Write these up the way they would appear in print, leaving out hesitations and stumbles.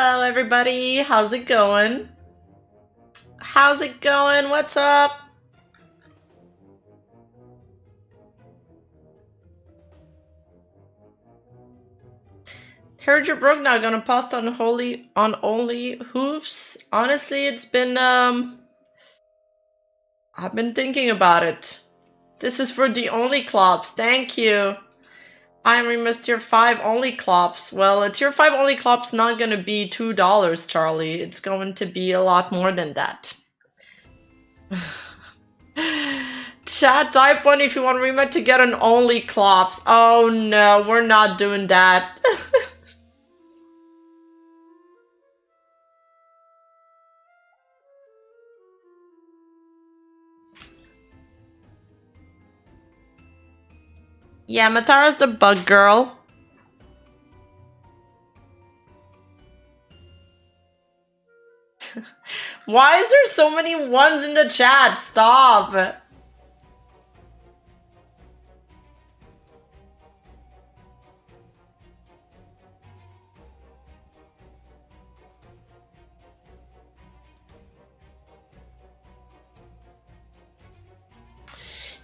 Hello, everybody. How's it going? How's it going? What's up? Heard you're broke now. Gonna post on only hoofs. Honestly, it's been I've been thinking about it. This is for the only clubs. Thank you. I'm Remus tier 5 only clubs. Well, a tier 5 only club's not gonna be $2, Charlie. It's going to be a lot more than that. Chat, type 1 if you want Rima to get an only clubs. Oh no, we're not doing that. Yeah, Matara's the bug girl. Why is there so many ones in the chat? Stop.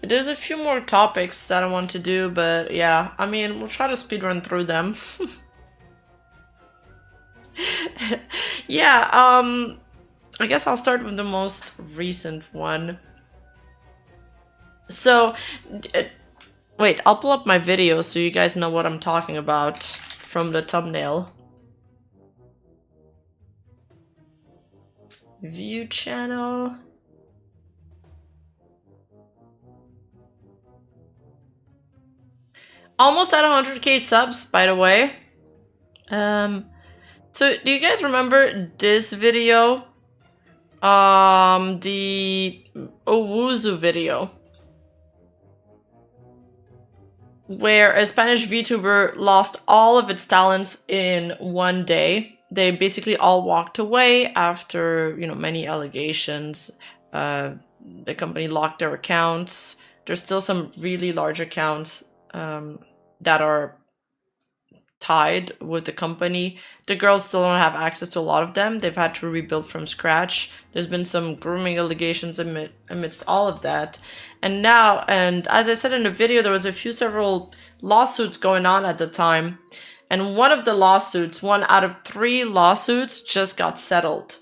There's a few more topics that I want to do, but yeah, I mean, we'll try to speedrun through them. Yeah, I guess I'll start with the most recent one. So, wait, I'll pull up my video so you guys know what I'm talking about from the thumbnail. View channel. Almost at 100k subs, by the way. So do you guys remember this video? The Owozu video. Where a Spanish VTuber lost all of its talents in one day. They basically all walked away after, you know, many allegations. The company locked their accounts. There's still some really large accounts that are tied with the company. The girls still don't have access to a lot of them. They've had to rebuild from scratch. There's been some grooming allegations amidst all of that. And now, and as I said in the video, there was several lawsuits going on at the time. And one of the lawsuits, 1 out of 3 lawsuits, just got settled.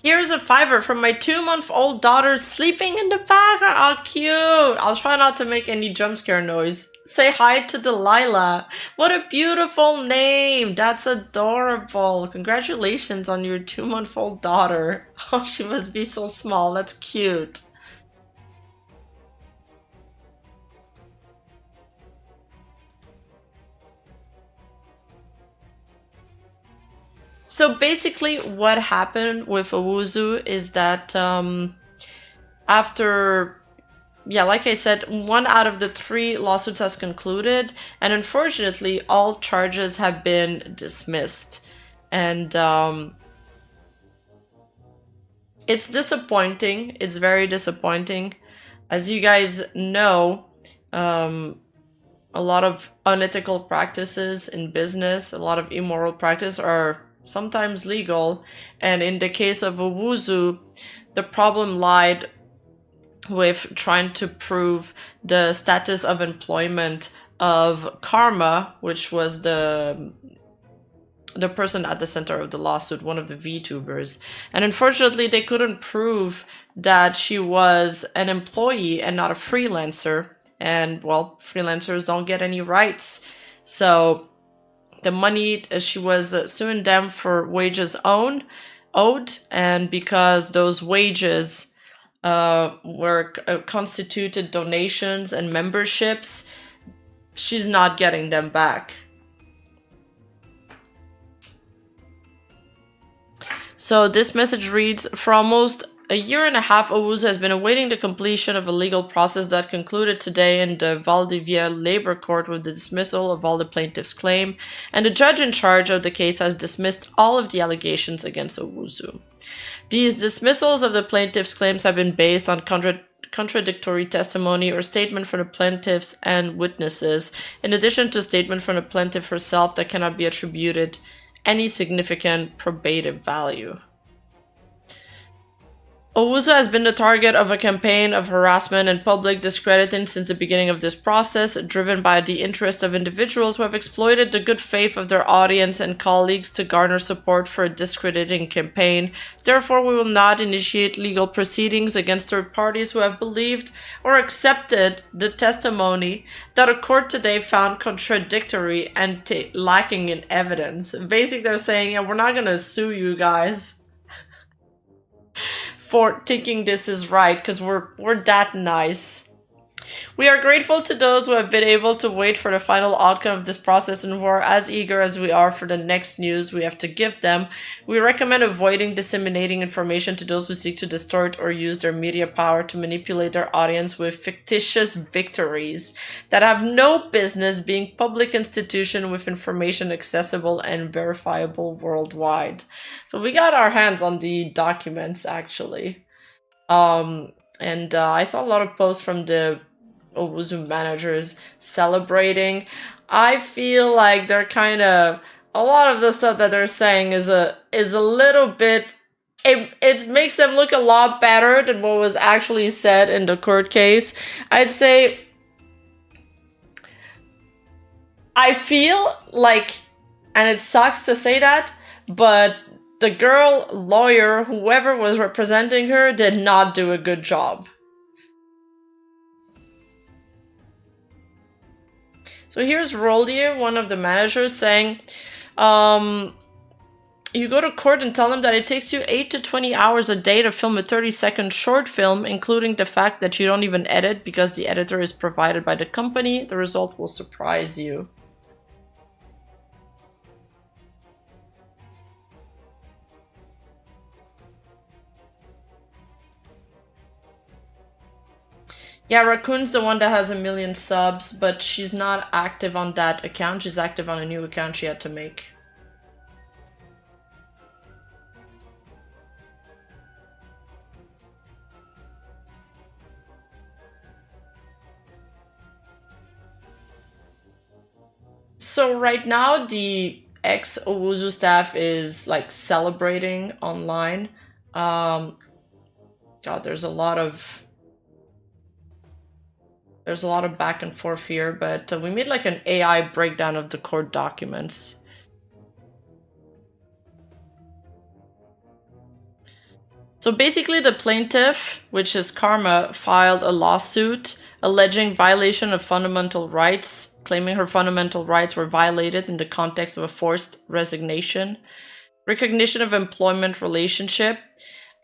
Here's a fiver from my 2-month-old daughter sleeping in the background. Oh, cute. I'll try not to make any jump scare noise. Say hi to Delilah. What a beautiful name. That's adorable. Congratulations on your 2-month-old daughter. Oh, she must be so small. That's cute. So basically what happened with Owozu is that after, yeah, like I said, 1 out of the 3 lawsuits has concluded, and unfortunately all charges have been dismissed. And it's disappointing. It's very disappointing. As you guys know, a lot of unethical practices in business, a lot of immoral practice are sometimes legal, and in the case of Owozu, the problem lied with trying to prove the status of employment of Karma, which was the person at the center of the lawsuit, one of the VTubers. And unfortunately, they couldn't prove that she was an employee and not a freelancer. And, well, freelancers don't get any rights. So the money, she was suing them for wages owed, and because those wages were constituted donations and memberships, she's not getting them back. So this message reads, for almost a year and a half, Owozu has been awaiting the completion of a legal process that concluded today in the Valdivia Labor Court with the dismissal of all the plaintiffs' claim, and the judge in charge of the case has dismissed all of the allegations against Owozu. These dismissals of the plaintiffs' claims have been based on contradictory testimony or statement from the plaintiffs and witnesses, in addition to a statement from the plaintiff herself that cannot be attributed any significant probative value. Owozu has been the target of a campaign of harassment and public discrediting since the beginning of this process, driven by the interest of individuals who have exploited the good faith of their audience and colleagues to garner support for a discrediting campaign. Therefore, we will not initiate legal proceedings against third parties who have believed or accepted the testimony that a court today found contradictory and lacking in evidence. Basically, they're saying, yeah, we're not going to sue you guys for thinking this is right, because we're that nice. We are grateful to those who have been able to wait for the final outcome of this process and who are as eager as we are for the next news we have to give them. We recommend avoiding disseminating information to those who seek to distort or use their media power to manipulate their audience with fictitious victories that have no business being public institutions with information accessible and verifiable worldwide. So we got our hands on the documents, actually. And I saw a lot of posts from the Owozu managers celebrating. I feel like they're kind of, a lot of the stuff that they're saying is a little bit, it makes them look a lot better than what was actually said in the court case. I'd say, I feel like, and it sucks to say that, but the girl lawyer, whoever was representing her, did not do a good job. So here's Roldier, one of the managers, saying, you go to court and tell them that it takes you 8 to 20 hours a day to film a 30-second short film, including the fact that you don't even edit because the editor is provided by the company. The result will surprise you. Yeah, Raccoon's the one that has 1 million subs, but she's not active on that account. She's active on a new account she had to make. So right now, the ex-Owozu staff is like celebrating online. God, there's a lot of back and forth here, but we made like an AI breakdown of the court documents. So basically the plaintiff, which is Karma, filed a lawsuit alleging violation of fundamental rights, claiming her fundamental rights were violated in the context of a forced resignation, recognition of employment relationship,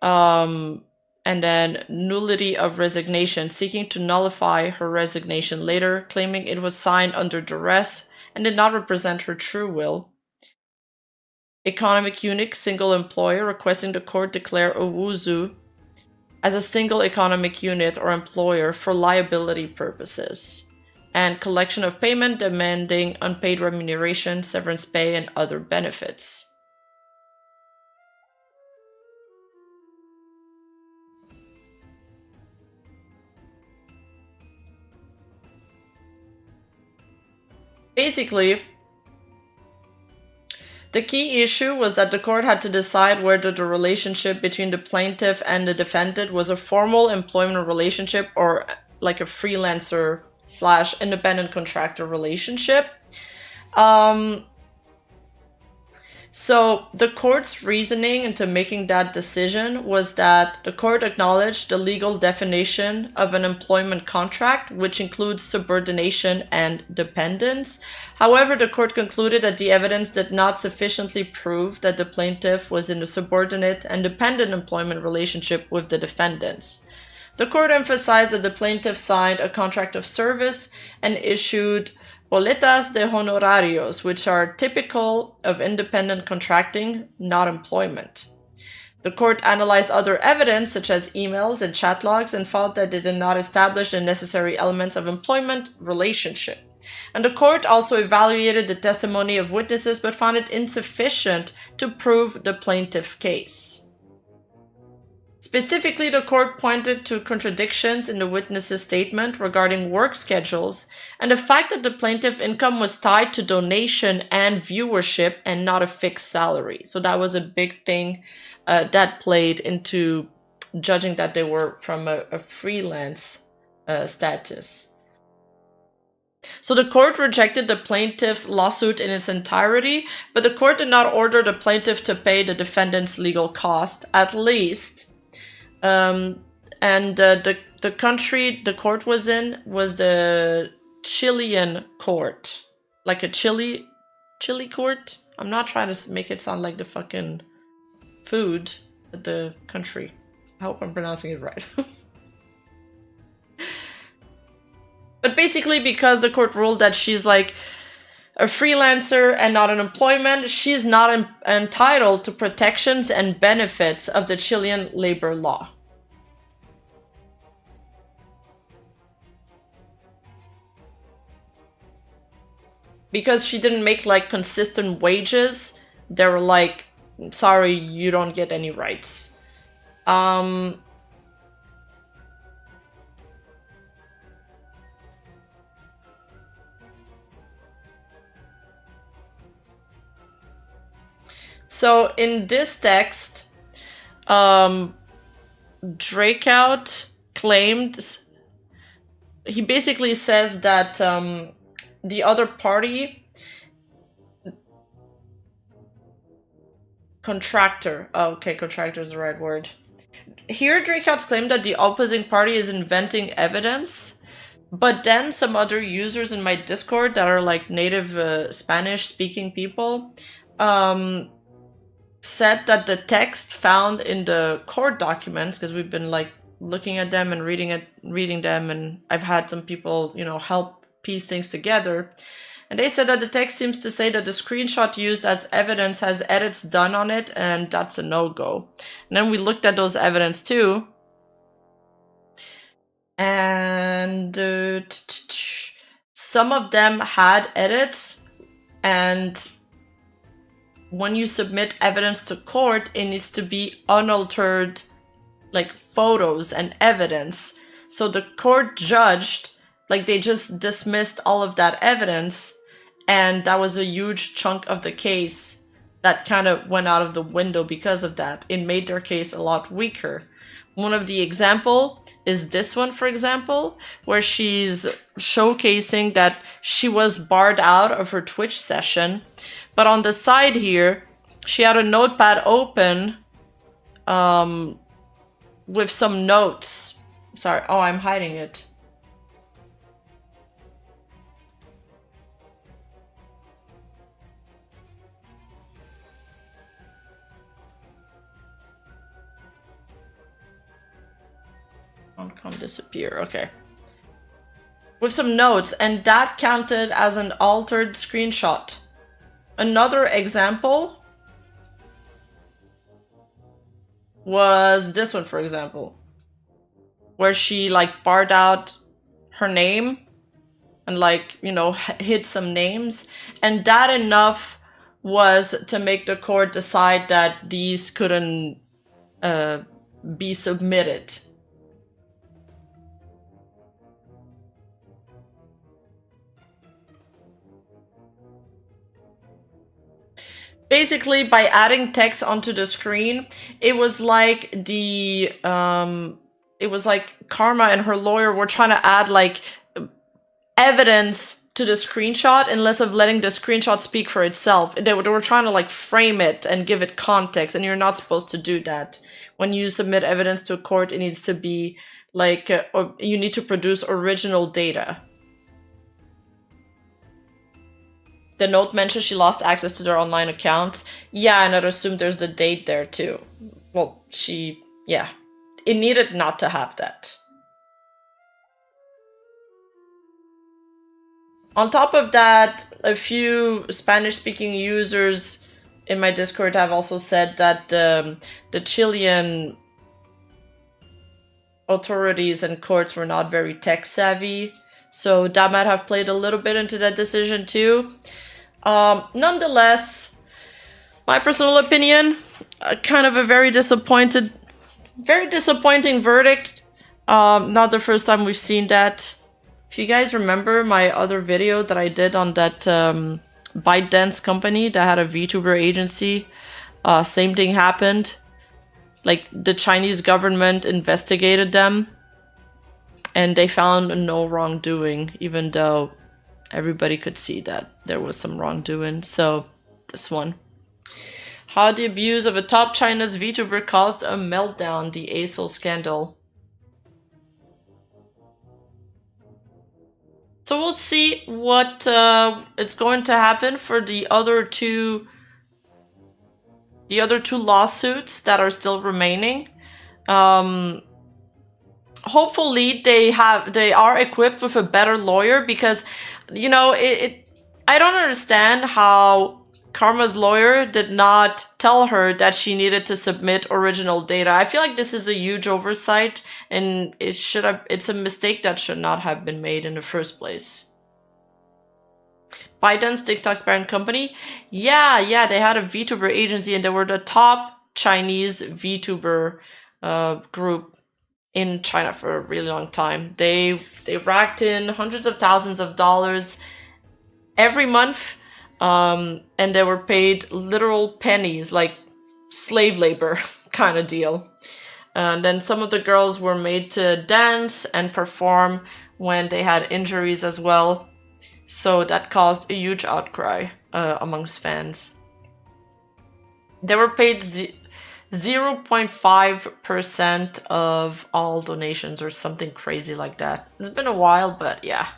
and then nullity of resignation, seeking to nullify her resignation later, claiming it was signed under duress and did not represent her true will. Economic unit, single employer, requesting the court declare Owozu as a single economic unit or employer for liability purposes. And collection of payment demanding unpaid remuneration, severance pay, and other benefits. Basically, the key issue was that the court had to decide whether the relationship between the plaintiff and the defendant was a formal employment relationship or like a freelancer / independent contractor relationship. So the court's reasoning into making that decision was that the court acknowledged the legal definition of an employment contract, which includes subordination and dependence. However, the court concluded that the evidence did not sufficiently prove that the plaintiff was in a subordinate and dependent employment relationship with the defendants. The court emphasized that the plaintiff signed a contract of service and issued boletas de honorarios, which are typical of independent contracting, not employment. The court analyzed other evidence, such as emails and chat logs, and found that they did not establish the necessary elements of employment relationship. And the court also evaluated the testimony of witnesses, but found it insufficient to prove the plaintiff's case. Specifically, the court pointed to contradictions in the witness's statement regarding work schedules and the fact that the plaintiff income was tied to donation and viewership and not a fixed salary. So that was a big thing that played into judging that they were from a freelance status. So the court rejected the plaintiff's lawsuit in its entirety, but the court did not order the plaintiff to pay the defendant's legal cost, at least. And the country the court was in was the Chilean court. Like a Chile court? I'm not trying to make it sound like the fucking food, but the country. I hope I'm pronouncing it right. But basically, because the court ruled that she's like a freelancer and not an employment, she's not entitled to protections and benefits of the Chilean labor law. Because she didn't make like consistent wages, they were like, sorry, you don't get any rights. So in this text, Drakeout claimed, he basically says that the other party, contractor, oh, okay, contractor is the right word. Here, Drakeout's claimed that the opposing party is inventing evidence, but then some other users in my Discord that are like native Spanish-speaking people said that the text found in the court documents, because we've been like looking at them and reading them, and I've had some people, you know, help piece things together, and they said that the text seems to say that the screenshot used as evidence has edits done on it, and that's a no-go. And then we looked at those evidence too, and some of them had edits, and when you submit evidence to court, it needs to be unaltered, like photos and evidence. So the court judged, like they just dismissed all of that evidence, and that was a huge chunk of the case that kind of went out of the window because of that. It made their case a lot weaker. One of the example is this one, for example, where she's showcasing that she was barred out of her Twitch session. But on the side here, she had a notepad open with some notes. Sorry, oh, I'm hiding it. Don't come disappear, okay. With some notes, and that counted as an altered screenshot. Another example was this one, for example, where she like barred out her name and like, you know, hid some names, and that enough was to make the court decide that these couldn't be submitted. Basically, by adding text onto the screen, it was like the it was like Karma and her lawyer were trying to add like evidence to the screenshot instead of letting the screenshot speak for itself. They were trying to like frame it and give it context, and you're not supposed to do that. When you submit evidence to a court, it needs to be like you need to produce original data. The note mentions she lost access to their online account. Yeah, and I'd assume there's the date there too. Well, yeah. It needed not to have that. On top of that, a few Spanish-speaking users in my Discord have also said that the Chilean authorities and courts were not very tech-savvy. So that might have played a little bit into that decision too. Nonetheless, my personal opinion, kind of a very disappointed Very disappointing verdict. Not the first time we've seen that. If you guys remember my other video that I did on that ByteDance company that had a VTuber agency, same thing happened. Like, the Chinese government investigated them and they found no wrongdoing, even though everybody could see that there was some wrongdoing. So, this one. How the abuse of a top China's VTuber caused a meltdown, the ASOL scandal. So we'll see what it's going to happen for the other two lawsuits that are still remaining. Hopefully they are equipped with a better lawyer, because, you know, I don't understand how Karma's lawyer did not tell her that she needed to submit original data. I feel like this is a huge oversight, and it's a mistake that should not have been made in the first place. ByteDance, TikTok's parent company? Yeah, they had a VTuber agency, and they were the top Chinese VTuber group in China for a really long time. They racked in hundreds of thousands of dollars every month, and they were paid literal pennies, like slave labor kind of deal. And then some of the girls were made to dance and perform when they had injuries as well. So that caused a huge outcry amongst fans. They were paid 0.5% of all donations or something crazy like that. It's been a while, but yeah.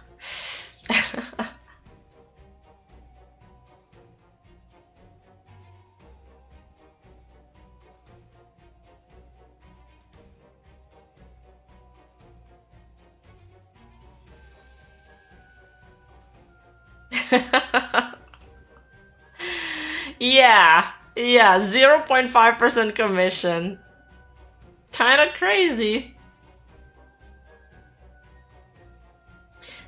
Yeah, 0.5% commission. Kind of crazy.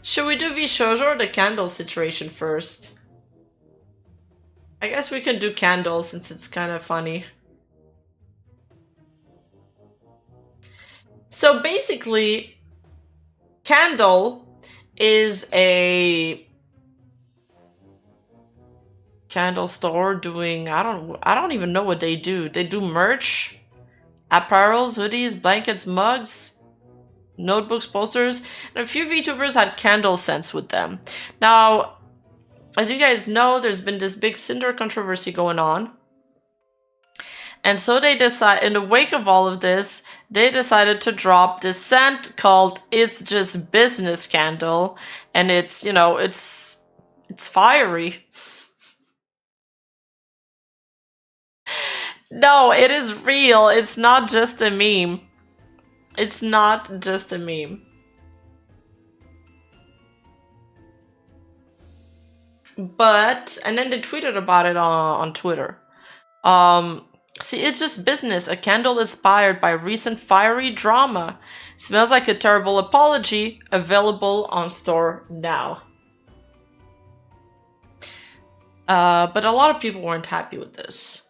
Should we do Vshojo or the Quandle situation first? I guess we can do Quandle since it's kind of funny. So basically, Quandle is a candle store doing, I don't even know what they do. They do merch, apparels, hoodies, blankets, mugs, notebooks, posters, and a few VTubers had candle scents with them. Now, as you guys know, there's been this big Cinder controversy going on. And so they decide, in the wake of all of this, they decided to drop this scent called It's Just Business Candle. And it's, you know, it's fiery. No, it is real. It's not just a meme. It's not just a meme. But, and then they tweeted about it on Twitter. See, it's just business. A candle inspired by recent fiery drama. Smells like a terrible apology. Available on store now. But a lot of people weren't happy with this.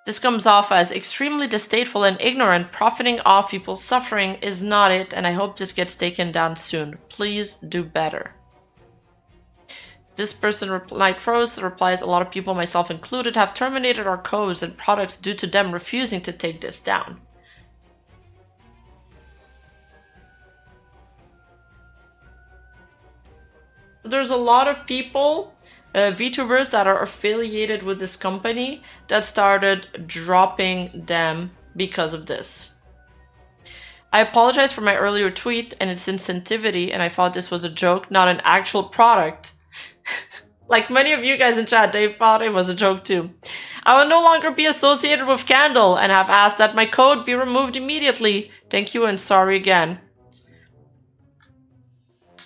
This comes off as extremely distasteful and ignorant. Profiting off people's suffering is not it, and I hope this gets taken down soon. Please do better. This person, Night Rose, replies, a lot of people, myself included, have terminated our codes and products due to them refusing to take this down. There's a lot of people, VTubers that are affiliated with this company that started dropping them because of this. I apologize for my earlier tweet and its insensitivity, and I thought this was a joke, not an actual product. Like many of you guys in chat, they thought it was a joke too. I will no longer be associated with Quandle and have asked that my code be removed immediately. Thank you and sorry again.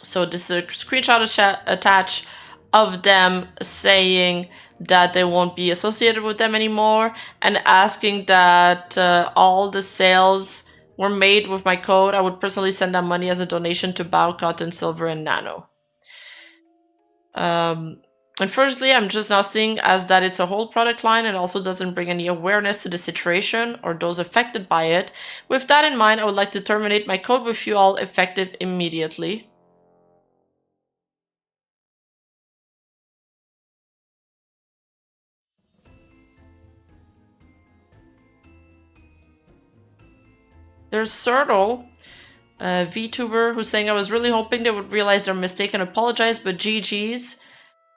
So this is a screenshot attached of them saying that they won't be associated with them anymore and asking that all the sales were made with my code. I would personally send that money as a donation to Bao, Cotton, Silver, and Nano. Unfortunately, I'm just now seeing as that it's a whole product line and also doesn't bring any awareness to the situation or those affected by it. With that in mind, I would like to terminate my code with you all effective immediately. There's Sertle, a VTuber, who's saying, I was really hoping they would realize their mistake and apologize, but GG's.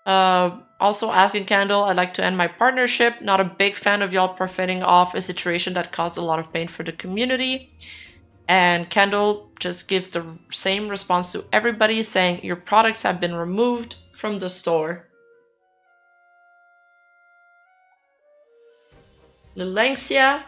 Also asking Quandle, I'd like to end my partnership. Not a big fan of y'all profiting off a situation that caused a lot of pain for the community. And Quandle just gives the same response to everybody, saying your products have been removed from the store. Lilengsia,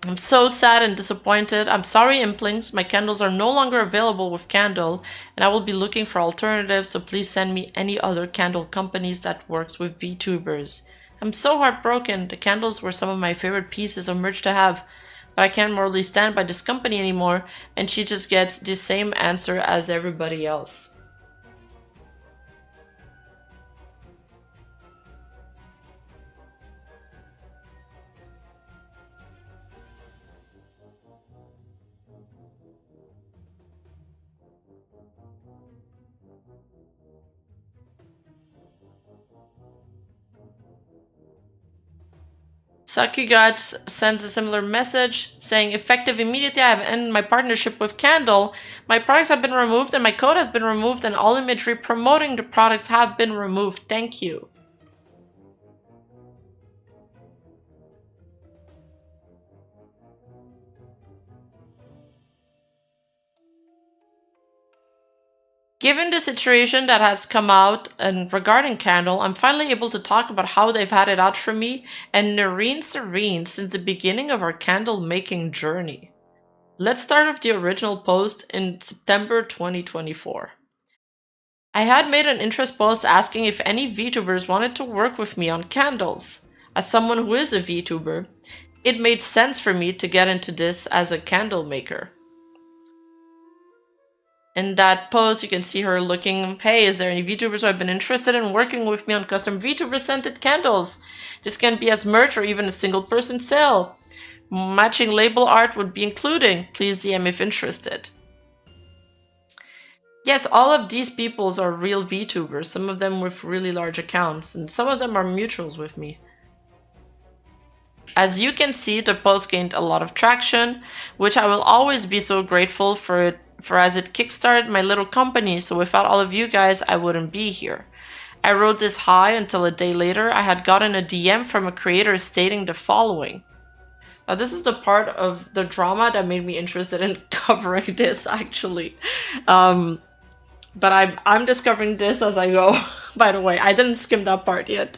I'm so sad and disappointed. I'm sorry, Implings. My candles are no longer available with Quandle, and I will be looking for alternatives, so please send me any other candle companies that works with VTubers. I'm so heartbroken. The candles were some of my favorite pieces of merch to have, but I can't morally stand by this company anymore, and she just gets the same answer as everybody else. Sakuguts sends a similar message saying, effective immediately, I have ended my partnership with Quandle. My products have been removed and my code has been removed and all imagery promoting the products have been removed. Thank you. Given the situation that has come out and regarding Quandle, I'm finally able to talk about how they've had it out for me and Nerine Serene since the beginning of our candle making journey. Let's start with the original post in September 2024. I had made an interest post asking if any VTubers wanted to work with me on candles. As someone who is a VTuber, it made sense for me to get into this as a candle maker. In that post, you can see her looking, hey, is there any VTubers who have been interested in working with me on custom VTuber-scented candles? This can be as merch or even a single person sale. Matching label art would be including. Please DM if interested. Yes, all of these peoples are real VTubers, some of them with really large accounts, and some of them are mutuals with me. As you can see, the post gained a lot of traction, which I will always be so grateful for as it kickstarted my little company, so without all of you guys, I wouldn't be here. I wrote this high until a day later, I had gotten a DM from a creator stating the following. Now, this is the part of the drama that made me interested in covering this, actually. But I'm discovering this as I go, by the way. I didn't skim that part yet.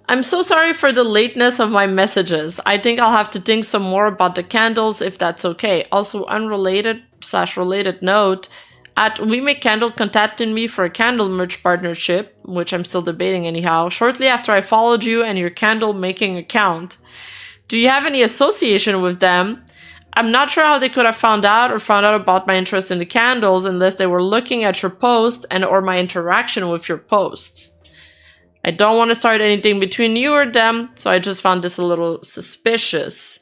I'm so sorry for the lateness of my messages. I think I'll have to think some more about the candles if that's okay. Also, unrelated/related note, at We Make Candle contacted me for a candle merch partnership, which I'm still debating anyhow, shortly after I followed you and your candle making account. Do you have any association with them? I'm not sure how they could have found out about my interest in the candles unless they were looking at your post and or my interaction with your posts. I don't want to start anything between you or them, so I just found this a little suspicious.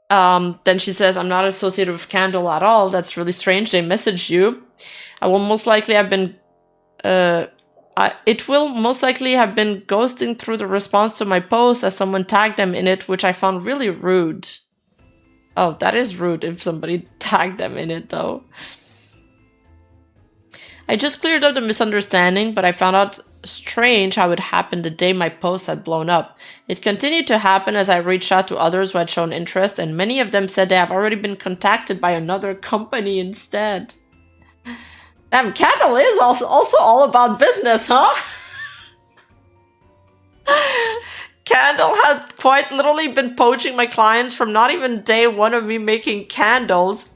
Then she says, I'm not associated with Quandle at all. That's really strange. They messaged you. I will most likely have been... it will most likely have been ghosting through the response to my post as someone tagged them in it, which I found really rude. Oh, that is rude if somebody tagged them in it, though. I just cleared up the misunderstanding, but I found out strange how it happened the day my post had blown up. It continued to happen as I reached out to others who had shown interest, and many of them said they have already been contacted by another company instead. Damn, Quandle is also all about business, huh? Quandle had quite literally been poaching my clients from not even day one of me making candles,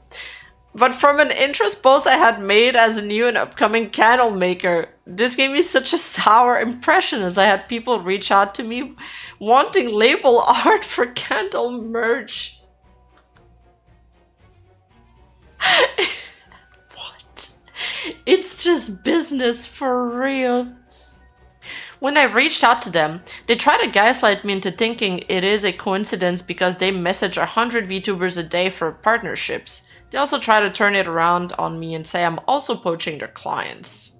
but from an interest post I had made as a new and upcoming candle maker. This gave me such a sour impression as I had people reach out to me wanting label art for candle merch. It's just business for real. When I reached out to them, they tried to gaslight me into thinking it is a coincidence because they message 100 VTubers a day for partnerships. They also try to turn it around on me and say I'm also poaching their clients.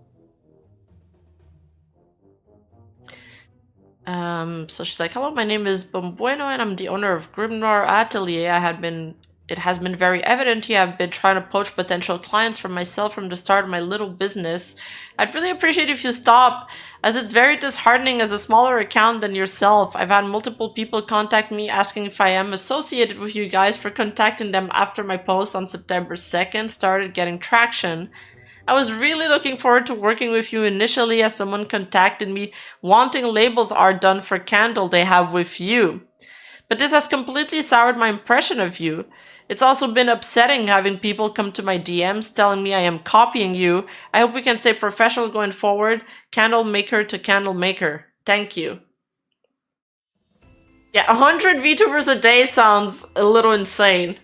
So she's like, hello, my name is Bombueno and I'm the owner of Grimoire Atelier. It has been very evident you have been trying to poach potential clients from myself from the start of my little business. I'd really appreciate if you stop, as it's very disheartening as a smaller account than yourself. I've had multiple people contact me asking if I am associated with you guys for contacting them after my post on September 2nd started getting traction. I was really looking forward to working with you initially as someone contacted me wanting labels art done for Quandle they have with you. But this has completely soured my impression of you. It's also been upsetting having people come to my DMs telling me I am copying you. I hope we can stay professional going forward. Candle maker to candle maker. Thank you. Yeah, 100 VTubers a day sounds a little insane.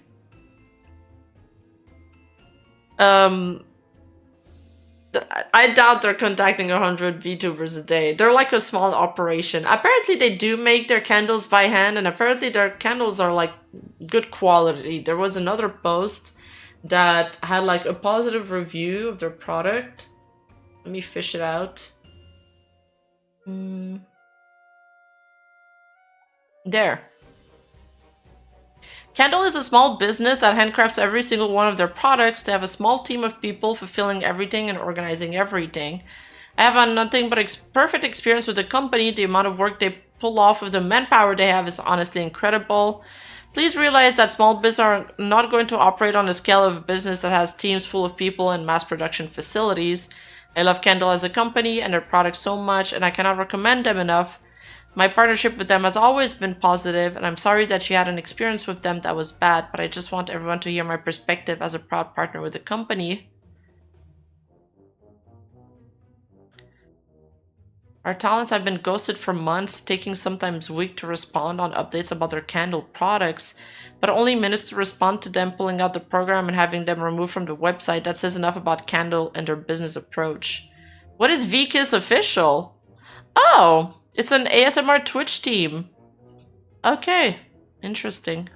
I doubt they're contacting 100 VTubers a day. They're like a small operation. Apparently they do make their candles by hand, and apparently their candles are like good quality. There was another post that had like a positive review of their product. Let me fish it out. There. Quandle is a small business that handcrafts every single one of their products. They have a small team of people fulfilling everything and organizing everything. I have had nothing but perfect experience with the company. The amount of work they pull off with the manpower they have is honestly incredible. Please realize that small businesses are not going to operate on the scale of a business that has teams full of people and mass production facilities. I love Quandle as a company and their products so much, and I cannot recommend them enough. My partnership with them has always been positive, and I'm sorry that you had an experience with them that was bad, but I just want everyone to hear my perspective as a proud partner with the company. Our talents have been ghosted for months, taking sometimes weeks to respond on updates about their Quandle products, but only minutes to respond to them, pulling out the program and having them removed from the website. That says enough about Quandle and their business approach. What is VKiss Official? Oh! It's an ASMR Twitch team. Okay, interesting.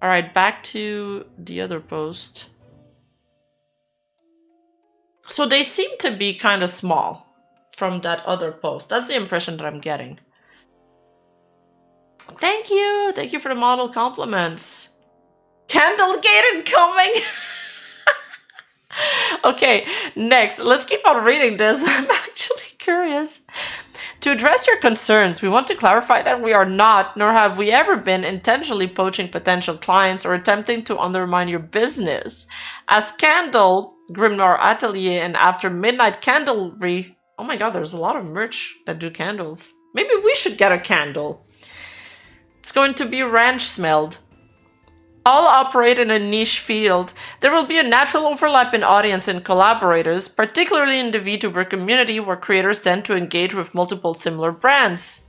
All right, back to the other post. So they seem to be kind of small from that other post. That's the impression that I'm getting. Thank you. Thank you for the model compliments. Candlegate incoming. Okay, next. Let's keep on reading this. I'm actually curious. To address your concerns, we want to clarify that we are not, nor have we ever been, intentionally poaching potential clients or attempting to undermine your business. As Quandle, Grimoire Atelier, and After Midnight Candlery... Oh my god, there's a lot of merch that do candles. Maybe we should get a candle. It's going to be ranch smelled. All operate in a niche field. There will be a natural overlap in audience and collaborators, particularly in the VTuber community where creators tend to engage with multiple similar brands.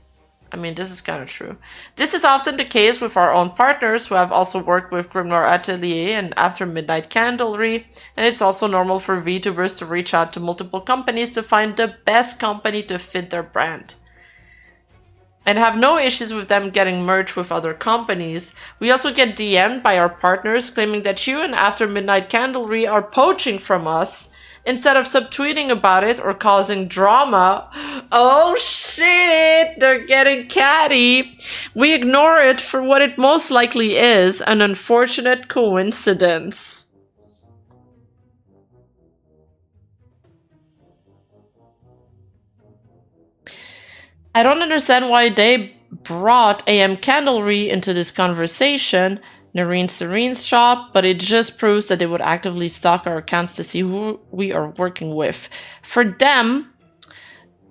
I mean, this is kind of true. This is often the case with our own partners who have also worked with Grimoire Atelier and After Midnight Candlery, and it's also normal for VTubers to reach out to multiple companies to find the best company to fit their brand. And have no issues with them getting merged with other companies. We also get DM'd by our partners claiming that you and After Midnight Candlery are poaching from us instead of subtweeting about it or causing drama. Oh shit, they're getting catty. We ignore it for what it most likely is, an unfortunate coincidence. I don't understand why they brought AM Candlery into this conversation, Nareen Serene's shop, but it just proves that they would actively stalk our accounts to see who we are working with. For them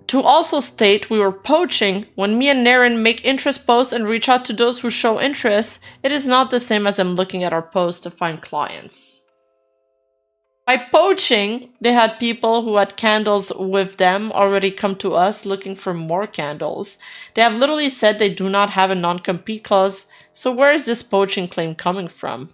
to also state we were poaching when me and Naren make interest posts and reach out to those who show interest, it is not the same as them looking at our posts to find clients. By poaching, they had people who had candles with them already come to us looking for more candles. They have literally said they do not have a non-compete clause, so where is this poaching claim coming from?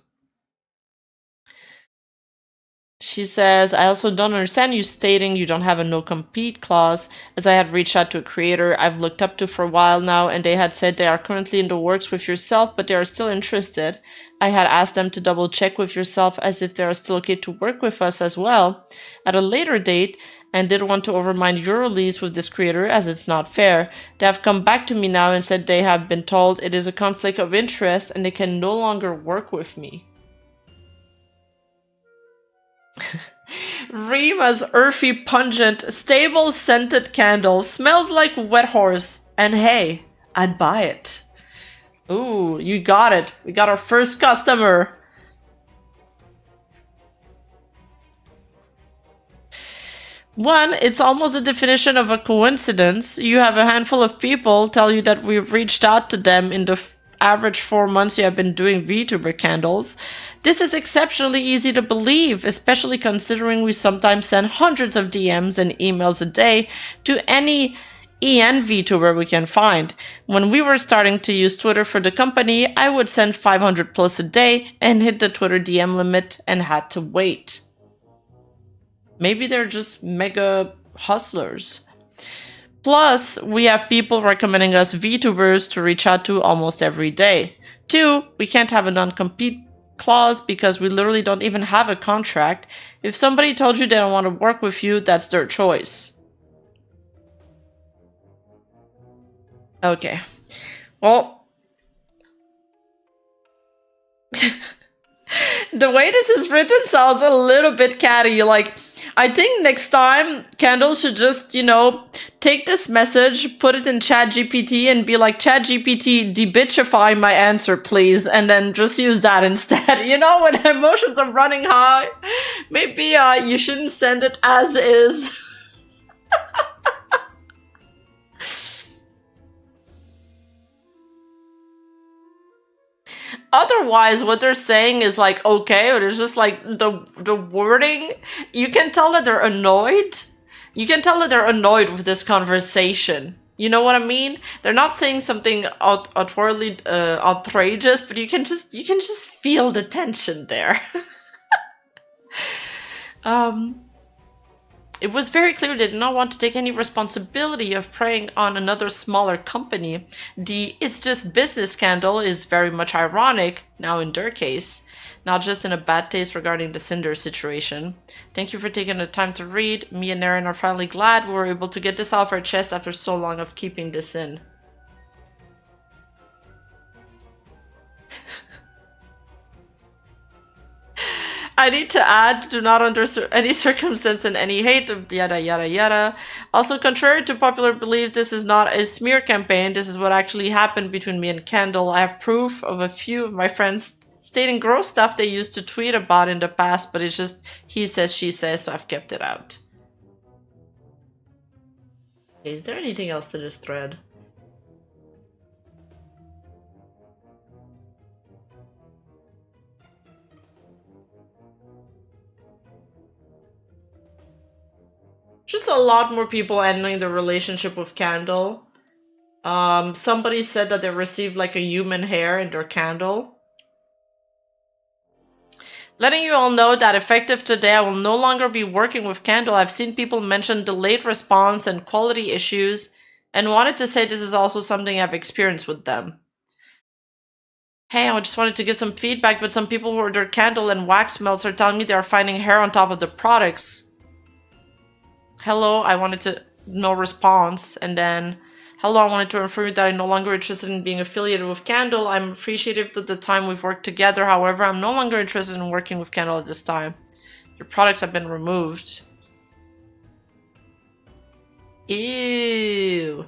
She says, I also don't understand you stating you don't have a no-compete clause, as I had reached out to a creator I've looked up to for a while now, and they had said they are currently in the works with yourself, but they are still interested. I had asked them to double-check with yourself as if they are still okay to work with us as well at a later date, and didn't want to overmind your release with this creator as it's not fair. They have come back to me now and said they have been told it is a conflict of interest and they can no longer work with me. Rima's earthy, pungent, stable scented candle smells like wet horse, and hey, I'd buy it. Ooh, you got it. We got our first customer. One, it's almost a definition of a coincidence. You have a handful of people tell you that we've reached out to them in the average 4 months you have been doing VTuber candles. This is exceptionally easy to believe, especially considering we sometimes send hundreds of DMs and emails a day to any EN VTuber we can find. When we were starting to use Twitter for the company, I would send 500 plus a day and hit the Twitter DM limit and had to wait. Maybe they're just mega hustlers. Plus, we have people recommending us VTubers to reach out to almost every day. 2, we can't have a non-compete clause because we literally don't even have a contract. If somebody told you they don't want to work with you, that's their choice. Okay. Well, the way this is written sounds a little bit catty. Like, I think next time Quandle should just, you know, take this message, put it in ChatGPT and be like, ChatGPT, debitchify my answer, please. And then just use that instead. You know, when emotions are running high, maybe you shouldn't send it as is. Otherwise, what they're saying is like, okay, or it's just like the wording. You can tell that they're annoyed. You can tell that they're annoyed with this conversation. You know what I mean? They're not saying something outwardly outrageous, but you can just feel the tension there. It was very clear they did not want to take any responsibility of preying on another smaller company. The "it's just business" candle is very much ironic, now in their case, not just in a bad taste regarding the Cinder situation. Thank you for taking the time to read. Me and Aaron are finally glad we were able to get this off our chest after so long of keeping this in. I need to add, do not under any circumstance and any hate, yada yada yada. Also, contrary to popular belief, this is not a smear campaign. This is what actually happened between me and Quandle. I have proof of a few of my friends stating gross stuff they used to tweet about in the past, but it's just he says, she says, so I've kept it out. Okay, is there anything else to this thread? Just a lot more people ending their relationship with Quandle. Somebody said that they received like a human hair in their candle. Letting you all know that effective today, I will no longer be working with Quandle. I've seen people mention delayed response and quality issues, and wanted to say this is also something I've experienced with them. Hey, I just wanted to give some feedback, but some people who ordered Quandle and wax melts are telling me they are finding hair on top of the products. Hello, I wanted to no response, and then hello, I wanted to inform you that I'm no longer interested in being affiliated with Quandle. I'm appreciative of the time we've worked together. However, I'm no longer interested in working with Quandle at this time. Your products have been removed. Ew.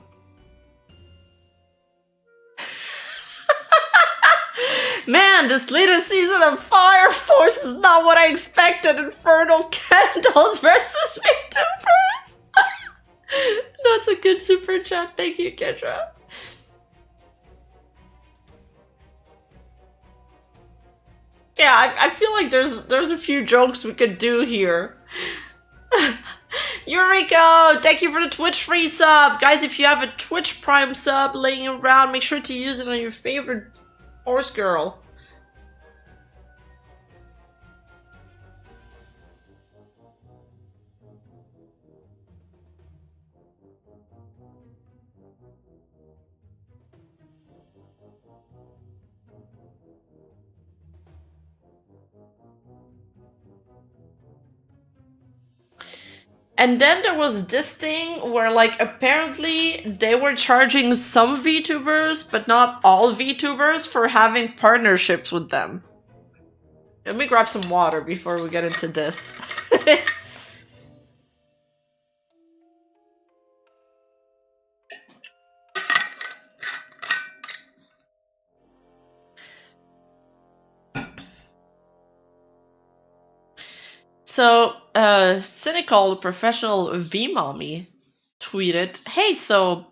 Man, this latest season of Fire Force is not what I expected. Infernal Candles versus VTubers. That's a good super chat. Thank you, Kendra. Yeah, I feel like there's a few jokes we could do here. Yuriko, thank you for the Twitch free sub. Guys, if you have a Twitch Prime sub laying around, make sure to use it on your favorite horse girl. And then there was this thing where, like, apparently they were charging some VTubers, but not all VTubers, for having partnerships with them. Let me grab some water before we get into this. So, cynical professional V-mommy tweeted, "Hey, so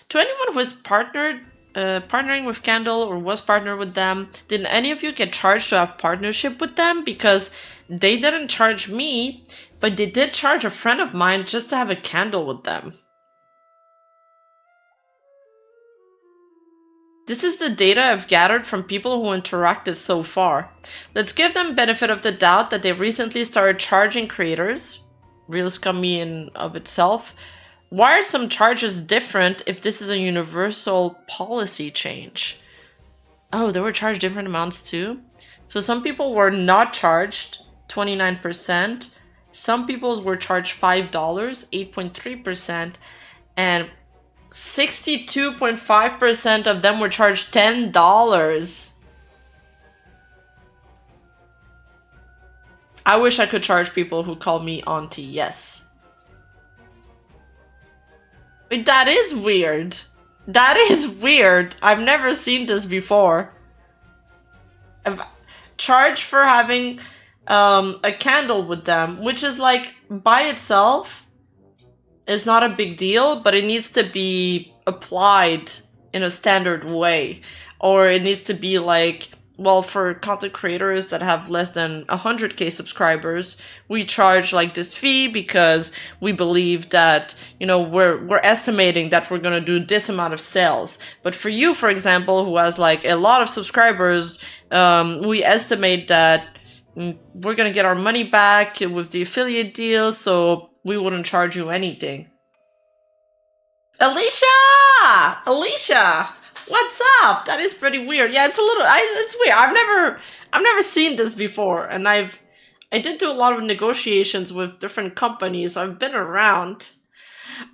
to anyone who is partnering with Quandle or was partnered with them, did any of you get charged to have partnership with them? Because they didn't charge me, but they did charge a friend of mine just to have a candle with them." This is the data I've gathered from people who interacted so far. Let's give them benefit of the doubt that they recently started charging creators, real scummy in of itself. Why are some charges different if this is a universal policy change? Oh, they were charged different amounts too? So some people were not charged 29%, some people were charged $5, 8.3%, and 62.5% of them were charged $10. I wish I could charge people who call me auntie, yes. That is weird. That is weird. I've never seen this before. I've charged for having a candle with them, which is like, by itself, is not a big deal, but it needs to be applied in a standard way. Or it needs to be like, well, for content creators that have less than 100k subscribers, we charge like this fee because we believe that, you know, we're estimating that we're gonna do this amount of sales. But for you, for example, who has like a lot of subscribers, we estimate that we're gonna get our money back with the affiliate deal, so we wouldn't charge you anything. Alicia! Alicia! What's up? That is pretty weird. Yeah, it's a little, it's weird. I've never seen this before, and I did do a lot of negotiations with different companies. I've been around.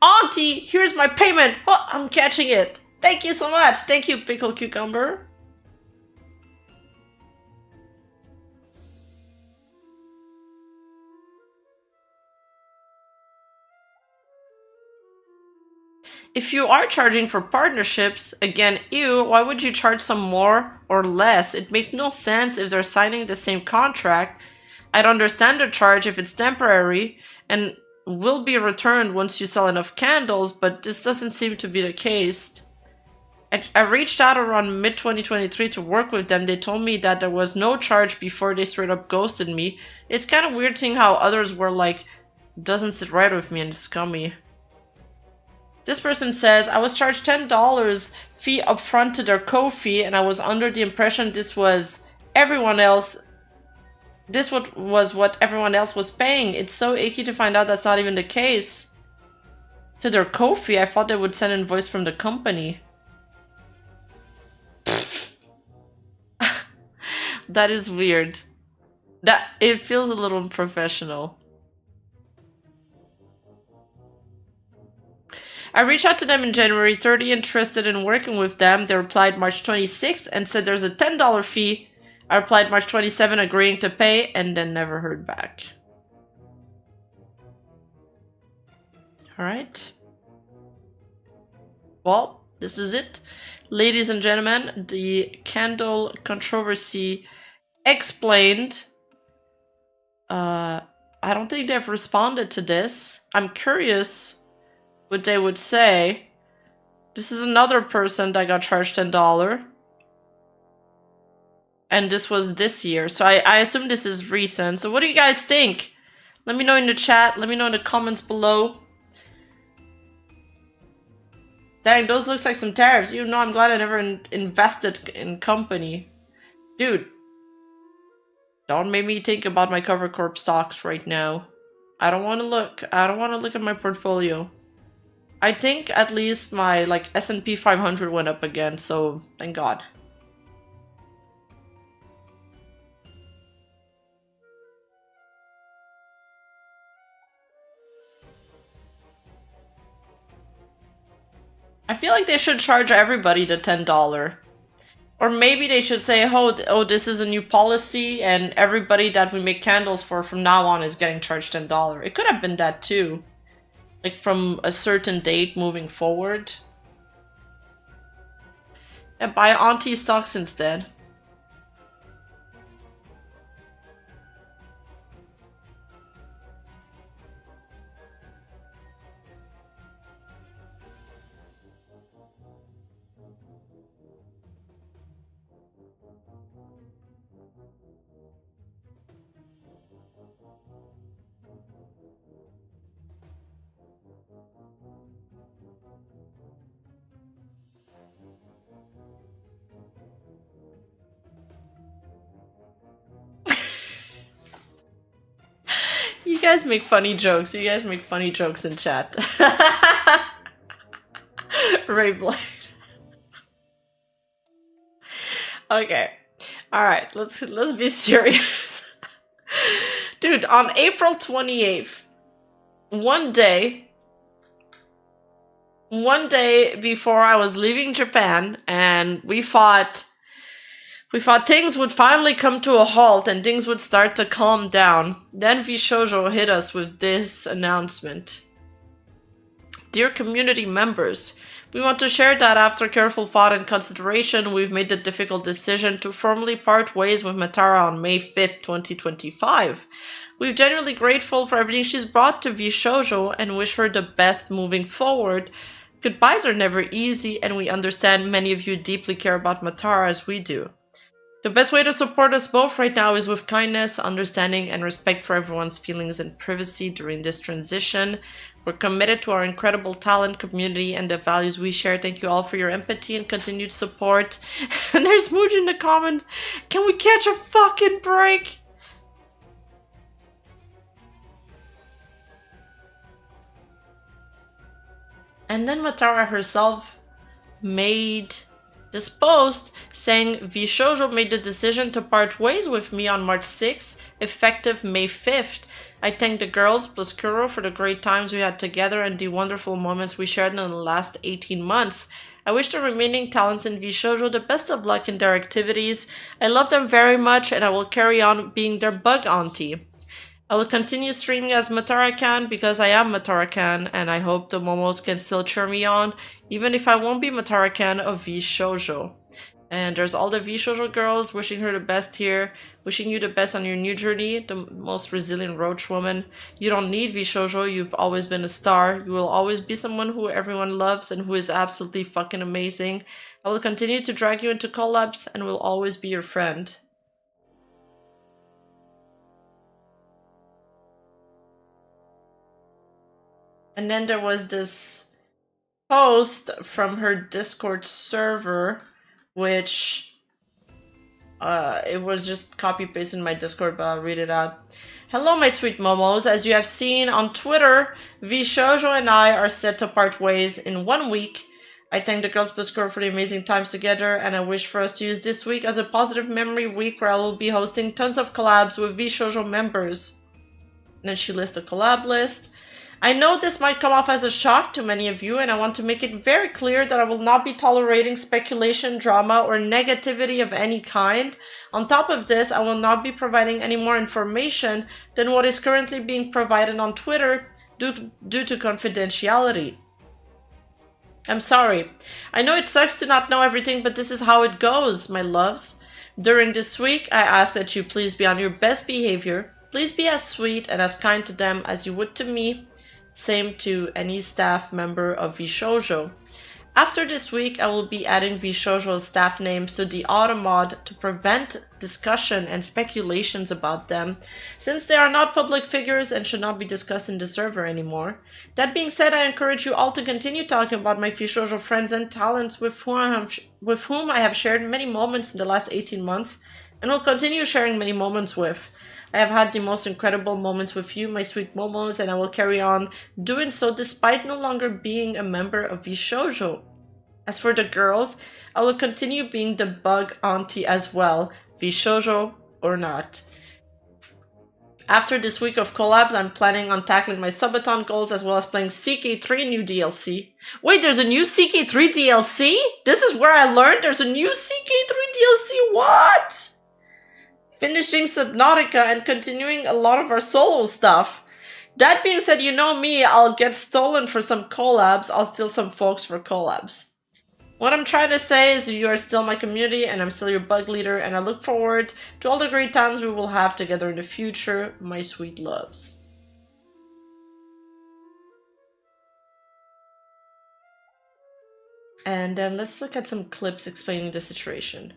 Auntie, here's my payment. Oh, I'm catching it. Thank you so much. Thank you, Pickle Cucumber. If you are charging for partnerships, again, ew, why would you charge some more or less? It makes no sense if they're signing the same contract. I'd understand the charge if it's temporary and will be returned once you sell enough candles, but this doesn't seem to be the case. I reached out around mid-2023 to work with them. They told me that there was no charge before they straight up ghosted me. It's kind of weird seeing how others were like, doesn't sit right with me and scummy. This person says, I was charged $10 fee upfront to their co-fee, and I was under the impression this was everyone else. This was what everyone else was paying. It's so icky to find out that's not even the case. To their co-fee, I thought they would send an invoice from the company. That is weird. That it feels a little unprofessional. I reached out to them in January 30, interested in working with them. They replied March 26 and said there's a $10 fee. I replied March 27, agreeing to pay, and then never heard back. Alright. Well, this is it. Ladies and gentlemen, the candle controversy explained. I don't think they've responded to this. I'm curious what they would say. This is another person that got charged $10. And this was this year. So I assume this is recent. So what do you guys think? Let me know in the chat. Let me know in the comments below. Dang, those looks like some tariffs. You know, I'm glad I never invested in company. Dude. Don't make me think about my Cover Corp stocks right now. I don't want to look. I don't want to look at my portfolio. I think at least my like S&P 500 went up again, so thank God. I feel like they should charge everybody the $10. Or maybe they should say, oh, this is a new policy, and everybody that we make candles for from now on is getting charged $10. It could have been that too. Like from a certain date moving forward. Yeah, buy Auntie stocks instead. You guys make funny jokes. You guys make funny jokes in chat. Rayblade. Okay. Alright, let's be serious. Dude, on April 28th, one day before I was leaving Japan, and we thought things would finally come to a halt and things would start to calm down. Then Vshojo hit us with this announcement. Dear community members, we want to share that after careful thought and consideration, we've made the difficult decision to formally part ways with Matara on May 5th, 2025. We're genuinely grateful for everything she's brought to Vshojo and wish her the best moving forward. Goodbyes are never easy, and we understand many of you deeply care about Matara as we do. The best way to support us both right now is with kindness, understanding, and respect for everyone's feelings and privacy during this transition. We're committed to our incredible talent, community, and the values we share. Thank you all for your empathy and continued support. And there's Mooj in the comment. Can we catch a fucking break? And then Matara herself made this post saying Vshojo made the decision to part ways with me on March 6th, effective May 5th. I thank the girls plus Kuro for the great times we had together and the wonderful moments we shared in the last 18 months. I wish the remaining talents in Vshojo the best of luck in their activities. I love them very much and I will carry on being their bug auntie. I will continue streaming as Matara-can because I am Matara-can, and I hope the Momos can still cheer me on, even if I won't be Matara-can of Vshojo. And there's all the Vshojo girls wishing her the best here, wishing you the best on your new journey, the most resilient roach woman. You don't need Vshojo, you've always been a star. You will always be someone who everyone loves and who is absolutely fucking amazing. I will continue to drag you into collabs and will always be your friend. And then there was this post from her Discord server, which it was just copy-pasted in my Discord, but I'll read it out. Hello, my sweet momos. As you have seen on Twitter, Vshojo and I are set to part ways in 1 week. I thank the girls plus Kuro for the amazing times together, and I wish for us to use this week as a positive memory week where I will be hosting tons of collabs with Vshojo members. And then she lists a collab list. I know this might come off as a shock to many of you, and I want to make it very clear that I will not be tolerating speculation, drama, or negativity of any kind. On top of this, I will not be providing any more information than what is currently being provided on Twitter due to confidentiality. I'm sorry. I know it sucks to not know everything, but this is how it goes, my loves. During this week, I ask that you please be on your best behavior. Please be as sweet and as kind to them as you would to me. Same to any staff member of Vshojo. After this week, I will be adding Vshojo's staff names to the automod to prevent discussion and speculations about them, since they are not public figures and should not be discussed in the server anymore. That being said, I encourage you all to continue talking about my Vshojo friends and talents with whom I have shared many moments in the last 18 months, and will continue sharing many moments with. I have had the most incredible moments with you, my sweet momos, and I will carry on doing so despite no longer being a member of Vshojo. As for the girls, I will continue being the bug auntie as well, Vshojo or not. After this week of collabs, I'm planning on tackling my subathon goals as well as playing CK3 new DLC. Wait, there's a new CK3 DLC? This is where I learned there's a new CK3 DLC? What? Finishing Subnautica and continuing a lot of our solo stuff. That being said, you know me, I'll get stolen for some collabs. I'll steal some folks for collabs. What I'm trying to say is you are still my community and I'm still your bug leader, and I look forward to all the great times we will have together in the future, my sweet loves. And then let's look at some clips explaining the situation.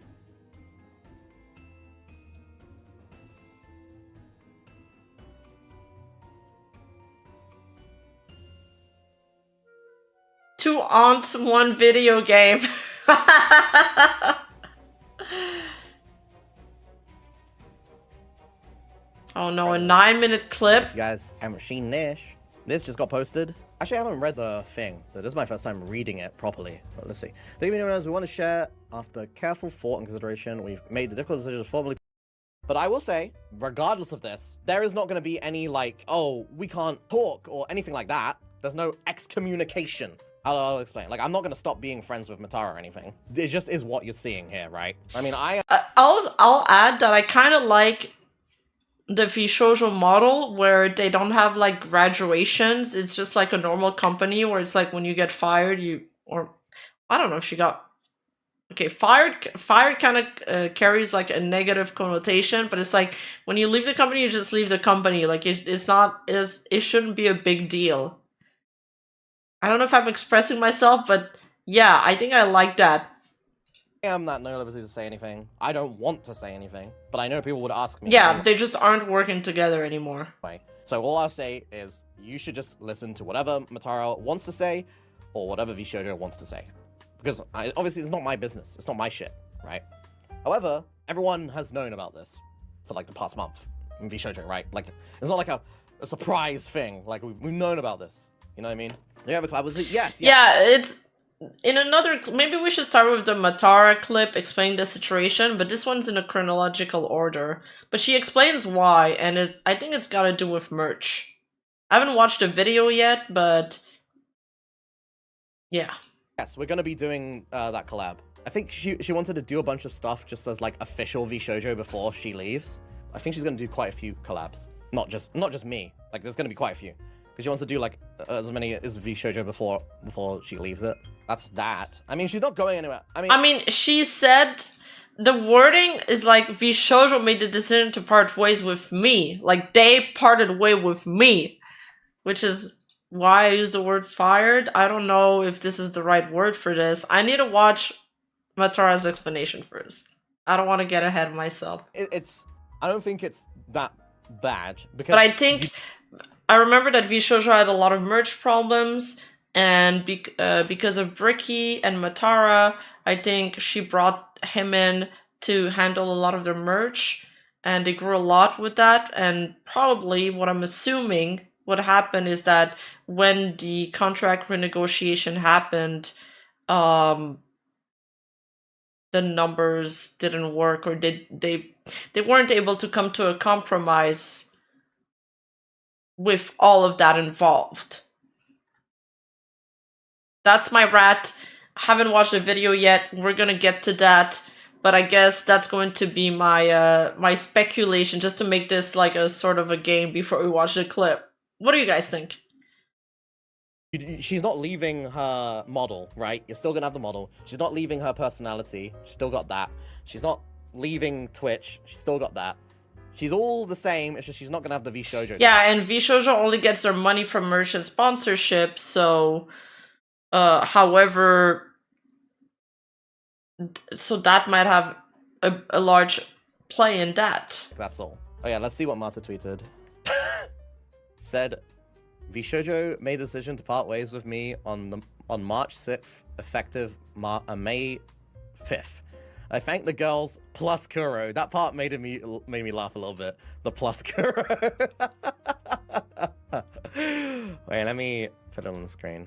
Two aunts, one video game. Oh no, a 9-minute clip. So you guys haven't seen this just got posted. Actually, I haven't read the thing, so this is my first time reading it properly. But let's see. The evening as we want to share, after careful thought and consideration, we've made the difficult decision to formally. But I will say, regardless of this, there is not going to be any like, oh, we can't talk or anything like that. There's no excommunication. I'll explain. Like, I'm not going to stop being friends with Matara or anything. It just is what you're seeing here, right? I mean, I'll add that I kind of like the Vshojo model where they don't have like graduations. It's just like a normal company where it's like when you get fired, or I don't know if she got, okay, fired kind of carries like a negative connotation, but it's like when you leave the company, you just leave the company. Like it shouldn't be a big deal. I don't know if I'm expressing myself, but yeah, I think I like that. am not no liberty to say anything. I don't want to say anything, but I know people would ask me. Yeah, they just aren't working together anymore. So all I'll say is you should just listen to whatever Matara wants to say or whatever Vshojo wants to say. Because obviously it's not my business. It's not my shit, right? However, everyone has known about this for like the past month in Vshojo, right? Like, it's not like a surprise thing. Like, we've known about this. You know what I mean? You have a collab with it? Yes. Yeah, it's in another. Maybe we should start with the Matara clip, explain the situation, but this one's in a chronological order. But she explains why, and I think it's got to do with merch. I haven't watched the video yet, but yeah. Yes, we're gonna be doing that collab. I think she wanted to do a bunch of stuff just as like official Vshojo before she leaves. I think she's gonna do quite a few collabs, not just me. Like, there's gonna be quite a few. Because she wants to do, like, as many as Vshojo before she leaves it. That's that. I mean, she's not going anywhere. I mean, she said the wording is like, Vshojo made the decision to part ways with me. Like, they parted way with me. Which is why I use the word fired. I don't know if this is the right word for this. I need to watch Matara's explanation first. I don't want to get ahead of myself. I don't think it's that bad. Because but I think... I remember that Vshojo had a lot of merch problems, and because of Bricky and Matara, I think she brought him in to handle a lot of their merch, and they grew a lot with that, and probably what I'm assuming what happened is that when the contract renegotiation happened, the numbers didn't work, or they weren't able to come to a compromise with all of that involved. That's my rat. Haven't watched the video yet. We're gonna get to that, but I guess that's going to be my my speculation, just to make this like a sort of a game before we watch the clip. What do you guys think? She's not leaving her model, right? You're still gonna have the model. She's not leaving her personality. She's still got that. She's not leaving Twitch. She's still got that. She's all the same, it's just she's not gonna have the Vshojo. Yeah, and Vshojo only gets their money from merchant sponsorship, so however, so that might have a large play in that. That's all. Oh yeah, let's see what Marta tweeted. Said, Vshojo made the decision to part ways with me on March 6th, effective May 5th. I thank the girls plus Kuro. That part made me laugh a little bit. The plus Kuro. Wait, let me put it on the screen.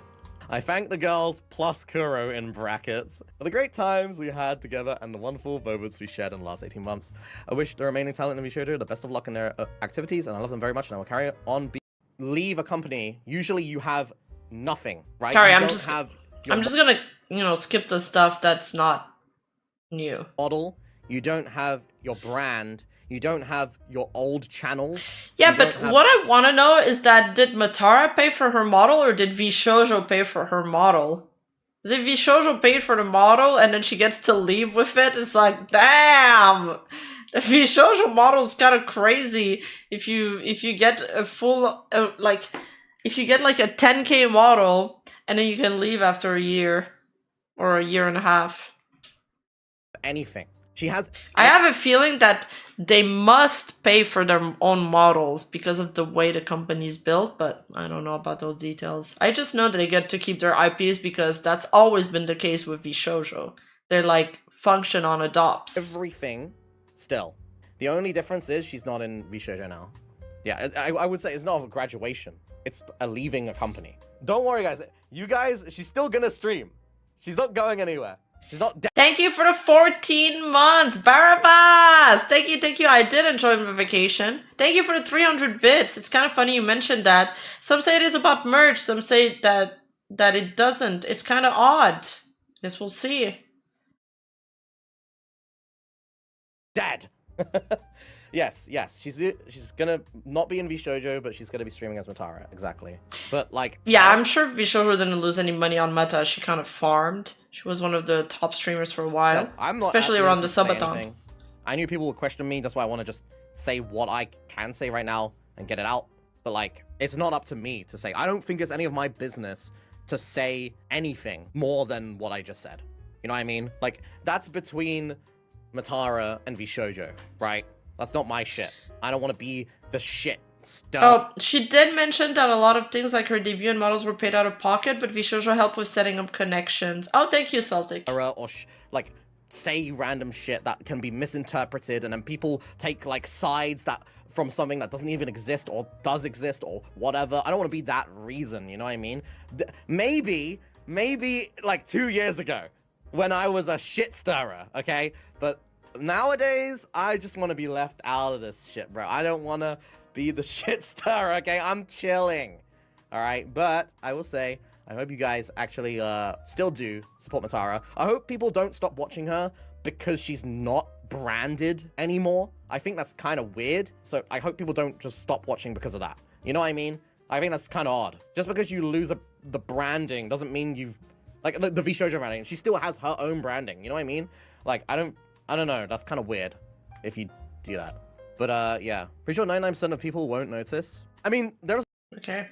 I thank the girls plus Kuro in brackets for the great times we had together and the wonderful moments we shared in the last 18 months. I wish the remaining talent in Vshojo the best of luck in their activities, and I love them very much, and I will carry on. Leave a company. Usually you have nothing, right? Sorry, you I'm just gonna, skip the stuff that's not new. Model. You don't have your brand. You don't have your old channels. Yeah, but what I want to know is that did Matara pay for her model or did Vshojo pay for her model? Because if Vshojo paid for the model and then she gets to leave with it, it's like, damn! The Vshojo model is kind of crazy. If you get a full, if you get like a 10K model and then you can leave after a year or a year and a half. Anything. She has. I have a feeling that they must pay for their own models because of the way the company's built, but I don't know about those details. I just know that they get to keep their IPs because that's always been the case with Vshojo. They're like function on adopts. Everything still. The only difference is she's not in Vshojo now. Yeah, I would say it's not a graduation. It's a leaving a company. Don't worry, guys. You guys, she's still gonna stream. She's not going anywhere. She's not dead. Thank you for the 14 months, Barabbas! Thank you. I did enjoy my vacation. Thank you for the 300 bits. It's kind of funny you mentioned that. Some say it is about merch. Some say that it doesn't. It's kind of odd. Guess we'll see. Dead. Yes. She's gonna not be in Vshojo, but she's gonna be streaming as Matara. Exactly. But like. Yeah, I'm sure Vshojo didn't lose any money on Meta. She kind of farmed. She was one of the top streamers for a while, especially around the subathon. I knew people would question me. That's why I want to just say what I can say right now and get it out. But like, it's not up to me to say. I don't think it's any of my business to say anything more than what I just said. You know what I mean? Like, that's between Matara and Vshojo, right? That's not my shit. I don't want to be the shit. Oh, she did mention that a lot of things like her debut and models were paid out of pocket, but Vshojo helped with setting up connections. Oh, thank you, Celtic. Or like say random shit that can be misinterpreted, and then people take like sides that from something that doesn't even exist or does exist or whatever. I don't want to be that reason. You know what I mean? Maybe like 2 years ago when I was a shit stirrer, okay? But nowadays I just want to be left out of this shit, bro. I don't want to be the shit star, okay? I'm chilling. All right, but I will say, I hope you guys actually still do support Matara. I hope people don't stop watching her because she's not branded anymore. I think that's kind of weird. So I hope people don't just stop watching because of that. You know what I mean? I think that's kind of odd. Just because you lose the branding doesn't mean you've like the Vshojo branding. She still has her own branding. You know what I mean? Like I don't know. That's kind of weird if you do that. But yeah, pretty sure 99% of people won't notice. I mean, there's okay.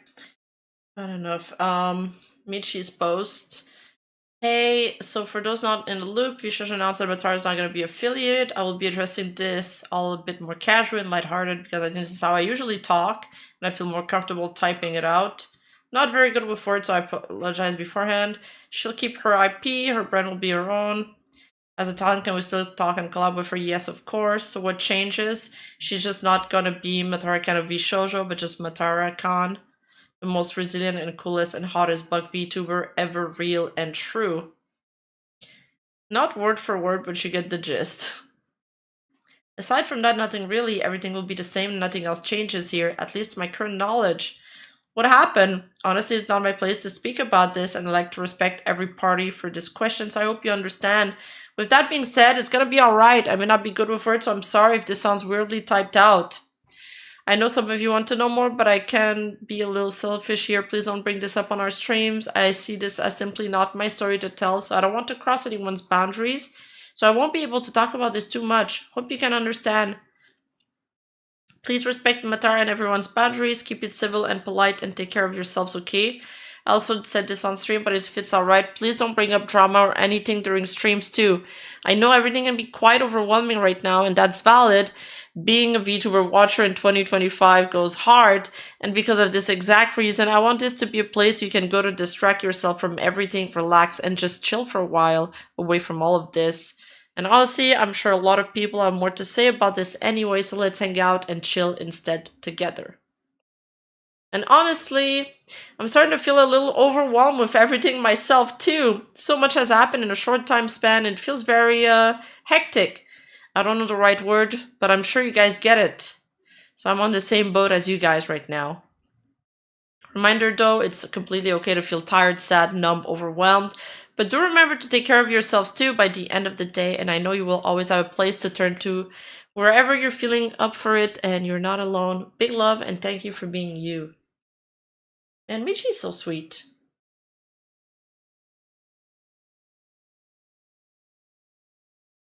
Not enough. Michi's post. Hey, so for those not in the loop, Vshojo announced that Matara is not going to be affiliated. I will be addressing this all a bit more casual and lighthearted because I think this is how I usually talk, and I feel more comfortable typing it out. Not very good with words, so I apologize beforehand. She'll keep her IP, her brand will be her own. As a talent, can we still talk and collab with her? Yes, of course. So what changes? She's just not gonna be Matara Khan of Vshojo, but just Matara Khan, the most resilient and coolest and hottest bug VTuber ever, real and true. Not word for word, but you get the gist. Aside from that, nothing really. Everything will be the same. Nothing else changes here, at least my current knowledge. What happened? Honestly, it's not my place to speak about this, and I like to respect every party for this question, so I hope you understand. With that being said, it's gonna be alright. I may not be good with words, so I'm sorry if this sounds weirdly typed out. I know some of you want to know more, but I can be a little selfish here. Please don't bring this up on our streams. I see this as simply not my story to tell, so I don't want to cross anyone's boundaries. So I won't be able to talk about this too much. Hope you can understand. Please respect Matara and everyone's boundaries. Keep it civil and polite and take care of yourselves, okay? I also said this on stream, but if it's alright, please don't bring up drama or anything during streams too. I know everything can be quite overwhelming right now, and that's valid. Being a VTuber watcher in 2025 goes hard, and because of this exact reason, I want this to be a place you can go to distract yourself from everything, relax, and just chill for a while away from all of this. And honestly, I'm sure a lot of people have more to say about this anyway, so let's hang out and chill instead together. And honestly, I'm starting to feel a little overwhelmed with everything myself too. So much has happened in a short time span and it feels very hectic. I don't know the right word, but I'm sure you guys get it. So I'm on the same boat as you guys right now. Reminder though, it's completely okay to feel tired, sad, numb, overwhelmed. But do remember to take care of yourselves too by the end of the day. And I know you will always have a place to turn to wherever you're feeling up for it and you're not alone. Big love and thank you for being you. And Michi's so sweet.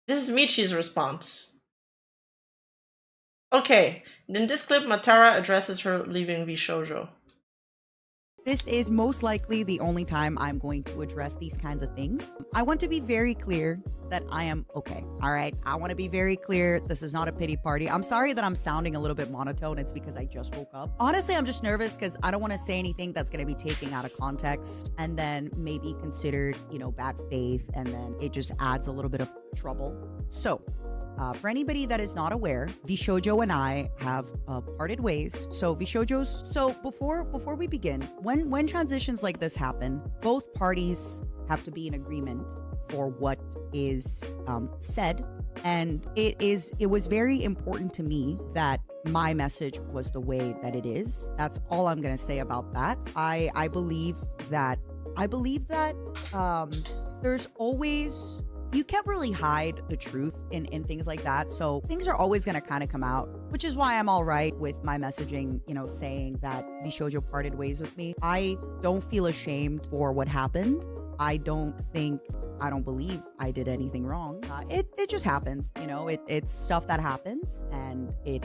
This is Michi's response. Okay, in this clip, Matara addresses her leaving Vshojo. This is most likely the only time I'm going to address these kinds of things. I want to be very clear that I am okay. All right. I want to be very clear. This is not a pity party. I'm sorry that I'm sounding a little bit monotone. It's because I just woke up. Honestly, I'm just nervous because I don't want to say anything that's going to be taken out of context and then maybe considered, you know, bad faith. And then it just adds a little bit of trouble. So for anybody that is not aware, Vshojo and I have parted ways. So Vshojo's. So before we begin, when transitions like this happen, both parties have to be in agreement for what is said, and it was very important to me that my message was the way that it is. That's all I'm gonna say about that. I believe that there's always, you can't really hide the truth in things like that. So things are always going to kind of come out, which is why I'm all right with my messaging, you know, saying that Vshojo parted ways with me. I don't feel ashamed for what happened. I don't believe I did anything wrong. It just happens, you know, it's stuff that happens, and it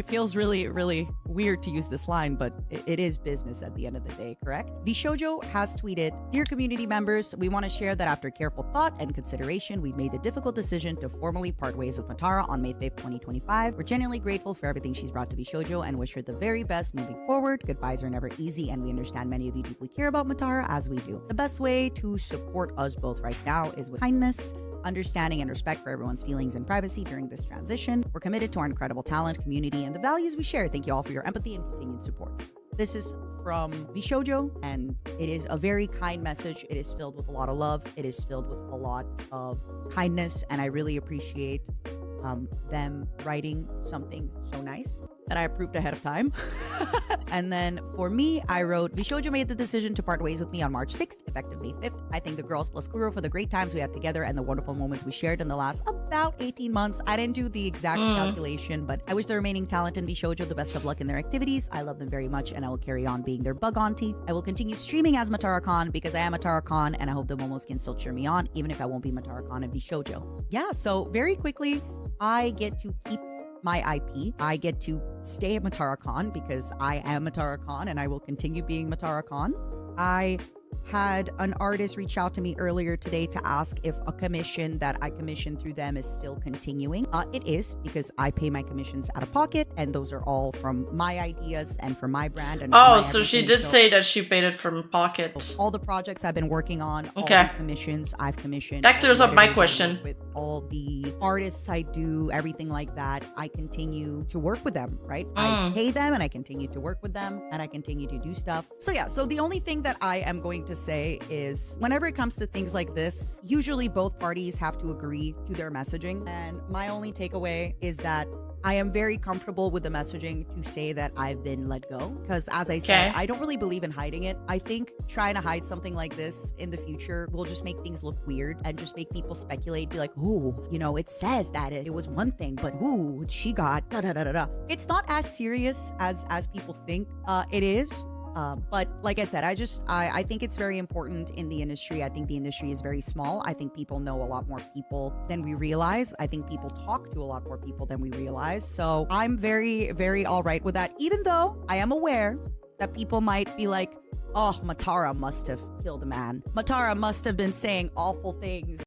feels really, really weird to use this line, but it is business at the end of the day, correct? Vshojo has tweeted, "Dear community members, we want to share that after careful thought and consideration, we've made the difficult decision to formally part ways with Matara on May 5th, 2025. We're genuinely grateful for everything she's brought to Vshojo and wish her the very best moving forward. Goodbyes are never easy, and we understand many of you deeply care about Matara as we do. The best way to support us both right now is with kindness, understanding, and respect for everyone's feelings and privacy during this transition. We're committed to our incredible talent, community, and the values we share. Thank you all for your empathy and continued support." This is from Vshojo, and it is a very kind message. It is filled with a lot of love. It is filled with a lot of kindness, and I really appreciate them writing something so nice that I approved ahead of time. And then for me, I wrote, "Vshojo made the decision to part ways with me on March 6th, effective May 5th. I thank the girls plus Kuro for the great times we had together and the wonderful moments we shared in the last about 18 months. I didn't do the exact calculation, but I wish the remaining talent in Vshojo the best of luck in their activities. I love them very much, and I will carry on being their bug auntie. I will continue streaming as Matara-Con because I am Matara-Con, and I hope the Momos can still cheer me on, even if I won't be Matara-Con in Vshojo." Yeah, so very quickly, I get to keep my IP. I get to stay at Matara-Con because I am Matara-Con and I will continue being Matara-Con. I had an artist reach out to me earlier today to ask if a commission that I commissioned through them is still continuing. It is, because I pay my commissions out of pocket, and those are all from my ideas and from my brand. And so she did say that she paid it from pocket. All the projects I've been working on, okay, all the commissions I've commissioned. That clears up my question. With all the artists I do, everything like that, I continue to work with them, right? I pay them and I continue to work with them and I continue to do stuff. So yeah, so the only thing that I am going to say is whenever it comes to things like this, usually both parties have to agree to their messaging. And my only takeaway is that I am very comfortable with the messaging to say that I've been let go. Because as I said, I don't really believe in hiding it. I think trying to hide something like this in the future will just make things look weird and just make people speculate, be like, ooh, you know, it says that it was one thing, but ooh, she got da da da da da. It's not as serious as people think it is. But like I said, I think it's very important in the industry. I think the industry is very small. I think people know a lot more people than we realize. I think people talk to a lot more people than we realize. So I'm very, very all right with that, even though I am aware that people might be like, oh, Matara must have killed a man. Matara must have been saying awful things.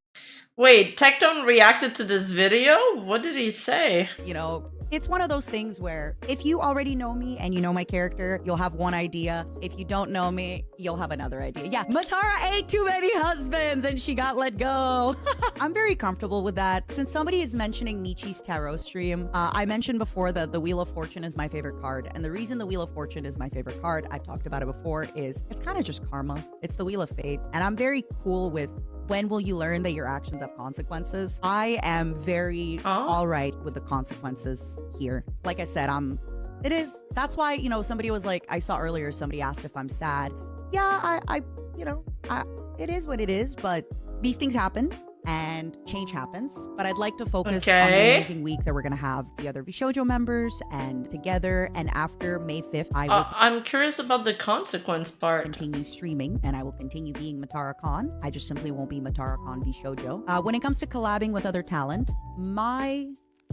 Wait, Tectone reacted to this video? What did he say? You know, It's one of those things where if you already know me and you know my character, you'll have one idea. If you don't know me, you'll have another idea. Yeah, Matara ate too many husbands and she got let go. I'm very comfortable with that. Since somebody is mentioning Michi's tarot stream, I mentioned before that the Wheel of Fortune is my favorite card. And the reason the Wheel of Fortune is my favorite card, I've talked about it before, is it's kind of just karma. It's the Wheel of Fate. And I'm very cool with when will you learn that your actions have consequences? I am very all right with the consequences here. Like I said, it is. That's why, you know, somebody was like, I saw earlier, somebody asked if I'm sad. Yeah, it is what it is, but these things happen and change happens. But I'd like to focus on the amazing week that we're going to have the other Vshojo members and together. And after May 5th, I'm curious about the consequence part. Continue streaming and I will continue being Matara Khan. I just simply won't be Matara Khan Vshojo. When it comes to collabing with other talent, my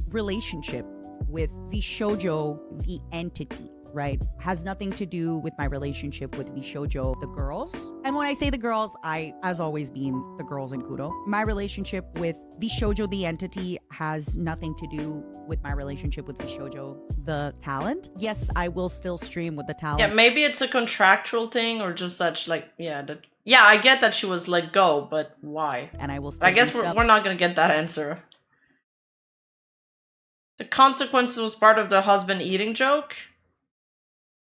relationship with Vshojo, the entity, right, has nothing to do with my relationship with Vshojo, the girls. And when I say the girls, I, as always, mean the girls in Kudo. My relationship with Vshojo, the entity, has nothing to do with my relationship with Vshojo, the talent. Yes, I will still stream with the talent. Yeah, maybe it's a contractual thing or just such like, yeah, I get that she was let go, but why? And I will still I guess we're not gonna get that answer. The consequences was part of the husband eating joke?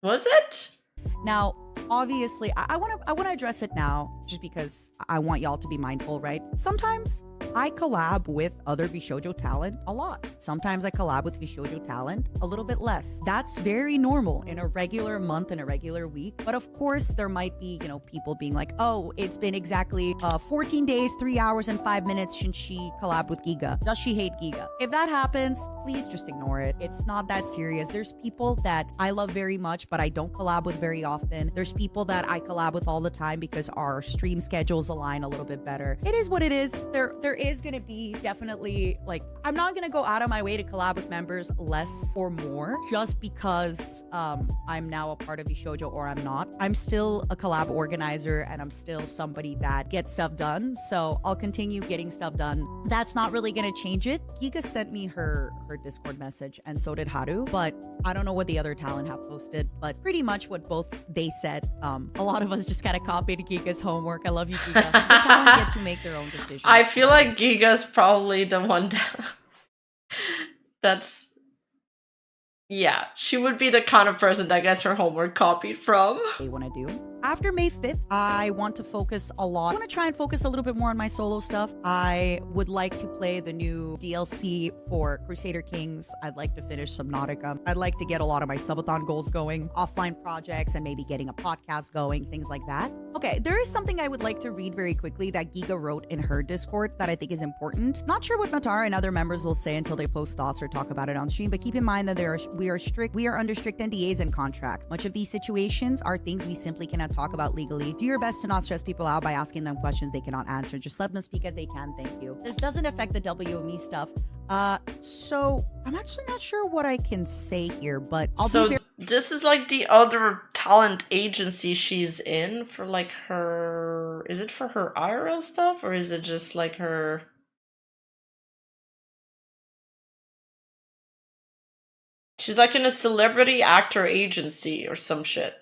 Was it? Now, obviously, I want to address it now just because I want y'all to be mindful, right? Sometimes I collab with other Vshojo talent a lot. Sometimes I collab with Vshojo talent a little bit less. That's very normal in a regular month, in a regular week. But of course, there might be, you know, people being like, oh, it's been exactly 14 days, 3 hours, and 5 minutes since she collabed with Giga. Does she hate Giga? If that happens, please just ignore it. It's not that serious. There's people that I love very much, but I don't collab with very often. There's people that I collab with all the time because our stream schedules align a little bit better. It is what it is. There is going to be definitely, like, I'm not going to go out of my way to collab with members less or more just because I'm now a part of Vshojo or I'm not. I'm still a collab organizer and I'm still somebody that gets stuff done. So I'll continue getting stuff done. That's not really going to change it. Giga sent me her Discord message and so did Haru, but I don't know what the other talent have posted, but pretty much what both they said. A lot of us just kind of copied Giga's homework. I love you, Giga. The talent get to make their own decisions. I feel like Giga's probably the one that's... Yeah, she would be the kind of person that gets her homework copied from. They want to do. After May 5th, I want to focus a lot. I want to try and focus a little bit more on my solo stuff. I would like to play the new DLC for Crusader Kings. I'd like to finish Subnautica. I'd like to get a lot of my subathon goals going, offline projects, and maybe getting a podcast going, things like that. Okay, there is something I would like to read very quickly that Giga wrote in her Discord that I think is important. Not sure what Matara and other members will say until they post thoughts or talk about it on stream, but keep in mind that we are under strict NDAs and contracts. Much of these situations are things we simply cannot talk about legally. Do your best to not stress people out by asking them questions they cannot answer. Just let them speak as they can. Thank you. This doesn't affect the WME stuff. So I'm actually not sure what I can say here, but this is like the other talent agency she's in for like her... Is it for her IRL stuff or is it just like her... She's like in a celebrity actor agency or some shit.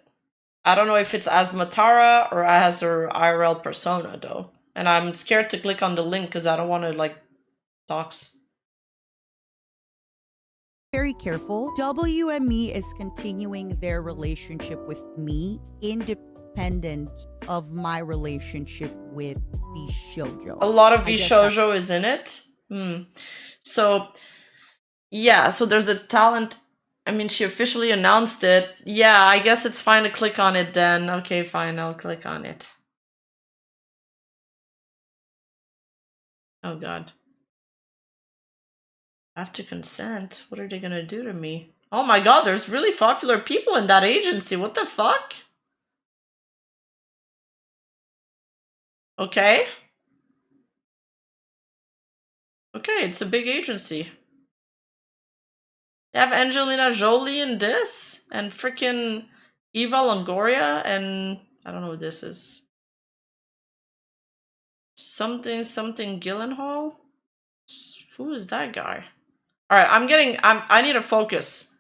I don't know if it's as Matara or as her IRL persona though. And I'm scared to click on the link because I don't want to like dox. Very careful. WME is continuing their relationship with me independent of my relationship with Vshojo. A lot of Vshojo is in it. So yeah, so there's a talent. I mean, she officially announced it. Yeah, I guess it's fine to click on it then. Okay, fine, I'll click on it. Oh god. I have to consent. What are they gonna do to me? Oh my god, there's really popular people in that agency. What the fuck? Okay. Okay, it's a big agency. They have Angelina Jolie in this, and freaking Eva Longoria, and I don't know what this is. Something Gyllenhaal? Who is that guy? All right, I need to focus.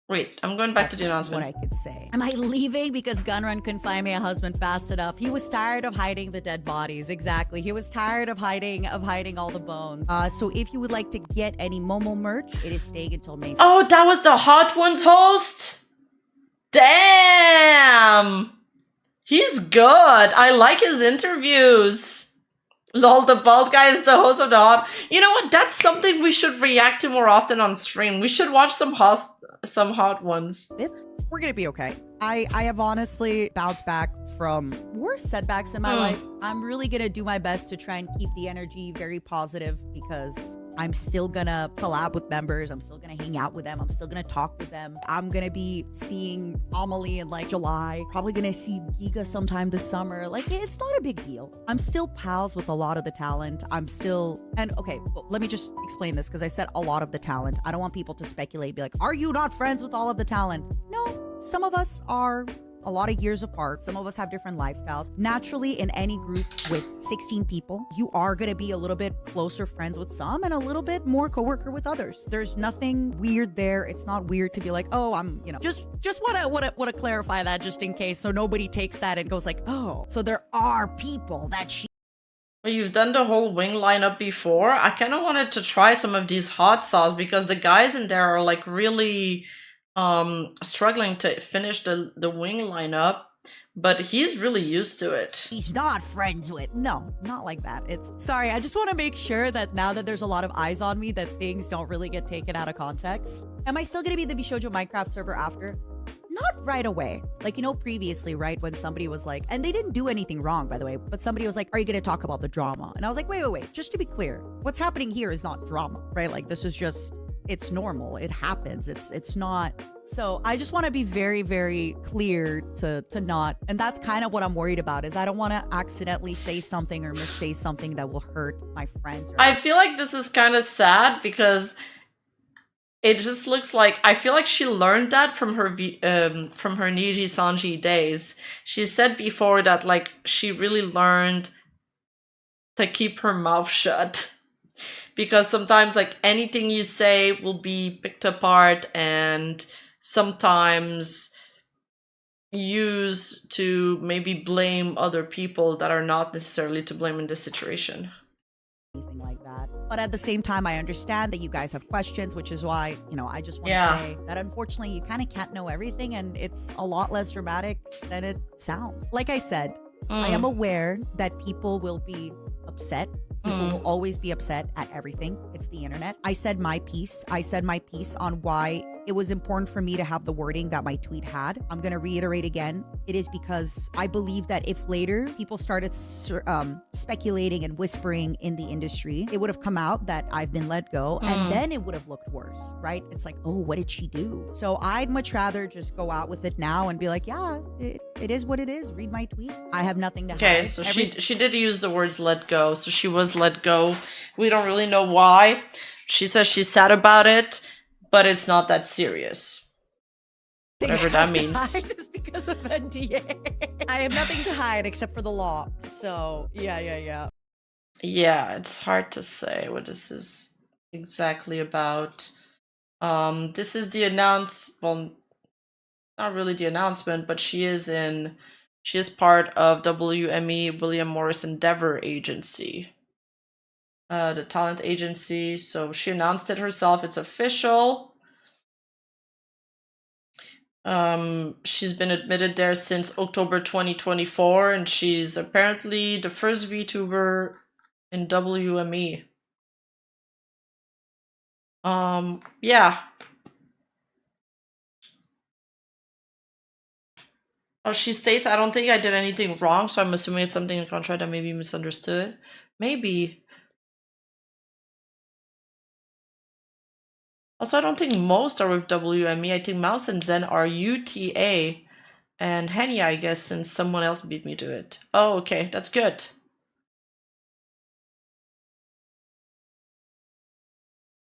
Wait, I'm going back to the announcement. What I could say. Am I leaving because Gunrun couldn't find me a husband fast enough? He was tired of hiding the dead bodies. Exactly. He was tired of hiding all the bones. So if you would like to get any Momo merch, it is staying until May 5th. Oh, that was the Hot Ones host? Damn! He's good. I like his interviews. Lol, the bald guy is the host of the Hot. You know what? That's something we should react to more often on stream. We should watch some Hot Ones. We're gonna be okay. I have honestly bounced back from worse setbacks in my life. I'm really gonna do my best to try and keep the energy very positive because I'm still gonna collab with members. I'm still gonna hang out with them. I'm still gonna talk with them. I'm gonna be seeing Amelie in like July. Probably gonna see Giga sometime this summer. Like, it's not a big deal. I'm still pals with a lot of the talent. Okay, let me just explain this because I said a lot of the talent. I don't want people to speculate, be like, are you not friends with all of the talent? No, some of us are a lot of years apart. Some of us have different lifestyles. Naturally, in any group with 16 people, you are going to be a little bit closer friends with some and a little bit more coworker with others. There's nothing weird there. It's not weird to be like, oh, I'm, just want to clarify that just in case so nobody takes that and goes like, oh, so there are people that she. Well, you've done the whole wing lineup before. I kind of wanted to try some of these hot sauce because the guys in there are like really struggling to finish the wing lineup, but he's really used to it. He's not friends with. No, not like that. Sorry, I just want to make sure that now that there's a lot of eyes on me that things don't really get taken out of context. Am I still gonna be the Vshojo Minecraft server after? Not right away. Like, previously, right, when somebody was like, and they didn't do anything wrong, by the way, but somebody was like, are you going to talk about the drama? And I was like, wait, just to be clear, what's happening here is not drama, right? Like, this is just, it's normal. It happens. It's not. So I just want to be very, very clear to not, and that's kind of what I'm worried about, is I don't want to accidentally say something or missay something that will hurt my friends. I feel like this is kind of sad because it just looks like, I feel like she learned that from her Nijisanji days. She said before that like she really learned to keep her mouth shut because sometimes like anything you say will be picked apart and sometimes used to maybe blame other people that are not necessarily to blame in this situation. Anything like that. But at the same time, I understand that you guys have questions, which is why, I just want to say that unfortunately you kind of can't know everything and it's a lot less dramatic than it sounds. Like I said, I am aware that people will be upset. People will always be upset at everything. It's the internet. I said my piece. I said my piece on why it was important for me to have the wording that my tweet had. I'm going to reiterate again. It is because I believe that if later people started speculating and whispering in the industry, it would have come out that I've been let go and then it would have looked worse, right? It's like, oh, what did she do? So I'd much rather just go out with it now and be like, yeah, it is what it is. Read my tweet. I have nothing to hide. Okay, so she did use the words let go. So she was let go. We don't really know why. She says she's sad about it, but it's not that serious. Whatever that means. It's because of NDA. I have nothing to hide except for the law. So yeah. Yeah, it's hard to say what this is exactly about. This is the not really the announcement, but she is part of WME William Morris Endeavor Agency. The talent agency. So she announced it herself. It's official. She's been admitted there since October 2024, and she's apparently the first VTuber in WME. Yeah. Oh, she states, I don't think I did anything wrong, so I'm assuming it's something in the contract that maybe misunderstood. Maybe. Also, I don't think most are with WME. I think Mouse and Zen are UTA. And Henny, I guess, since someone else beat me to it. Oh, okay. That's good.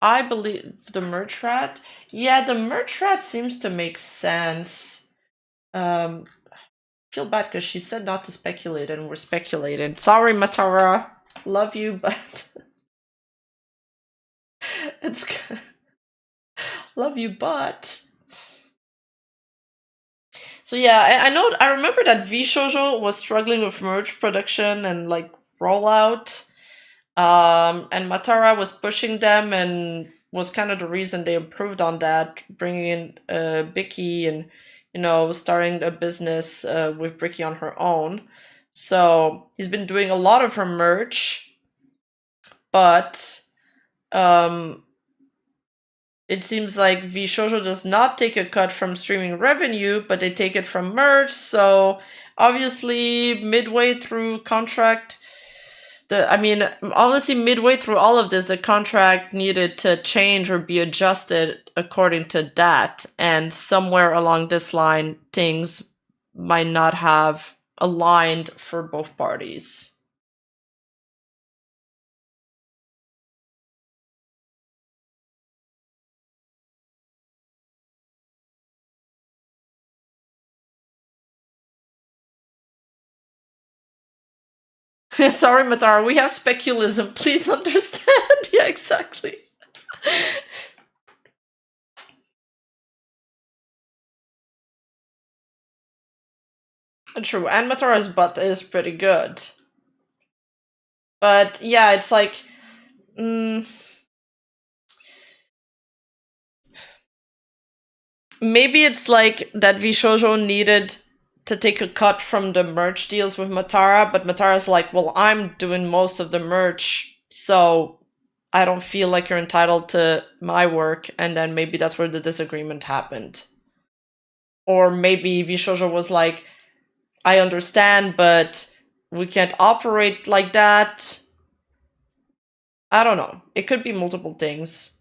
I believe the merch rat. Yeah, the merch rat seems to make sense. I feel bad because she said not to speculate and we're speculating. Sorry, Matara. Love you, but... It's love you, but so yeah, I know. I remember that Vshojo was struggling with merch production and like rollout. And Matara was pushing them and was kind of the reason they improved on that, bringing in Bicky and starting a business with Bricky on her own. So he's been doing a lot of her merch, but it seems like Vshojo does not take a cut from streaming revenue, but they take it from merch. So obviously, midway through contract, honestly, midway through all of this, the contract needed to change or be adjusted according to that. And somewhere along this line, things might not have aligned for both parties. Sorry, Matara, we have speculism. Please understand. Yeah, exactly. True, and Matara's butt is pretty good. But yeah, it's like... maybe it's like that Vshojo needed to take a cut from the merch deals with Matara, but Matara's like, well, I'm doing most of the merch, so I don't feel like you're entitled to my work, and then maybe that's where the disagreement happened. Or maybe Vshojo was like, I understand, but we can't operate like that. I don't know. It could be multiple things.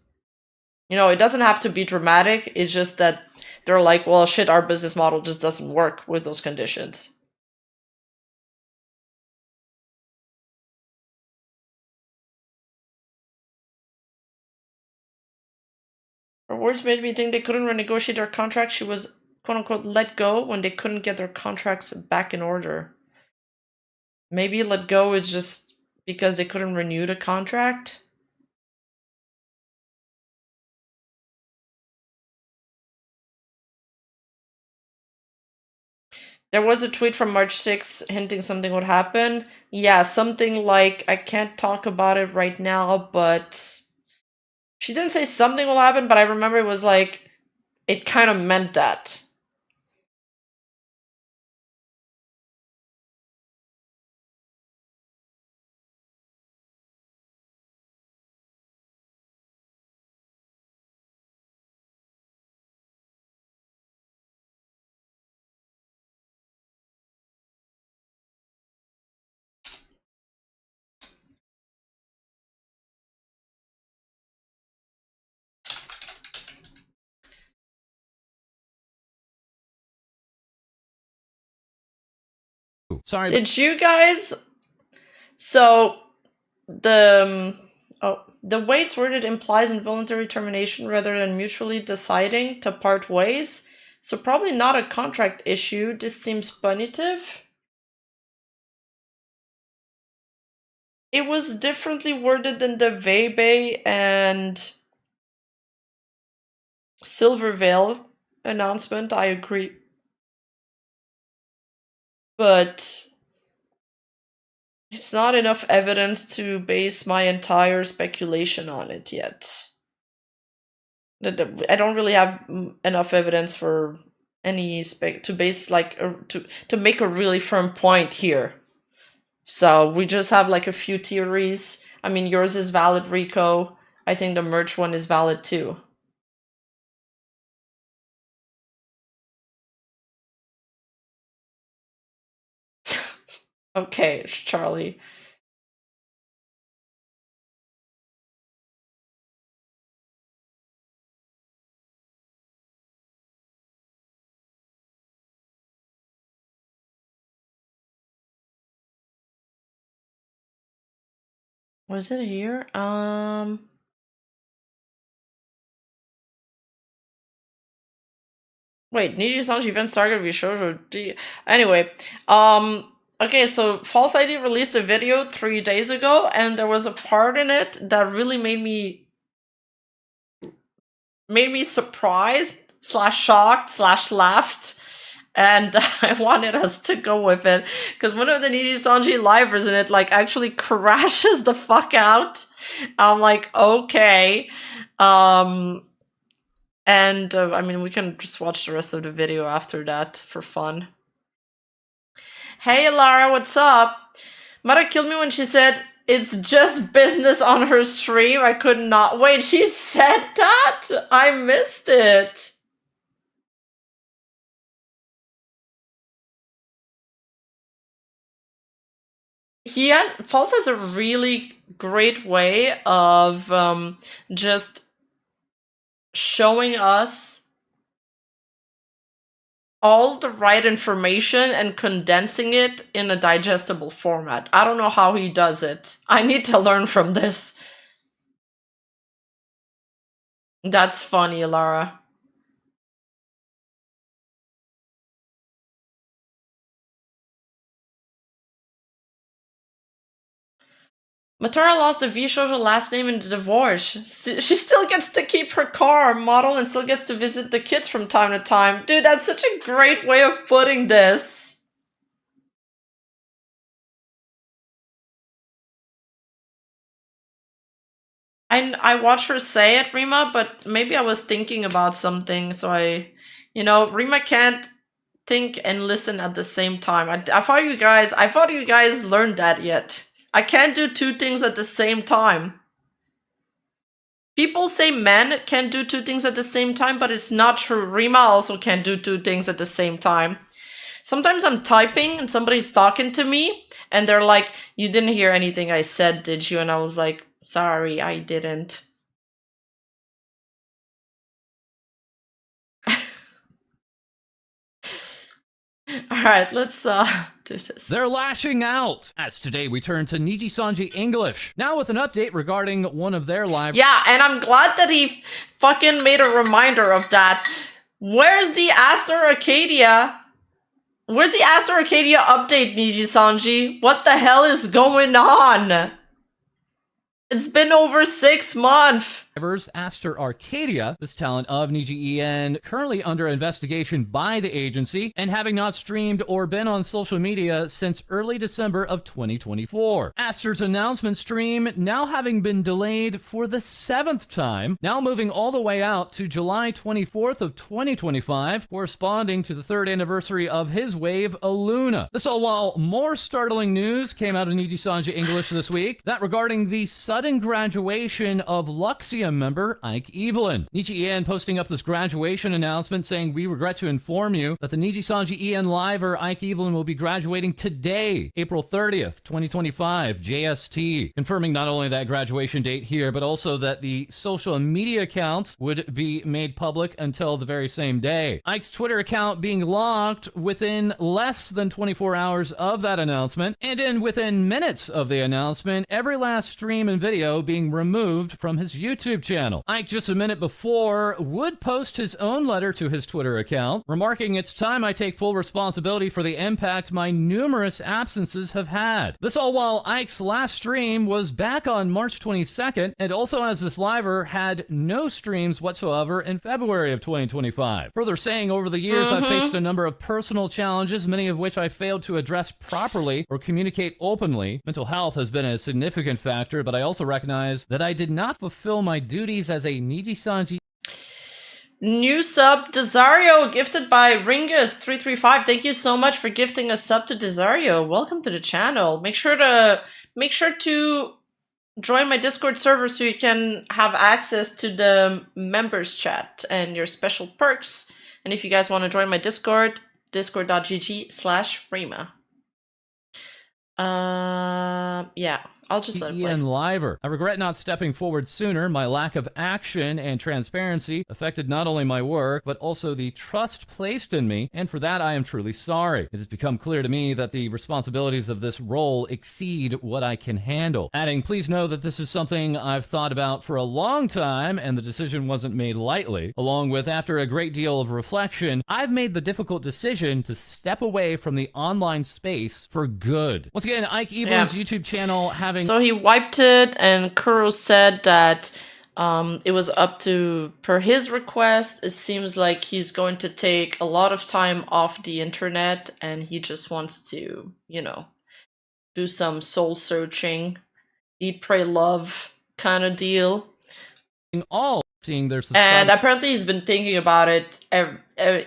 It doesn't have to be dramatic. It's just that they're like, well, shit, our business model just doesn't work with those conditions. Her words made me think they couldn't renegotiate their contract. She was, quote unquote, let go when they couldn't get their contracts back in order. Maybe let go is just because they couldn't renew the contract? There was a tweet from March 6th hinting something would happen. Yeah, something like, I can't talk about it right now, but... she didn't say something will happen, but I remember it was like, it kind of meant that. Sorry. Did you guys... So, the way it's worded implies involuntary termination rather than mutually deciding to part ways. So probably not a contract issue. This seems punitive. It was differently worded than the Vebe and Silvervale announcement, I agree. But it's not enough evidence to base my entire speculation on it yet. I don't really have enough evidence for any to base like to make a really firm point here. So we just have like a few theories. I mean, yours is valid, Rico. I think the merch one is valid too. Okay, Charlie. Was it here? Wait, Nijisanji event started Vshojo. Anyway, okay, so False ID released a video 3 days ago, and there was a part in it that really made me made me surprised / shocked / laughed, and I wanted us to go with it because one of the Nijisanji livers in it like actually crashes the fuck out. I'm like, okay. And I mean, we can just watch the rest of the video after that for fun. Hey Lara, what's up? Mara killed me when she said it's just business on her stream. I could not wait. She said that? I missed it. False has a really great way of just showing us all the right information and condensing it in a digestible format. I don't know how he does it. I need to learn from this. That's funny, Lara. Matara lost the Vshojo last name in the divorce. She still gets to keep her car model and still gets to visit the kids from time to time. Dude, that's such a great way of putting this. I watched her say it, Rima, but maybe I was thinking about something, so Rima can't think and listen at the same time. I thought you guys learned that yet. I can't do two things at the same time. People say men can't do two things at the same time, but it's not true. Rima also can't do two things at the same time. Sometimes I'm typing and somebody's talking to me and they're like, you didn't hear anything I said, did you? And I was like, sorry, I didn't. Alright, let's do this. They're lashing out! As today we turn to Nijisanji English, now with an update regarding one of their live... Yeah, and I'm glad that he fucking made a reminder of that. Where's the Aster Arcadia? Where's the Aster Arcadia update, Nijisanji? What the hell is going on? It's been over 6 months. Aster Arcadia, this talent of Niji-en, currently under investigation by the agency and having not streamed or been on social media since early December of 2024. Aster's announcement stream now having been delayed for the 7th time, now moving all the way out to July 24th of 2025, corresponding to the 3rd anniversary of his wave, Aluna. This all while more startling news came out of Nijisanji English this week, that regarding the sudden graduation of Luxia member Ike Evelyn. Nijisanji posting up this graduation announcement saying, we regret to inform you that the Nijisanji En liver Ike Evelyn will be graduating today, April 30th, 2025, JST. Confirming not only that graduation date here, but also that the social media accounts would be made public until the very same day. Ike's Twitter account being locked within less than 24 hours of that announcement, and within minutes of the announcement, every last stream and video being removed from his YouTube channel. Ike, just a minute before, would post his own letter to his Twitter account, remarking, it's time I take full responsibility for the impact my numerous absences have had. This all while Ike's last stream was back on March 22nd, and also as this liver had no streams whatsoever in February of 2025. Further saying, over the years, I've faced a number of personal challenges, many of which I failed to address properly or communicate openly. Mental health has been a significant factor, but I also recognize that I did not fulfill my duties as a Nijisanji. New sub, Desario, gifted by Ringus335. Thank you so much for gifting a sub to Desario. Welcome to the channel. Make sure to join my Discord server so you can have access to the members chat and your special perks. And if you guys want to join my Discord, discord.gg/Rima. Yeah, I'll just let it play. Ian Liver. I regret not stepping forward sooner. My lack of action and transparency affected not only my work, but also the trust placed in me, and for that I am truly sorry. It has become clear to me that the responsibilities of this role exceed what I can handle. Adding, please know that this is something I've thought about for a long time, and the decision wasn't made lightly. Along with, after a great deal of reflection, I've made the difficult decision to step away from the online space for good. Once again, Ike Evelyn's YouTube channel having... So he wiped it, and Kuro said that It was up to, per his request, it seems like he's going to take a lot of time off the internet and he just wants to, you know, do some soul searching, eat, pray, love kind of deal. All seeing their and apparently he's been thinking about it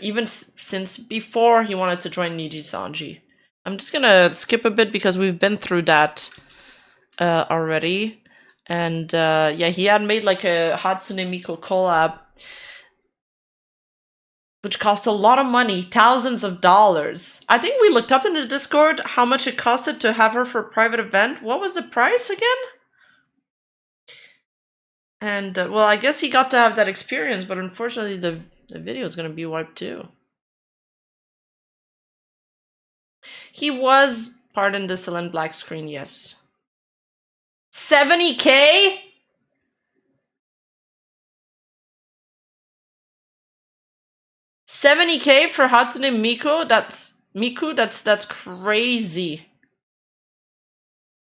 even since before he wanted to join Nijisanji. I'm just gonna skip a bit because we've been through that already. And yeah, he had made like a Hatsune Miku collab, which cost a lot of money, thousands of dollars. I think we looked up in the Discord how much it costed to have her for a private event. What was the price again? And, well, I guess he got to have that experience, but unfortunately the video is going to be wiped too. He was, pardon the silent black screen, yes. 70K? $70K for Hatsune Miku? That's crazy.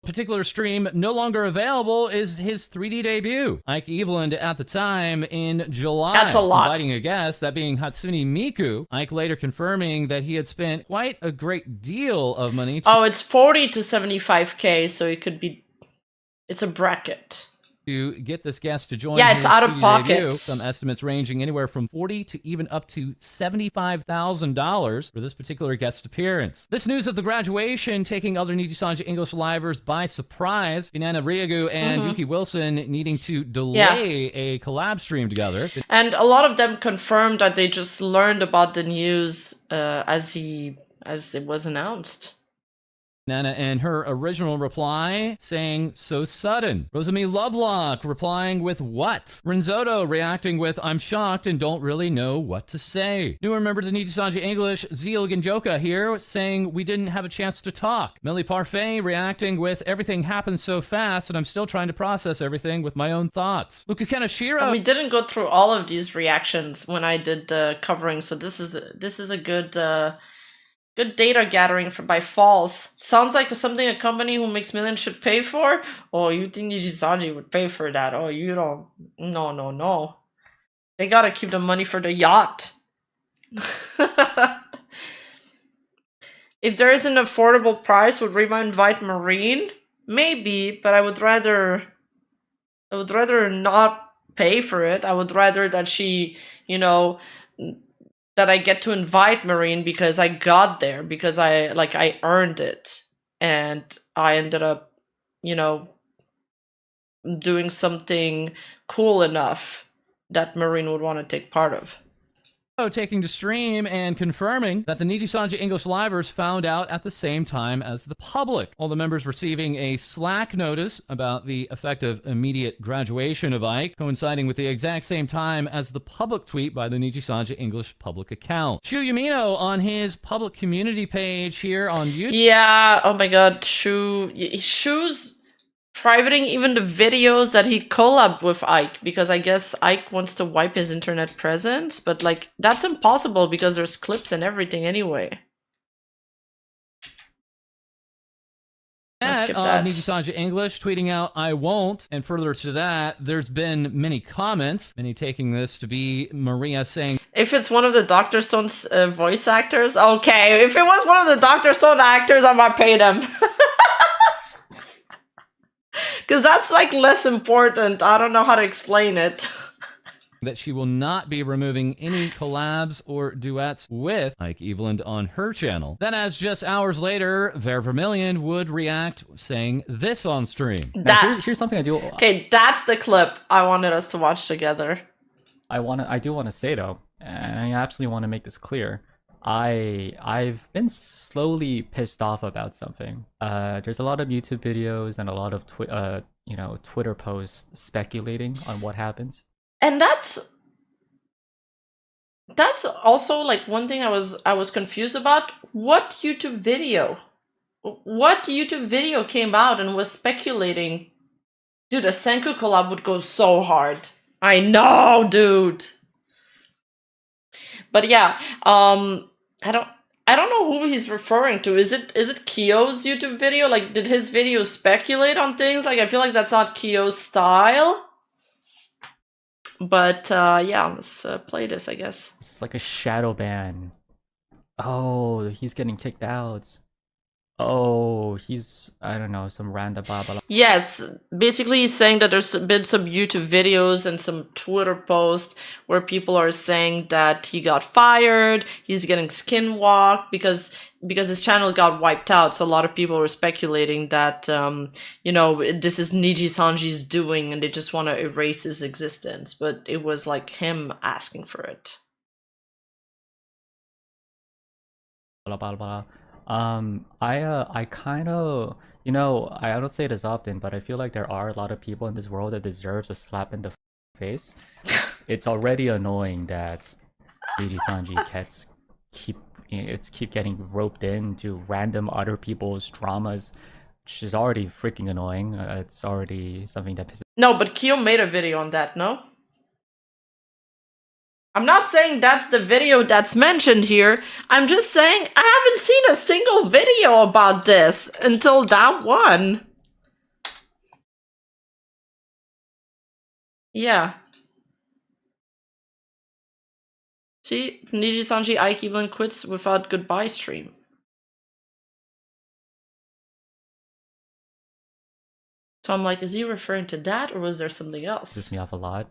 Particular stream no longer available is his 3D debut. Ike Eveland at the time in July. That's a lot. Inviting a guest, that being Hatsune Miku. Ike later confirming that he had spent quite a great deal of money. Oh, it's 40 to 75K, so it could be... It's a bracket. To get this guest to join. Yeah, it's out of 3D pocket. debut. Some estimates ranging anywhere from $40,000 to even up to $75,000 for this particular guest appearance. This news of the graduation taking other Nijisanji English livers by surprise. Inanna Ryugu and Yuki Wilson needing to delay a collab stream together. And a lot of them confirmed that they just learned about the news as it was announced. Nana and her original reply saying, so sudden. Rosemi Lovelock replying with what? Renzoto reacting with, I'm shocked and don't really know what to say. Newer members of Nijisanji English, Zeal Genjoka here saying we didn't have a chance to talk. Millie Parfait reacting with, everything happened so fast and I'm still trying to process everything with my own thoughts. Luka Kaneshiro. And we didn't go through all of these reactions when I did the covering, so this is a good good data gathering by Falls. Sounds like something a company who makes millions should pay for? Oh, you think Nijisanji would pay for that? Oh, you don't. No. They gotta keep the money for the yacht. If there is an affordable price, would Rima invite Marine? Maybe, but I would rather not pay for it. I would rather that she, you know, that I get to invite Marine because I got there, because I earned it. And I ended up, you know, doing something cool enough that Marine would want to take part of. Taking to stream and confirming that the Nijisanji English livers found out at the same time as the public. All the members receiving a Slack notice about the effective immediate graduation of Ike, coinciding with the exact same time as the public tweet by the Nijisanji English public account. Shu Yumino on his public community page here on YouTube. Yeah, oh my god, Shu's privating even the videos that he collabed with Ike, because I guess Ike wants to wipe his internet presence, but like that's impossible because there's clips and everything anyway. Nijisanji English tweeting out, I won't. And further to that, there's been many comments, many taking this to be Maria saying, if it's one of the Dr. Stone's voice actors, okay. If it was one of the Dr. Stone actors, I might pay them. Because that's like less important. I don't know how to explain it. that she will not be removing any collabs or duets with Ike Eveland on her channel. Then as just hours later, Ver Vermillion would react saying this on stream. Here's something I do. Okay, that's the clip I wanted us to watch together. I do want to say though, and I absolutely want to make this clear. I've been slowly pissed off about something. There's a lot of YouTube videos and a lot of Twitter posts speculating on what happens. And that's also like one thing I was confused about. What YouTube video? What YouTube video came out and was speculating? Dude, a Senku collab would go so hard. I know, dude. But yeah, I don't know who he's referring to. Is it Kyo's YouTube video? Like, did his video speculate on things? Like, I feel like that's not Kyo's style. But yeah, let's play this, I guess. It's like a shadow ban. Oh, he's getting kicked out. Oh, he's, I don't know, some random blah blah. Yes, basically he's saying that there's been some YouTube videos and some Twitter posts where people are saying that he got fired, he's getting skinwalked because his channel got wiped out. So a lot of people were speculating that you know, this is Nijisanji's doing and they just want to erase his existence, but it was like him asking for it. Blah blah blah. I kind of, you know, I don't say this often, but I feel like there are a lot of people in this world that deserves a slap in the face. It's already annoying that Nijisanji keep getting roped into random other people's dramas, which is already freaking annoying. It's already something that pisses. No, but Kyo made a video on that, no? I'm not saying that's the video that's mentioned here. I'm just saying I haven't seen a single video about this until that one. Yeah. See, Nijisanji Aikiblin quits without goodbye stream. So I'm like, is he referring to that or was there something else? Pisses me off a lot.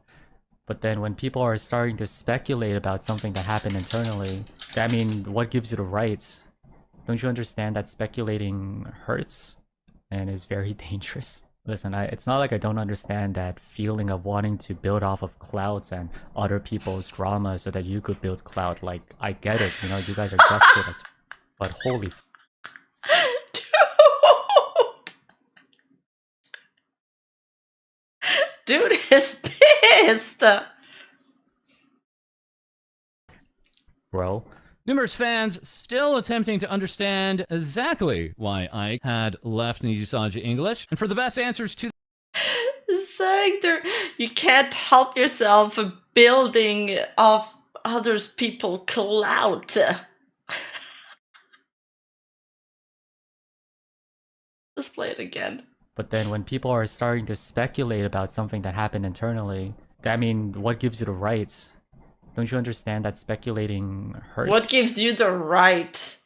But then when people are starting to speculate about something that happened internally, I mean, what gives you the rights? Don't you understand that speculating hurts and is very dangerous? Listen, it's not like I don't understand that feeling of wanting to build off of clouds and other people's drama so that you could build clout. Like, I get it, you know, you guys are desperate as but holy Dude is pissed! bro. Numerous fans still attempting to understand exactly why Ike had left Nijisanji English, and for the best answers to Saying there, you can't help yourself building off others people clout. Let's play it again. But then when people are starting to speculate about something that happened internally, I mean, what gives you the rights? Don't you understand that speculating hurts? What gives you the right?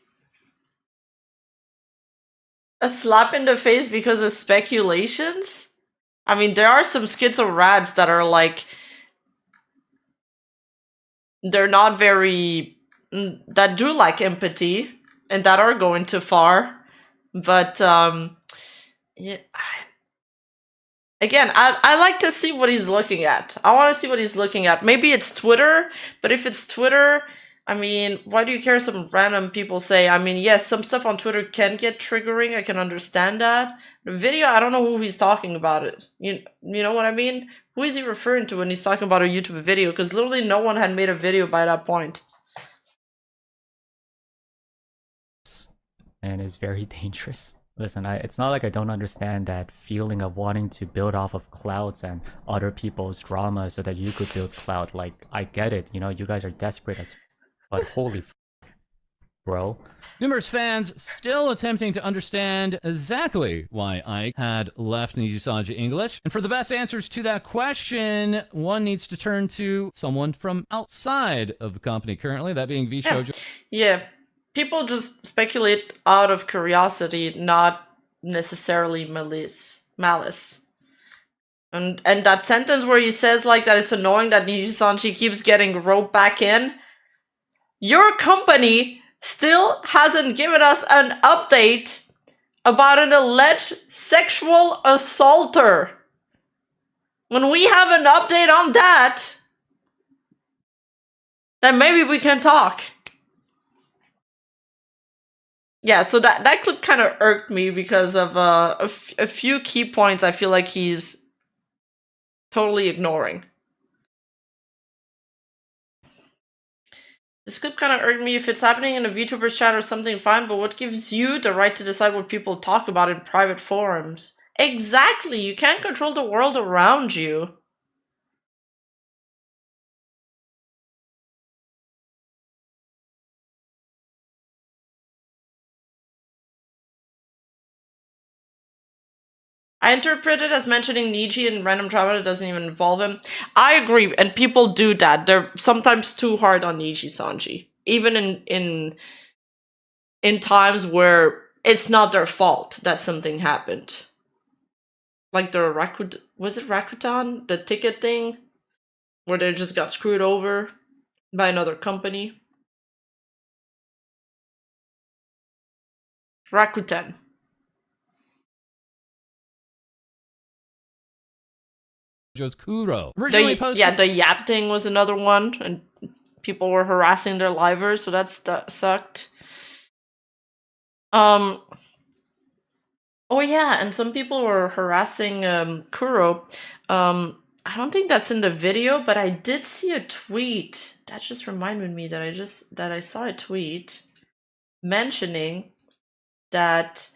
A slap in the face because of speculations? I mean, there are some schizo rats that are like, they're not very, that do like empathy and that are going too far. But yeah, again, I like to see what he's looking at. I want to see what he's looking at. Maybe it's Twitter, but if it's Twitter, I mean, why do you care some random people say? I mean, yes, some stuff on Twitter can get triggering. I can understand that. The video, I don't know who he's talking about it. You know what I mean? Who is he referring to when he's talking about a YouTube video? Because literally no one had made a video by that point. And is very dangerous. Listen, it's not like I don't understand that feeling of wanting to build off of clouds and other people's drama so that you could build clout. Like, I get it, you know, you guys are desperate as but holy bro. numerous fans still attempting to understand exactly why Ike had left Nijisanji English. And for the best answers to that question, one needs to turn to someone from outside of the company currently, that being Vshojo. Yeah. People just speculate out of curiosity, not necessarily malice. And that sentence where he says like that it's annoying that Nijisanji keeps getting roped back in. Your company still hasn't given us an update about an alleged sexual assaulter. When we have an update on that, then maybe we can talk. Yeah, so that clip kind of irked me because of a few key points I feel like he's totally ignoring. This clip kind of irked me. If it's happening in a VTuber chat or something, fine, but what gives you the right to decide what people talk about in private forums? Exactly, you can't control the world around you. I interpret it as mentioning Niji and random traveler doesn't even involve him. I agree, and people do that. They're sometimes too hard on Nijisanji, even in times where it's not their fault that something happened. Like the was it Rakuten? The ticket thing? Where they just got screwed over by another company. Rakuten. Kuro. Originally posted. Yeah, the Yap thing was another one, and people were harassing their livers, so that sucked. Oh yeah, and some people were harassing Kuro. I don't think that's in the video, but I did see a tweet. That just reminded me that I saw a tweet mentioning that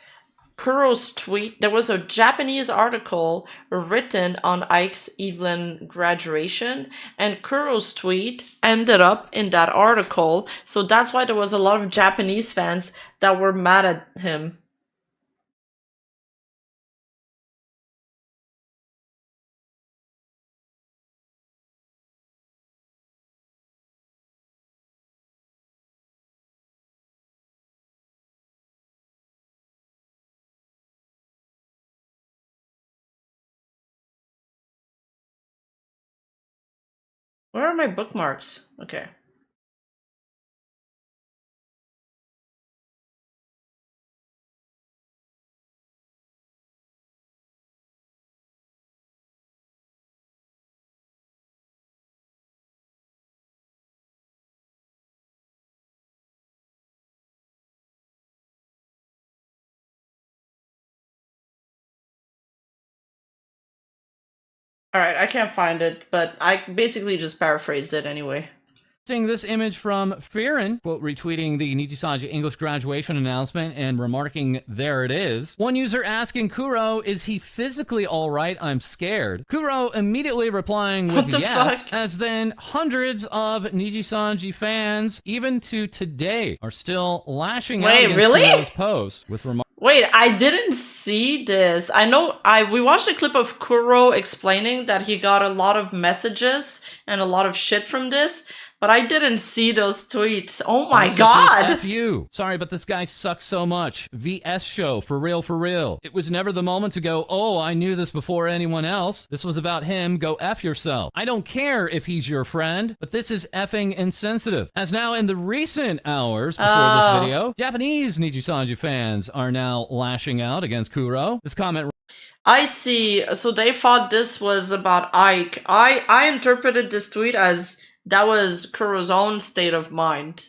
Kuro's tweet, there was a Japanese article written on Ike's Evelyn graduation, and Kuro's tweet ended up in that article, so that's why there was a lot of Japanese fans that were mad at him. Where are my bookmarks? Okay. Alright, I can't find it, but I basically just paraphrased it anyway. Seeing this image from Fearin, quote, retweeting the Nijisanji English graduation announcement and remarking, "There it is." One user asking Kuro, "Is he physically alright? I'm scared." Kuro immediately replying with yes, fuck? as then hundreds of Nijisanji fans, even to today, are still lashing out against Kuro's post with remarks. Wait, I didn't see this. I know we watched a clip of Kuro explaining that he got a lot of messages and a lot of shit from this, but I didn't see those tweets. Oh my god! F you. Sorry, but this guy sucks so much. Vshojo, for real, for real. It was never the moment to go, oh, I knew this before anyone else. This was about him, go F yourself. I don't care if he's your friend, but this is effing insensitive. As now in the recent hours before this video, Japanese Nijisanji fans are now lashing out against Kuro. This comment... I see. So they thought this was about Ike. I interpreted this tweet as that was Kuro's own state of mind.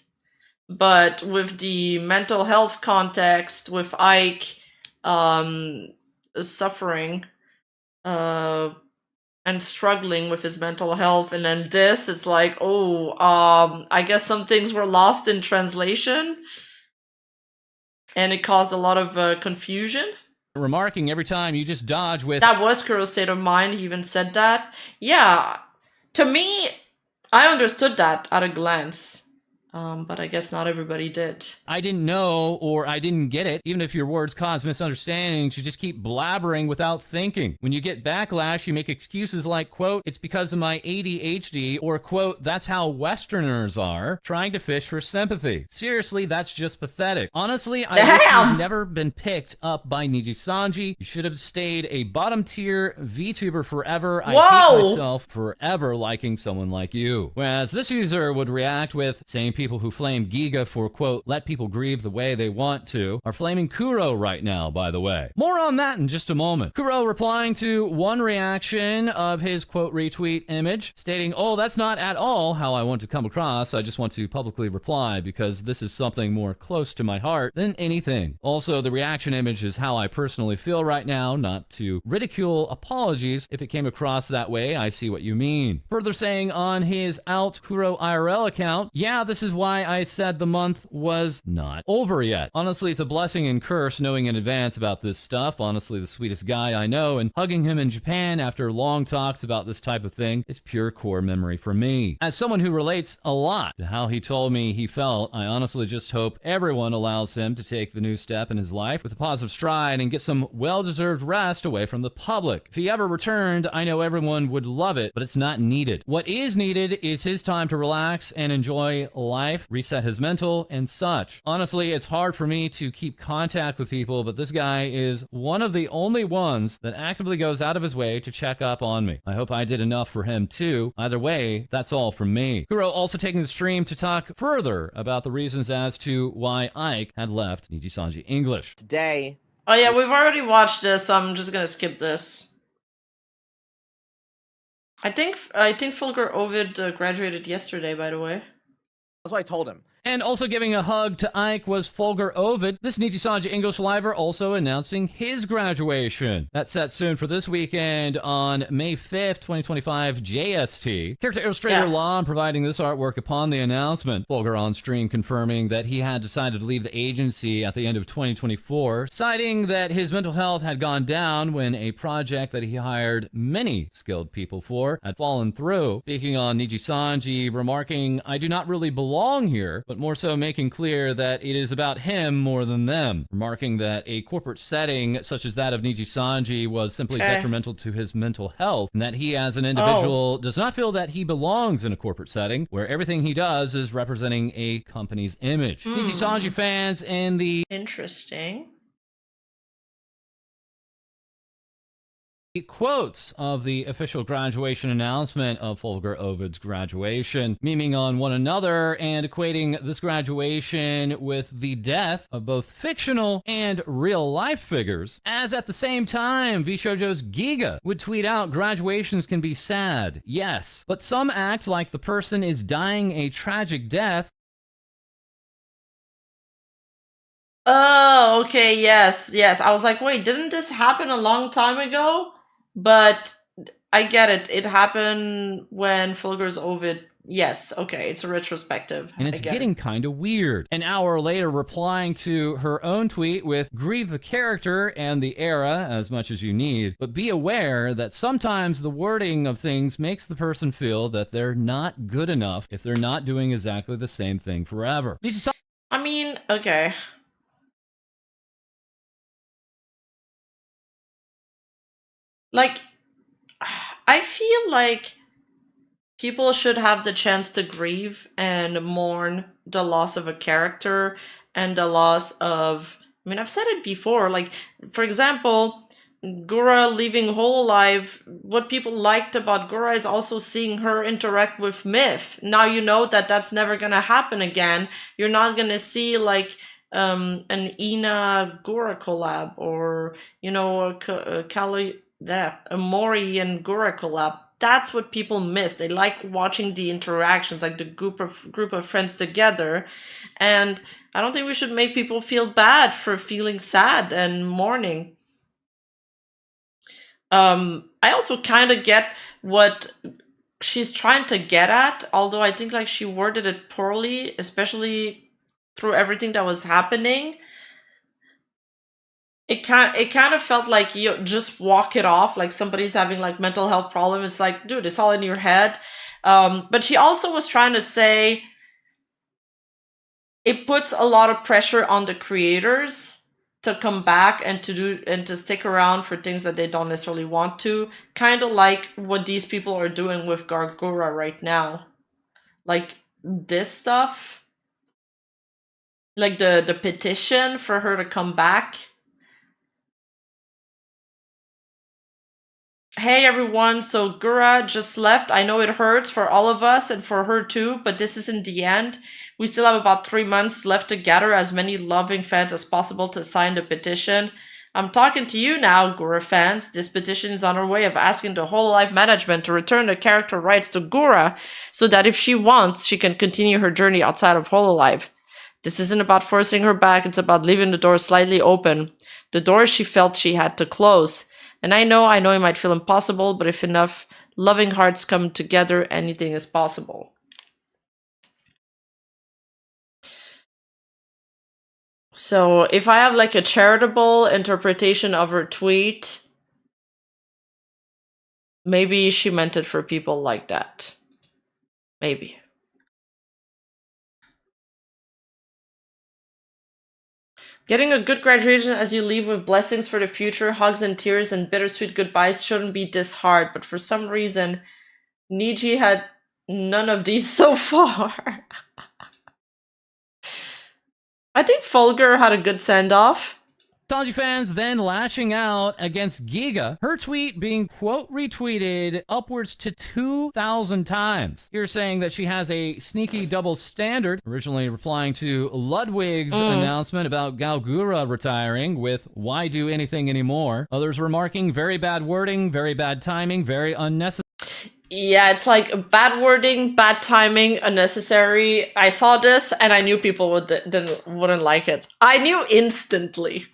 But with the mental health context, with Ike suffering and struggling with his mental health, and then this, it's like, oh, I guess some things were lost in translation, and it caused a lot of confusion. Remarking every time you just dodge with... That was Kuro's state of mind, he even said that. Yeah, to me... I understood that at a glance, but I guess not everybody did. I didn't know, or I didn't get it. Even if your words cause misunderstandings, you just keep blabbering without thinking. When you get backlash, you make excuses like, quote, "It's because of my ADHD," or, quote, "That's how Westerners are," trying to fish for sympathy. Seriously, that's just pathetic. Honestly, I wish you'd never been picked up by Nijisanji. You should have stayed a bottom-tier VTuber forever. I hate myself forever liking someone like you. Whereas this user would react with, same people who flame Giga for, quote, "Let people grieve the way they want to," are flaming Kuro right now, by the way. More on that in just a moment. Kuro replying to one reaction of his, quote, retweet image, stating, "Oh, that's not at all how I want to come across. I just want to publicly reply because this is something more close to my heart than anything. Also, the reaction image is how I personally feel right now, not to ridicule apologies. If it came across that way, I see what you mean." Further saying on his Kuro IRL account, "Yeah, this is is why I said the month was not over yet. Honestly, it's a blessing and curse knowing in advance about this stuff. Honestly, the sweetest guy I know, and hugging him in Japan after long talks about this type of thing is pure core memory for me. As someone who relates a lot to how he told me he felt, I honestly just hope everyone allows him to take the new step in his life with a positive stride and get some well-deserved rest away from the public. If he ever returned, I know everyone would love it, but it's not needed. What is needed is his time to relax and enjoy life, reset his mental, and such. Honestly, it's hard for me to keep contact with people, but this guy is one of the only ones that actively goes out of his way to check up on me. I hope I did enough for him too. Either way, that's all from me. Kuro also taking the stream to talk further about the reasons as to why Ike had left Nijisanji English. Today. Oh yeah, we've already watched this, so I'm just gonna skip this. I think Fulgur Ovid graduated yesterday, by the way. That's what I told him. And also giving a hug to Ike was Fulgur Ovid. This Nijisanji English Liver also announcing his graduation. That's set soon for this weekend on May 5th, 2025 JST. Character illustrator Lon providing this artwork upon the announcement. Fulgur on stream confirming that he had decided to leave the agency at the end of 2024, citing that his mental health had gone down when a project that he hired many skilled people for had fallen through. Speaking on Nijisanji, remarking, I do not really belong here, but more so making clear that it is about him more than them, remarking that a corporate setting such as that of Nijisanji was simply detrimental to his mental health, and that he as an individual does not feel that he belongs in a corporate setting where everything he does is representing a company's image. Nijisanji fans in the Interesting. quotes of the official graduation announcement of Fulgur Ovid's graduation, memeing on one another and equating this graduation with the death of both fictional and real-life figures, as at the same time, Vshojo's Giga would tweet out, graduations can be sad, yes, but some act like the person is dying a tragic death. Oh, okay, yes. I was like, wait, didn't this happen a long time ago? But I get it. It happened when Fulgur's Ovid. Yes, okay, it's a retrospective. And it's getting kind of weird. An hour later, replying to her own tweet with, grieve the character and the era as much as you need, but be aware that sometimes the wording of things makes the person feel that they're not good enough if they're not doing exactly the same thing forever. I mean, okay. Like, I feel like people should have the chance to grieve and mourn the loss of a character and the loss of... I mean, I've said it before, like, for example, Gura leaving Hololive, what people liked about Gura is also seeing her interact with Myth. Now you know that that's never gonna happen again. You're not gonna see, like, an Ina Gura collab, or, you know, a Mori and Gura collab. That's what people miss. They like watching the interactions, like the group of friends together. And I don't think we should make people feel bad for feeling sad and mourning. I also kind of get what she's trying to get at, although I think like she worded it poorly, especially through everything that was happening. It kind of felt like you just walk it off, like somebody's having like mental health problems. It's like, dude, it's all in your head. But she also was trying to say it puts a lot of pressure on the creators to come back and to stick around for things that they don't necessarily want to. Kind of like what these people are doing with Gargura right now. Like this stuff. Like the petition for her to come back. Hey everyone, so Gura just left. I know it hurts for all of us and for her too, but this isn't the end. We still have about 3 months left to gather as many loving fans as possible to sign the petition. I'm talking to you now, Gura fans. This petition is on our way of asking the Hololive management to return the character rights to Gura so that if she wants, she can continue her journey outside of Hololive. This isn't about forcing her back, it's about leaving the door slightly open. The door she felt she had to close. And I know it might feel impossible, but if enough loving hearts come together, anything is possible. So if I have like a charitable interpretation of her tweet, maybe she meant it for people like that. Maybe. Getting a good graduation as you leave with blessings for the future, hugs and tears and bittersweet goodbyes shouldn't be this hard, but for some reason, Niji had none of these so far. I think Fulgur had a good send-off. Sanji fans then lashing out against Giga, her tweet being quote retweeted upwards to 2,000 times. Here saying that she has a sneaky double standard, originally replying to Ludwig's announcement about Galgura retiring with "Why do anything anymore?" Others remarking very bad wording, very bad timing, very unnecessary. Yeah, it's like bad wording, bad timing, unnecessary. I saw this and I knew people wouldn't like it. I knew instantly.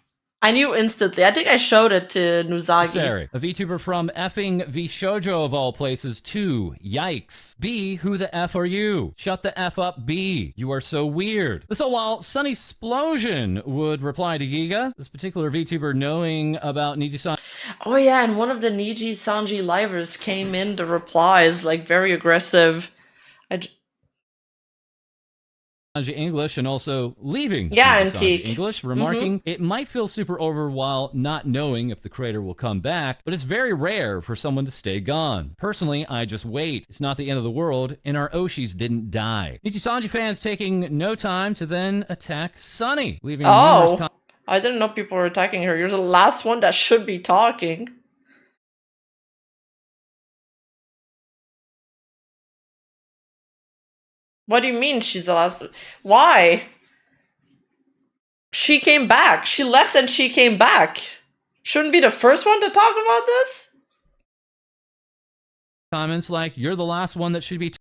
I think I showed it to Nuzagi. A VTuber from effing Vshojo of all places, too. Yikes. B, who the F are you? Shut the F up, B. You are so weird. So while Sunny Splosion would reply to Giga, this particular VTuber knowing about Nijisanji. Oh yeah, and one of the Nijisanji livers came in the replies, like very aggressive. English and also leaving Antique English, remarking it might feel super over while not knowing if the creator will come back, but it's very rare for someone to stay gone. Personally, I just wait. It's not the end of the world, and our Oshis didn't die. Nijisanji fans taking no time to then attack Sunny, leaving numerous I didn't know people were attacking her. You're the last one that should be talking. What do you mean she's the last? Why? She came back. She left and she came back. Shouldn't be the first one to talk about this? Comments like, you're the last one that should be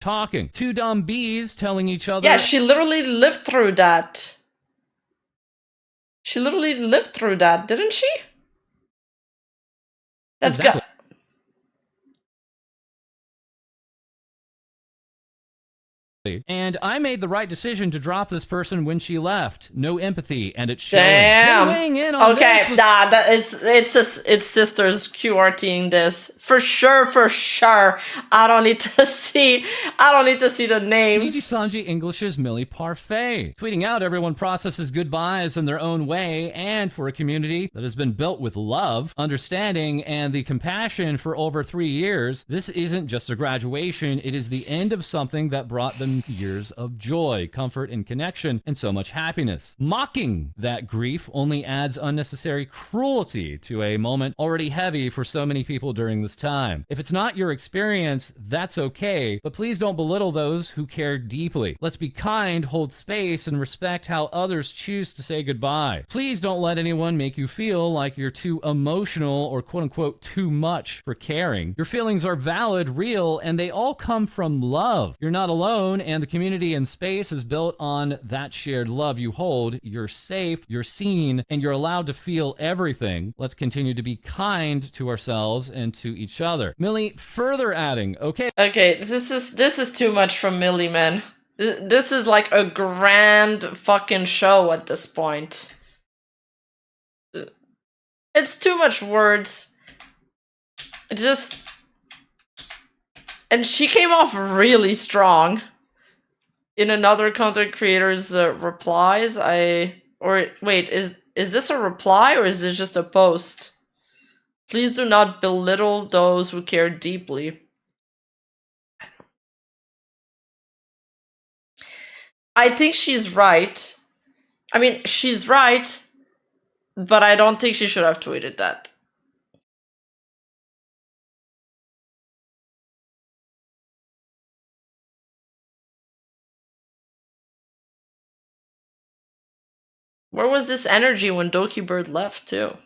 talking. Two dumb bees telling each other. Yeah, she literally lived through that. She literally lived through that, didn't she? That's exactly. And I made the right decision to drop this person when she left. No empathy, and it's showing. Damn. Weighing in on okay, this was nah, it's sisters QRTing this for sure. I don't need to see the names. Nijisanji English's Millie Parfait, tweeting out everyone processes goodbyes in their own way, and for a community that has been built with love, understanding, and the compassion for over 3 years, this isn't just a graduation, it is the end of something that brought them years of joy, comfort, and connection, and so much happiness. Mocking that grief only adds unnecessary cruelty to a moment already heavy for so many people during this time. If it's not your experience, that's okay, but please don't belittle those who care deeply. Let's be kind, hold space, and respect how others choose to say goodbye. Please don't let anyone make you feel like you're too emotional or quote-unquote too much for caring. Your feelings are valid, real, and they all come from love. You're not alone, and the community and space is built on that shared love you hold. You're safe, you're seen, and you're allowed to feel everything. Let's continue to be kind to ourselves and to each other. Millie further adding, okay, this is too much from Millie, man. This is like a grand fucking show at this point. It's too much words. And she came off really strong. In another content creator's replies, wait, is this a reply or is this just a post? Please do not belittle those who care deeply. I think she's right. I mean, she's right, but I don't think she should have tweeted that. Where was this energy when Doki Bird left, too?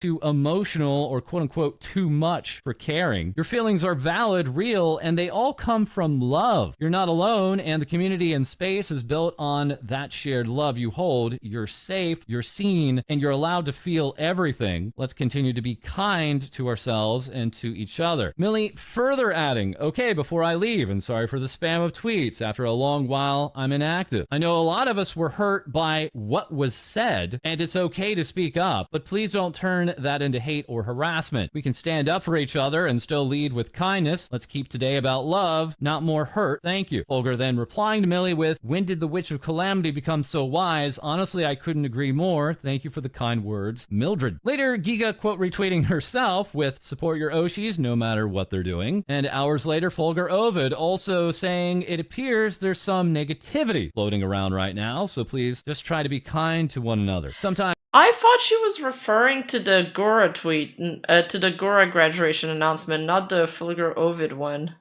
too emotional or quote unquote too much for caring. Your feelings are valid, real, and they all come from love. You're not alone, and the community and space is built on that shared love you hold. You're safe, you're seen, and you're allowed to feel everything. Let's continue to be kind to ourselves and to each other. Millie further adding, okay, before I leave, and sorry for the spam of tweets. After a long while, I'm inactive. I know a lot of us were hurt by what was said, and it's okay to speak up, but please don't turn that into hate or harassment. We can stand up for each other and still lead with kindness. Let's keep today about love, not more hurt. Thank you. Folger then replying to Millie with, when did the Witch of Calamity become so wise? Honestly, I couldn't agree more. Thank you for the kind words, Mildred. Later, Giga quote retweeting herself with, support your Oshis no matter what they're doing. And hours later, Folger Ovid also saying, it appears there's some negativity floating around right now, so please just try to be kind to one another. Sometimes I thought she was referring to the Gora tweet, to the Gora graduation announcement, not the Fulgur Ovid one.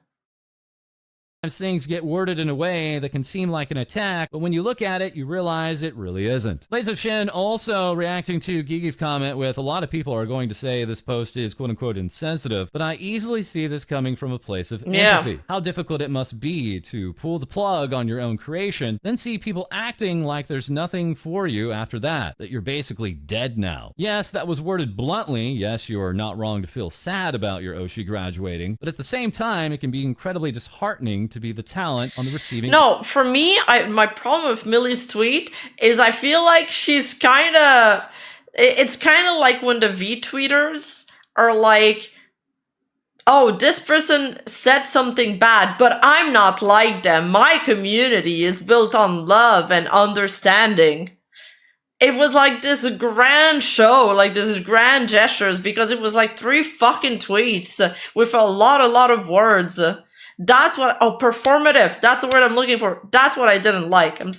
things get worded in a way that can seem like an attack, but when you look at it, you realize it really isn't. Blades of Shin also reacting to Gigi's comment with, a lot of people are going to say this post is quote-unquote insensitive, but I easily see this coming from a place of empathy. How difficult it must be to pull the plug on your own creation, then see people acting like there's nothing for you after that you're basically dead now. Yes, that was worded bluntly. Yes, you are not wrong to feel sad about your Oshi graduating, but at the same time, it can be incredibly disheartening to be the talent on the receiving. No, for me, my problem with Millie's tweet is I feel like she's kind of... It's kind of like when the V-tweeters are like, oh, this person said something bad, but I'm not like them. My community is built on love and understanding. It was like this grand show, like this grand gestures, because it was like 3 fucking tweets with a lot of words. That's what, performative. That's the word I'm looking for. That's what I didn't like. I'm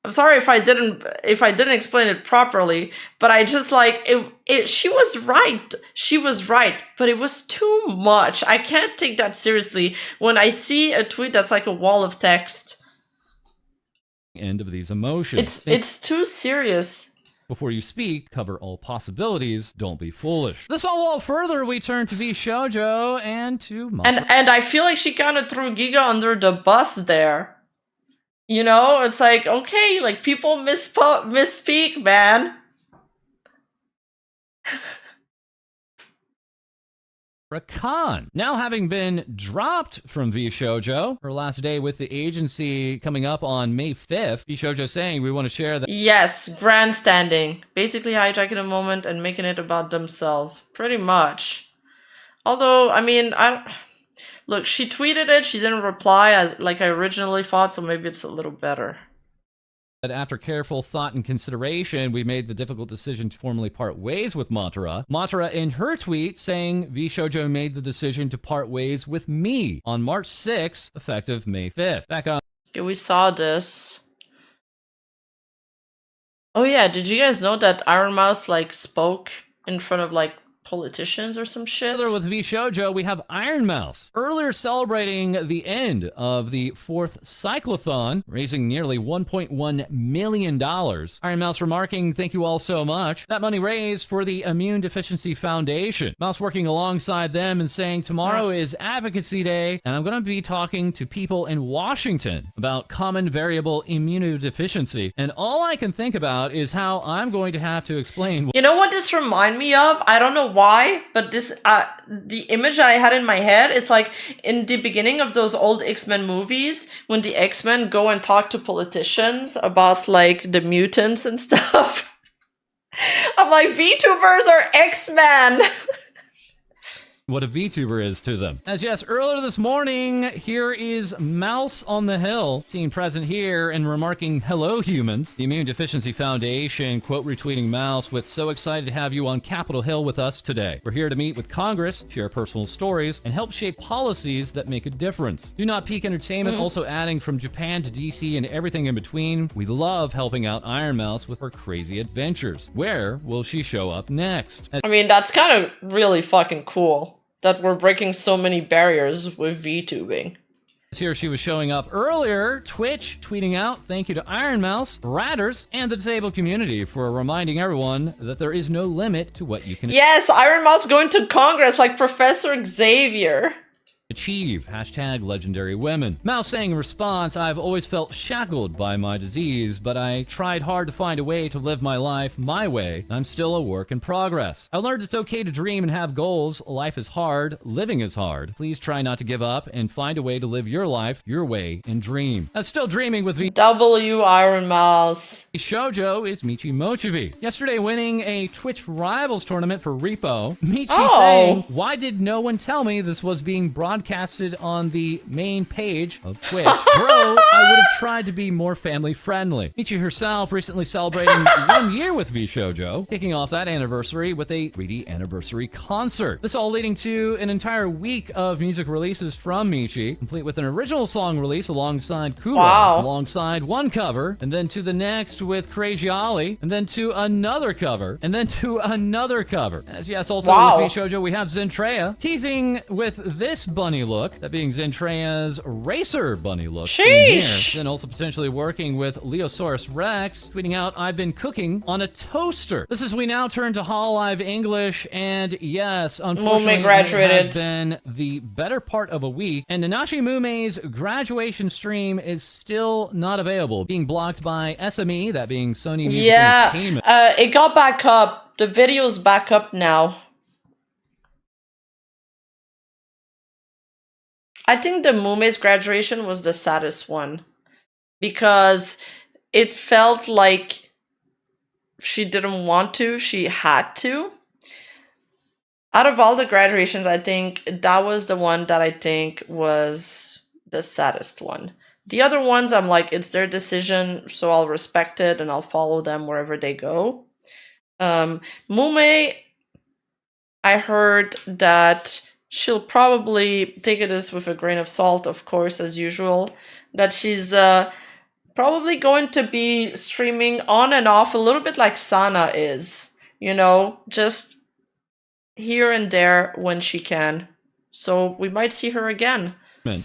sorry if I didn't explain it properly, but I just like it. She was right. She was right, but it was too much. I can't take that seriously when I see a tweet that's like a wall of text. End of these emotions. It's too serious. Before you speak, cover all possibilities. Don't be foolish. This all further, we turn to Vshojo and to Matara. And I feel like she kind of threw Giga under the bus there. You know, it's like, okay, like people misspeak, man. Rakan, now having been dropped from Vshojo, her last day with the agency coming up on May 5th, Vshojo saying we want to share that. Yes, grandstanding. Basically hijacking a moment and making it about themselves. Pretty much. Although, I mean, look, she tweeted it, she didn't reply like I originally thought, so maybe it's a little better. That after careful thought and consideration, we made the difficult decision to formally part ways with Matara. Matara in her tweet saying Vshojo made the decision to part ways with me on March 6th, effective May 5th. Back on. Okay, we saw this. Oh yeah, did you guys know that Iron Mouse like spoke in front of like politicians or some shit? Further with Vshojo, we have Iron Mouse earlier celebrating the end of the 4th cyclothon, raising nearly $1.1 million. Iron Mouse remarking, thank you all so much. That money raised for the Immune Deficiency Foundation. Mouse working alongside them and saying tomorrow is Advocacy Day, and I'm going to be talking to people in Washington about common variable immunodeficiency. And all I can think about is how I'm going to have to explain. You know what this remind me of? I don't know why, but this the image that I had in my head is like in the beginning of those old X-Men movies when the X-Men go and talk to politicians about like the mutants and stuff. I'm like, VTubers are X-Men. What a VTuber is to them. As yes, earlier this morning, here is Mouse on the Hill, seen present here and remarking, hello humans. The Immune Deficiency Foundation, quote retweeting Mouse with, so excited to have you on Capitol Hill with us today. We're here to meet with Congress, share personal stories, and help shape policies that make a difference. Do Not Peak Entertainment also adding from Japan to DC and everything in between. We love helping out Iron Mouse with her crazy adventures. Where will she show up next? I mean, that's kind of really fucking cool. That we're breaking so many barriers with VTubing. Here she was showing up earlier, Twitch tweeting out, thank you to Iron Mouse, Ratters, and the disabled community for reminding everyone that there is no limit to what you can Yes, Iron Mouse going to Congress like Professor Xavier. achieve. Hashtag legendary women. Mouse saying in response, I've always felt shackled by my disease, but I tried hard to find a way to live my life my way. I'm still a work in progress. I learned it's okay to dream and have goals. Life is hard. Living is hard. Please try not to give up and find a way to live your life your way and dream. That's still dreaming with W Iron Mouse. Vshojo is Michi Mochibi. Yesterday winning a Twitch Rivals tournament for Repo. Michi saying, why did no one tell me this was being broadcasted on the main page of Twitch? Bro, I would have tried to be more family friendly. Michi herself recently celebrating 1 year with Vshojo, kicking off that anniversary with a 3D anniversary concert. This all leading to an entire week of music releases from Michi, complete with an original song release alongside Kuro, alongside one cover, and then to the next with Crazy Ollie, and then to another cover, and then to another cover. As yes, also with Vshojo, we have Zentreya teasing with this bunny look, that being Zentreya's racer bunny look. Sheesh! Then also potentially working with Leosaurus Rex, tweeting out, I've been cooking on a toaster. This is we now turn to Hololive English, and yes, unfortunately, it has been the better part of a week, and Nanashi Mume's graduation stream is still not available, being blocked by SME, that being Sony Music Entertainment. It got back up. The video's back up now. I think the Mume's graduation was the saddest one because it felt like she didn't want to, she had to. Out of all the graduations, I think that was the one that I think was the saddest one. The other ones, I'm like, it's their decision, so I'll respect it and I'll follow them wherever they go. Mume, I heard that she'll probably take this with a grain of salt, of course, as usual, that she's probably going to be streaming on and off a little bit like Sana is, you know, just here and there when she can. So we might see her again.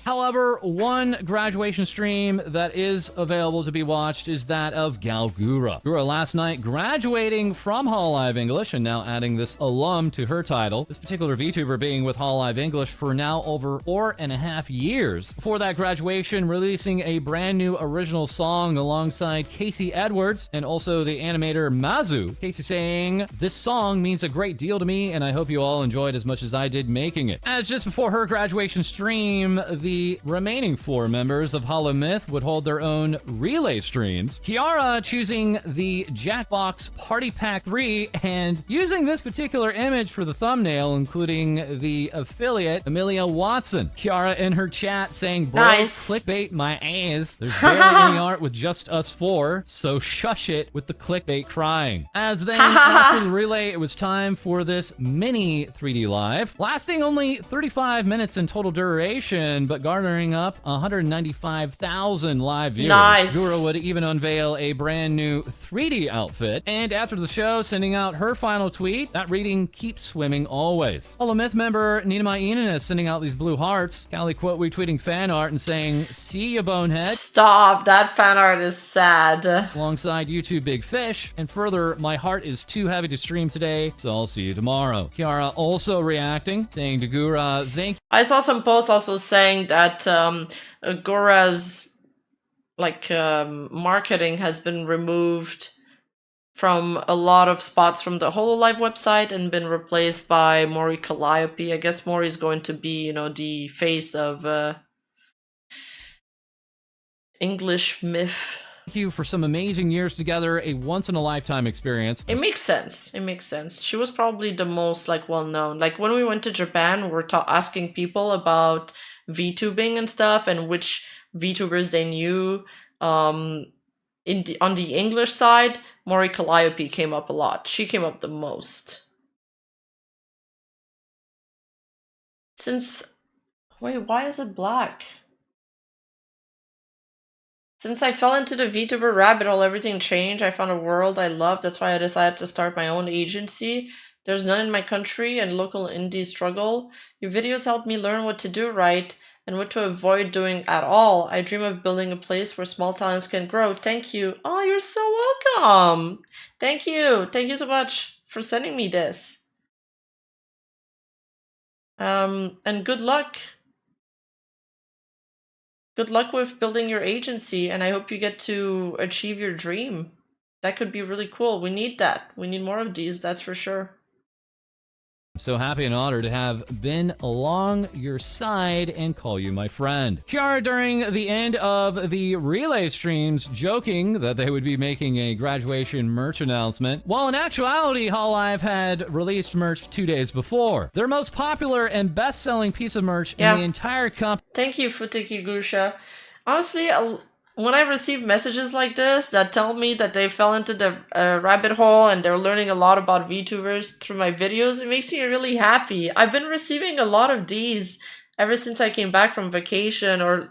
However, one graduation stream that is available to be watched is that of Galgura. Gura last night graduating from Hololive English and now adding this alum to her title. This particular VTuber being with Hololive English for now over 4.5 years. Before that graduation, releasing a brand new original song alongside Casey Edwards and also the animator Mazu. Casey saying, this song means a great deal to me and I hope you all enjoyed as much as I did making it. As just before her graduation stream, the remaining 4 members of Hollow Myth would hold their own relay streams. Kiara choosing the Jackbox Party Pack 3 and using this particular image for the thumbnail, including the affiliate Amelia Watson. Kiara in her chat saying, bro, clickbait my ass. There's barely any art with just us 4, so shush it with the clickbait crying. As then after the relay, it was time for this mini 3D live, lasting only 35 minutes in total duration, but garnering up 195,000 live viewers. Nice. Gura would even unveil a brand new 3D outfit, and after the show, sending out her final tweet, that reading, keep swimming always. Hollow Myth member Ninamai Inanis sending out these blue hearts, Callie quote retweeting fan art and saying, see ya, bonehead. Stop, that fan art is sad. Alongside YouTube Big Fish, and further, my heart is too heavy to stream today, so I'll see you tomorrow. Kiara also reacting, saying to Gura, thank you. I saw some posts also saying that Gora's marketing has been removed from a lot of spots from the Hololive website and been replaced by Mori Calliope. I guess Mori's going to be, you know, the face of English myth. Thank you for some amazing years together, a once-in-a-lifetime experience. It makes sense. It makes sense. She was probably the most, well-known. Like, when we went to Japan, we were asking people about VTubing and stuff, and which VTubers they knew. On the English side, Mori Calliope came up a lot. She came up the most. Wait, why is it black? Since I fell into the VTuber rabbit hole, everything changed. I found a world I love. That's why I decided to start my own agency. There's none in my country and local indie struggle. Your videos helped me learn what to do right. and what to avoid doing at all. I dream of building a place where small talents can grow. Thank you. Oh, you're so welcome. Thank you. Thank you so much for sending me this. And good luck. Good luck with building your agency, and I hope you get to achieve your dream. That could be really cool. We need that. We need more of these, that's for sure. So happy and honored to have been along your side and call you my friend. Kiara, during the end of the relay streams, joking that they would be making a graduation merch announcement, while in actuality, Hololive had released merch 2 days before. Their most popular and best-selling piece of merch in the entire company. Thank you, Futiki Gusha. Honestly, when I receive messages like this that tell me that they fell into the rabbit hole and they're learning a lot about VTubers through my videos, it makes me really happy. I've been receiving a lot of these ever since I came back from vacation, or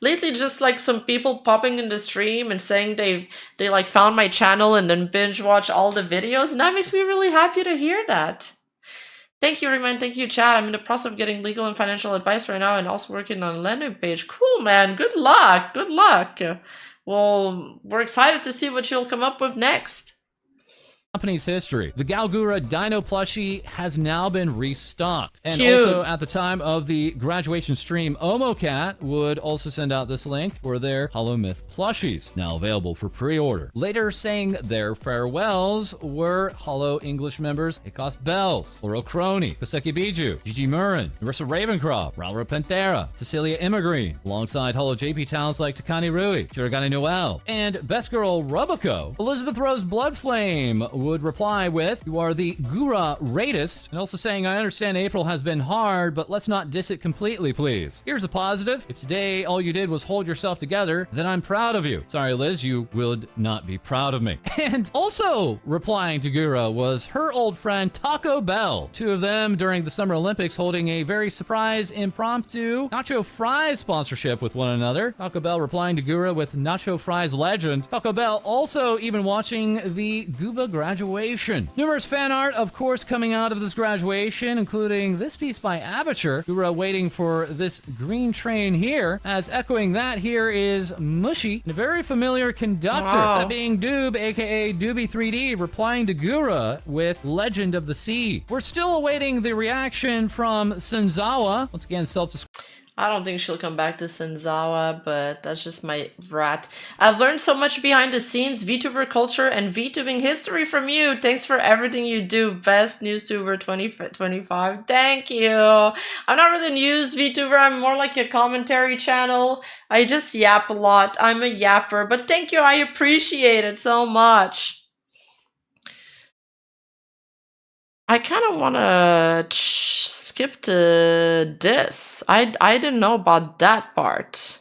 lately just like some people popping in the stream and saying they like found my channel and then binge watch all the videos, and that makes me really happy to hear that. Thank you, Rayman. Thank you, Chad. I'm in the process of getting legal and financial advice right now and also working on a landing page. Cool, man. Good luck. Good luck. Well, we're excited to see what you'll come up with next. Company's history. The Galgura Dino plushie has now been restocked. And Cute. also at the time of the graduation stream, OmoCat would also send out this link for their Hollow Myth plushies, now available for pre-order. Later saying their farewells were Hollow English members Hikos Bells, Oro Crony, Koseki Biju, Gigi Murren, Marissa Ravencroft, Raura Pantera, Cecilia Immergreen, alongside Hollow JP talents like Takani Rui, Shirogane Noel, and Best Girl Robico. Elizabeth Rose Bloodflame would reply with, "You are the Gura Raidist," and also saying, "I understand April has been hard, but let's not diss it completely, please. Here's a positive. If today all you did was hold yourself together, then I'm proud of you. Sorry, Liz, you would not be proud of me." And also replying to Gura was her old friend Taco Bell. Two of them during the Summer Olympics holding a very surprise impromptu Nacho Fries sponsorship with one another. Taco Bell replying to Gura with Nacho Fries legend. Taco Bell also even watching the Gooba graduation. Numerous fan art, of course, coming out of this graduation, including this piece by Aperture. Gura waiting for this green train here, as echoing that here is Mushy, and a very familiar conductor, that being Doob, aka Doobie3D, replying to Gura with Legend of the Sea. We're still awaiting the reaction from Senzawa, once again self-described. I don't think she'll come back to Senzawa, but that's just my rat. I've learned so much behind the scenes, VTuber culture, and VTubing history from you. Thanks for everything you do. Best NewsTuber 2025. Thank you. I'm not really a news VTuber. I'm more like a commentary channel. I just yap a lot. I'm a yapper, but thank you. I appreciate it so much. I kind of want to skip to this. I didn't know about that part.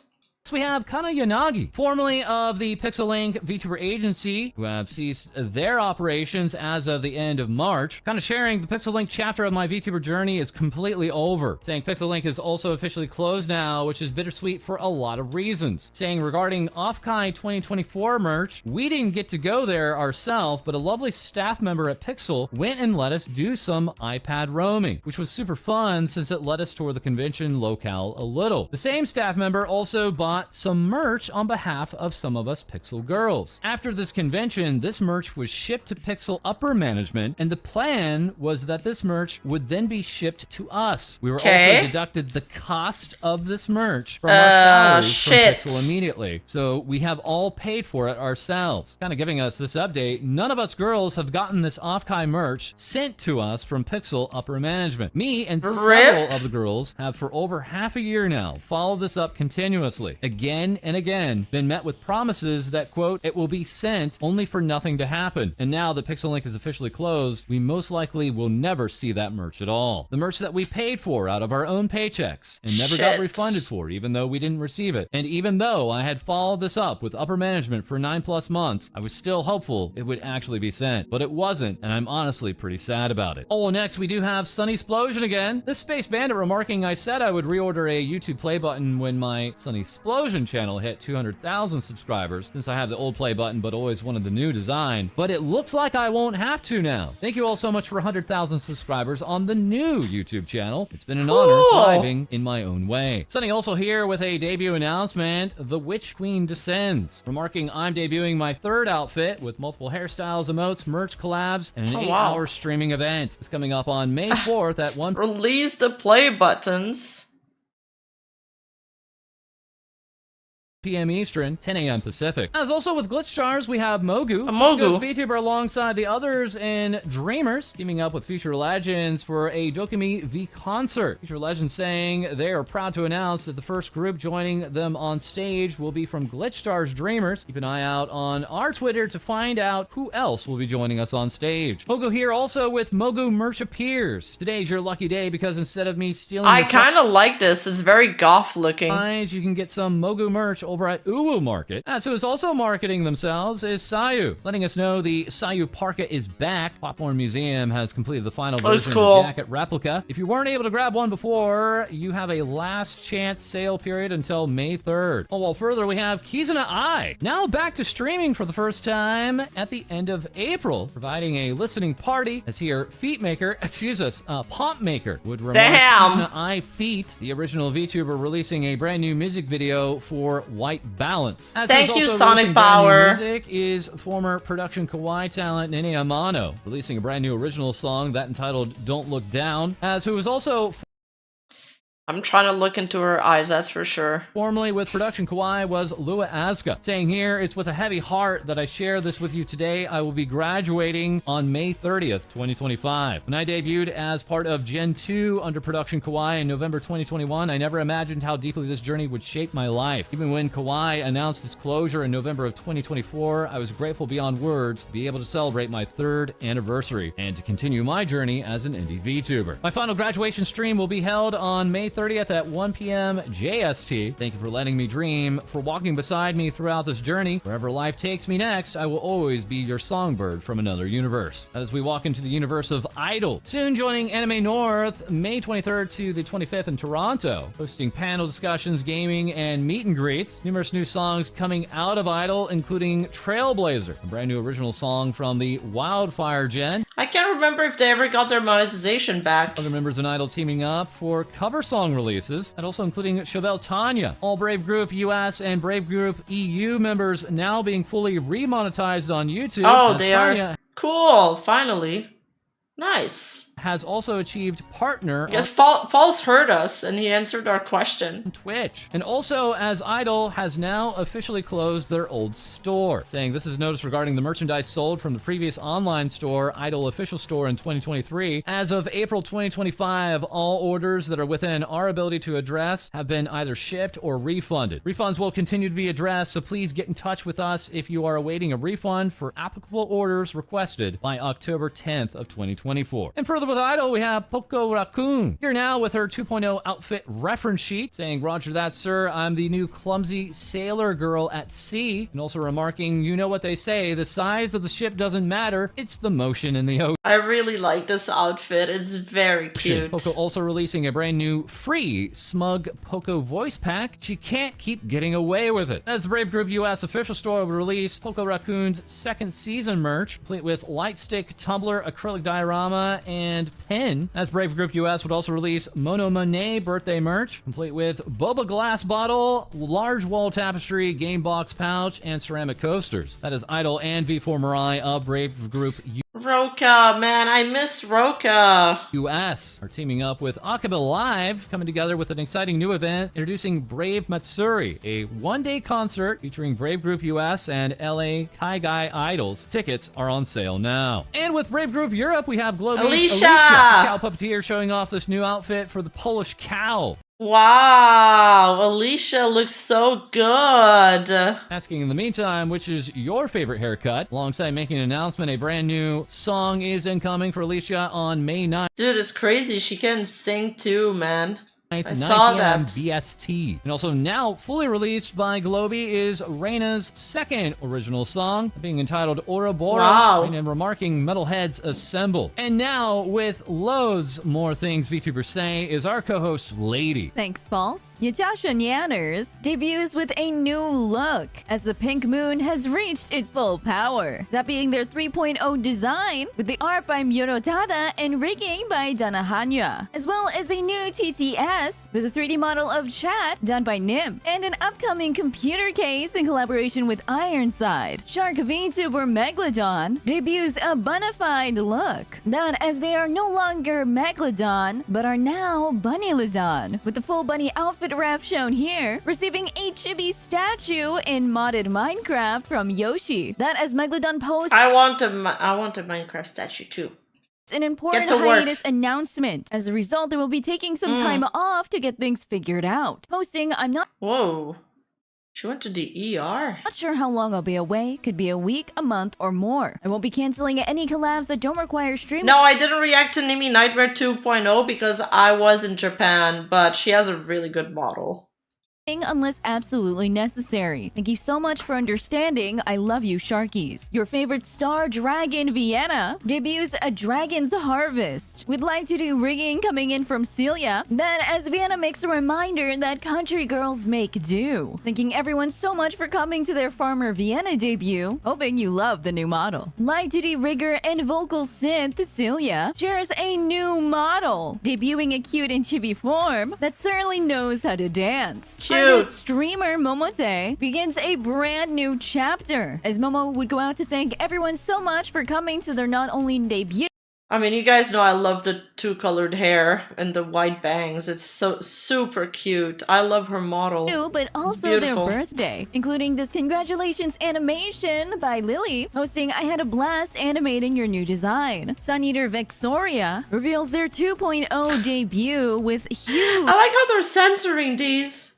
We have Kana Yanagi, formerly of the Pixel Link VTuber agency, who have ceased their operations as of the end of March. Kind of sharing the Pixel Link chapter of my VTuber journey is completely over. Saying Pixel Link is also officially closed now, which is bittersweet for a lot of reasons. Saying regarding Offkai 2024 merch, we didn't get to go there ourselves, but a lovely staff member at Pixel went and let us do some iPad roaming, which was super fun since it led us toward the convention locale a little. The same staff member also bought some merch on behalf of some of us Pixel girls. After this convention, this merch was shipped to Pixel upper management, and the plan was that this merch would then be shipped to us. We were also deducted the cost of this merch from our salaries from Pixel immediately. So we have all paid for it ourselves. Kind of giving us this update, none of us girls have gotten this Offkai merch sent to us from Pixel upper management. Me and several of the girls have for over half a year now followed this up continuously. Again and again, been met with promises that, quote, it will be sent only for nothing to happen. And now that Pixel Link is officially closed, we most likely will never see that merch at all. The merch that we paid for out of our own paychecks and never got refunded for, even though we didn't receive it. And even though I had followed this up with upper management for 9+ months, I was still hopeful it would actually be sent. But it wasn't, and I'm honestly pretty sad about it. Oh, next we do have Sunny Explosion again. This Space Bandit remarking I said I would reorder a YouTube play button when my Sunny Explosion Explosion channel hit 200,000 subscribers since I have the old play button but always wanted the new design. But it looks like I won't have to now. Thank you all so much for 100,000 subscribers on the new YouTube channel. It's been an honor thriving in my own way. Sunny also here with a debut announcement. The Witch Queen descends. Remarking I'm debuting my third outfit with multiple hairstyles, emotes, merch collabs, and an 8-hour streaming event. It's coming up on May 4th at 1 Release the play buttons. p.m. Eastern, 10 a.m. Pacific. As also with Glitch Stars, we have Mogu. Mogu. This VTuber alongside the others in Dreamers, teaming up with Future Legends for a Dokumi V concert. Future Legends saying they are proud to announce that the first group joining them on stage will be from Glitch Stars Dreamers. Keep an eye out on our Twitter to find out who else will be joining us on stage. Mogu here also with Mogu merch appears. Today's your lucky day because instead of me stealing I kind of like this. It's very goth looking. you can get some Mogu merch over at Uwu Market. As who is also marketing themselves is Sayu, letting us know the Sayu Parka is back. Popcorn Museum has completed the final version of the jacket replica. If you weren't able to grab one before, you have a last chance sale period until May 3rd. Well, further, we have Kizuna Ai, now back to streaming for the first time at the end of April, providing a listening party as here Feet Maker, Pomp Maker would remark Kizuna Ai Feet, the original VTuber releasing a brand new music video for White Balance. As Thank you, Sonic Power. Music is former production Kawaii talent Nene Amano, releasing a brand new original song that entitled Don't Look Down, as who is also I'm trying to look into her eyes, that's for sure. Formerly with Production Kawaii was Lua Asuka, saying here, it's with a heavy heart that I share this with you today. I will be graduating on May 30th, 2025. When I debuted as part of Gen 2 under Production Kawaii in November 2021, I never imagined how deeply this journey would shape my life. Even when Kawaii announced its closure in November of 2024, I was grateful beyond words to be able to celebrate my 3rd anniversary and to continue my journey as an indie VTuber. My final graduation stream will be held on May 30th at 1 p.m. JST. Thank you for letting me dream, for walking beside me throughout this journey. Wherever life takes me next, I will always be your songbird from another universe. As we walk into the universe of Idol, soon joining Anime North, May 23rd to the 25th in Toronto, hosting panel discussions, gaming, and meet and greets. Numerous new songs coming out of Idol, including Trailblazer, a brand new original song from the Wildfire Gen. I can't remember if they ever got their monetization back. Other members in Idol teaming up for cover song releases, and also including Chevelle Tanya. All Brave Group US and Brave Group EU members now being fully remonetized on YouTube. Oh, they are. Cool, finally. Nice. Has also achieved partner. Yes, Falls heard us and he answered our question. On Twitch. And also, as Idol has now officially closed their old store, saying this is notice regarding the merchandise sold from the previous online store, Idol official store in 2023. As of April 2025, all orders that are within our ability to address have been either shipped or refunded. Refunds will continue to be addressed, so please get in touch with us if you are awaiting a refund for applicable orders requested by October 10th of 2024. And further with Idol, we have Poco Raccoon here now with her 2.0 outfit reference sheet, saying, Roger that, sir. I'm the new clumsy sailor girl at sea. And also remarking, you know what they say, the size of the ship doesn't matter, it's the motion in the ocean. I really like this outfit. It's very cute. Poco also releasing a brand new free Smug Poco voice pack. She can't keep getting away with it. As the Brave Group US official store will release Poco Raccoon's 2nd season merch, complete with light stick, tumbler, acrylic diorama, and pen. As Brave Group US would also release Mono Monet birthday merch, complete with boba glass bottle, large wall tapestry, game box pouch, and ceramic coasters. That is Idol and V4 Mirai of Brave Group Roka, man, I miss Roka. US are teaming up with Akaba Live, coming together with an exciting new event, introducing Brave Matsuri, a one-day concert featuring Brave Group US and LA Kaigai Idols. Tickets are on sale now. And with Brave Group Europe, we have Globy's Alicia, cow puppeteer, showing off this new outfit for the Polish cow. Wow, Alicia looks so good. Asking in the meantime, which is your favorite haircut? Alongside making an announcement, a brand new song is incoming for Alicia on May 9th. Dude, it's crazy. She can sing too, man. 9th, I 9 saw p.m. that. BST. And also now fully released by Globey is Reina's second original song, being entitled Ouroboros, Wow. and remarking metalheads assemble. And now, with loads more things VTubers say, is our co-host Lady. Thanks, False. Yatasha Nyanners debuts with a new look as the Pink Moon has reached its full power. That being their 3.0 design with the art by Murotada and rigging by Dana Hanya, as well as a new TTS with a 3D model of Chat done by Nim, and an upcoming computer case in collaboration with Ironside. Shark VTuber Megalodon debuts a bunnified look. That as they are no longer Megalodon, but are now Bunnylodon, with the full bunny outfit ref shown here, receiving a chibi statue in modded Minecraft from Yoshi. That as Megalodon posts I want a Minecraft statue too. an important Get to work. hiatus announcement. As a result, they will be taking some time off to get things figured out. Posting, I'm not Whoa. She went to the ER. sure how long I'll be away. Could be a week, a month, or more. I won't be canceling any collabs that don't require streaming. No, I didn't react to Nimi Nightmare 2.0 because I was in Japan, but she has a really good model. Unless absolutely necessary. Thank you so much for understanding. I love you, Sharkies. Your favorite star dragon, Vienna, debuts a Dragon's Harvest, with live 2D rigging coming in from Celia. Then, as Vienna makes a reminder that country girls make do. Thanking everyone so much for coming to their Farmer Vienna debut. Hoping you love the new model. Live 2D rigger and vocal synth, Celia, shares a new model, debuting a cute and chibi form that certainly knows how to dance. Cute. Artist streamer Momote begins a brand new chapter, as Momo would go out to thank everyone so much for coming to their not only debut, I mean, you guys know I love the two-colored hair and the white bangs. It's so super cute. I love her model. but also their beautiful. birthday, including this congratulations animation by Lily, posting I had a blast animating your new design. Sun Eater Vexoria reveals their 2.0 debut with huge I like how they're censoring these.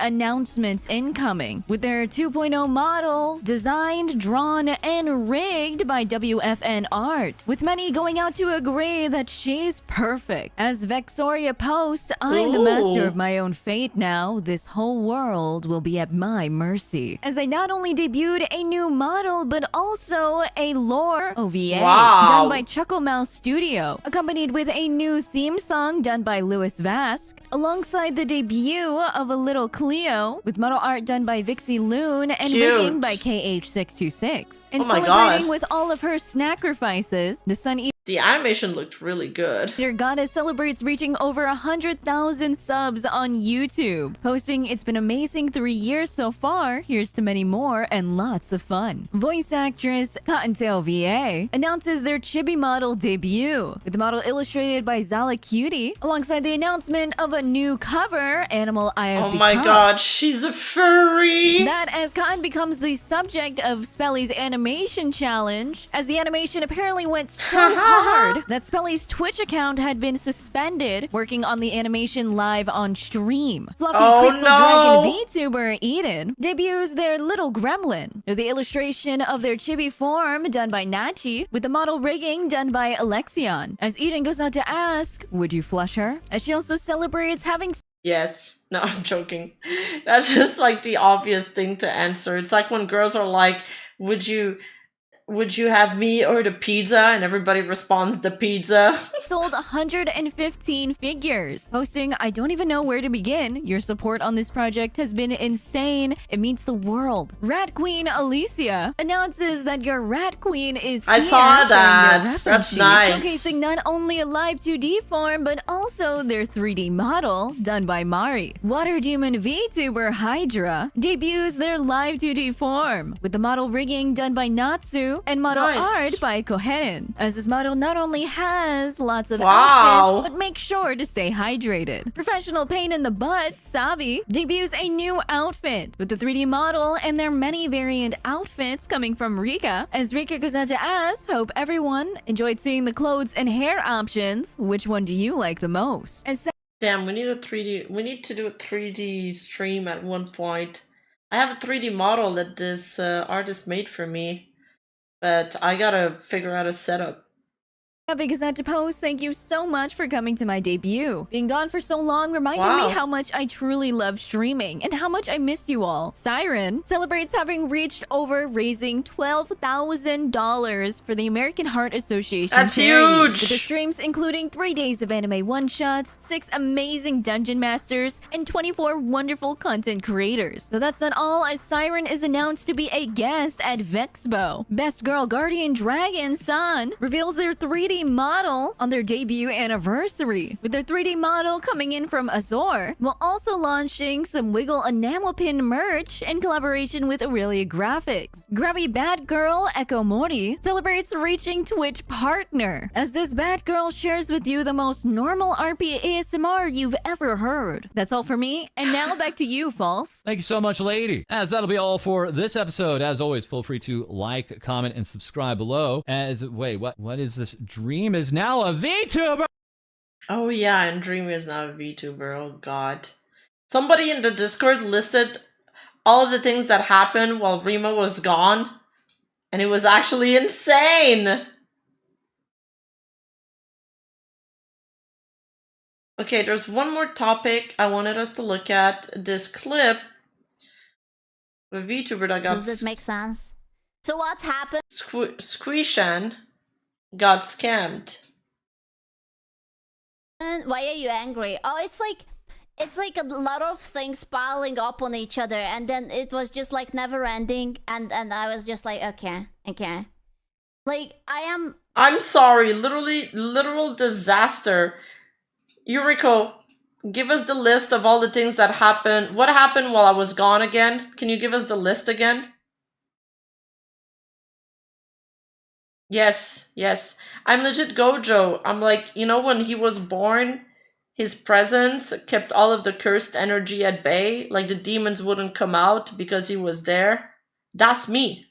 announcements incoming, with their 2.0 model designed, drawn, and rigged by WFN Art, with many going out to agree that she's perfect. As Vexoria posts, I'm the master Ooh. of my own fate now. This whole world will be at my mercy. As they not only debuted a new model, but also a lore OVA Wow. done by Chuckle Mouse Studio, accompanied with a new theme song done by Louis Vask, alongside the debut of a little Cleo, with model art done by Vixie Loon and Cute. rigging by KH626. And Oh my celebrating God. with all of her sacrifices, the Sun The animation looked really good. Eater Goddess celebrates reaching over 100,000 subs on YouTube, posting it's been amazing 3 years so far, here's to many more and lots of fun. Voice actress Cottontail VA announces their chibi model debut, with the model illustrated by Zala Cutie, alongside the announcement of a new cover, Animal I Have Oh my Become. god, she's a furry! That as Cotton becomes the subject of Spelly's animation challenge, as the animation apparently went so hard that Spelly's Twitch account had been suspended, working on the animation live on stream. Fluffy Oh, Crystal no. Dragon VTuber Eden debuts their little gremlin, with the illustration of their chibi form done by Nachi, with the model rigging done by Alexion. As Eden goes out to ask, would you flush her? As she also celebrates having Yes. No, I'm joking. That's just like the obvious thing to answer. It's like when girls are like, would you have me or the pizza? And everybody responds the pizza. sold 115 figures. Posting, I don't even know where to begin. Your support on this project has been insane. It means the world. Rat Queen Alicia announces that your Rat Queen is I here, saw showing their that. reference That's sheet, nice. showcasing not only a live 2D form, but also their 3D model done by Mari. Water Demon VTuber Hydra debuts their live 2D form, with the model rigging done by Natsu and model Nice. art by Kohenen. As this model not only has lots of Wow. outfits, but make sure to stay hydrated. Professional Pain in the Butt, Sabi, debuts a new outfit with the 3D model and their many variant outfits coming from Rika. As Rika goes out to ask, hope everyone enjoyed seeing the clothes and hair options. Which one do you like the most? As Damn, we need to do a 3D stream at one point. I have a 3D model that this artist made for me, but I gotta figure out a setup. Because I had to post, thank you so much for coming to my debut. Being gone for so long reminded Wow. me how much I truly love streaming and how much I missed you all. Siren celebrates having reached over raising $12,000 for the American Heart Association That's charity. huge! With their streams including 3 days of anime one-shots, 6 amazing dungeon masters, and 24 wonderful content creators. Though that's not all, as Siren is announced to be a guest at Vexpo. Best Girl Guardian Dragon Sun reveals their 3D model on their debut anniversary, with their 3D model coming in from Azor, while also launching some Wiggle enamel pin merch in collaboration with Aurelia Graphics. Grubby Bad Girl Echo Mori celebrates reaching Twitch partner, as this bad girl shares with you the most normal RP ASMR you've ever heard. That's all for me, and now back to you, False. Thank you so much, lady. As that'll be all for this episode. As always, feel free to like, comment, and subscribe below. Wait, what is this? Dream is now a VTuber! Oh yeah, and Dream is now a VTuber. Oh god. Somebody in the Discord listed all of the things that happened while Rima was gone, and it was actually insane! Okay, there's one more topic I wanted us to look at. This clip of a VTuber that got... Does this make sense? So what happened? Squishan got scammed. Why are you angry? Oh, it's like a lot of things piling up on each other, and then it was just like never ending, and I was just like, okay. Like, I'm sorry, literal disaster. Yuriko, give us the list of all the things that happened. What happened while I was gone again? Can you give us the list again? Yes. I'm legit Gojo. I'm like, you know, when he was born, his presence kept all of the cursed energy at bay. Like the demons wouldn't come out because he was there. That's me.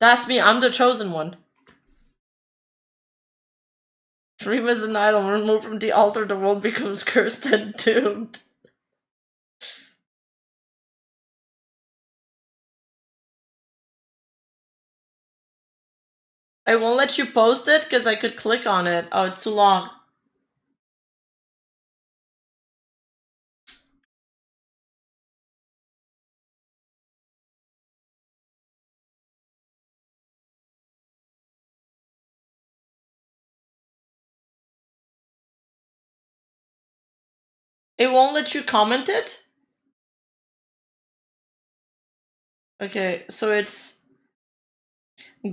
I'm the chosen one. Dream is an idol. Removed from the altar, the world becomes cursed and doomed. I won't let you post it because I could click on it. Oh, it's too long. It won't let you comment it? Okay, so it's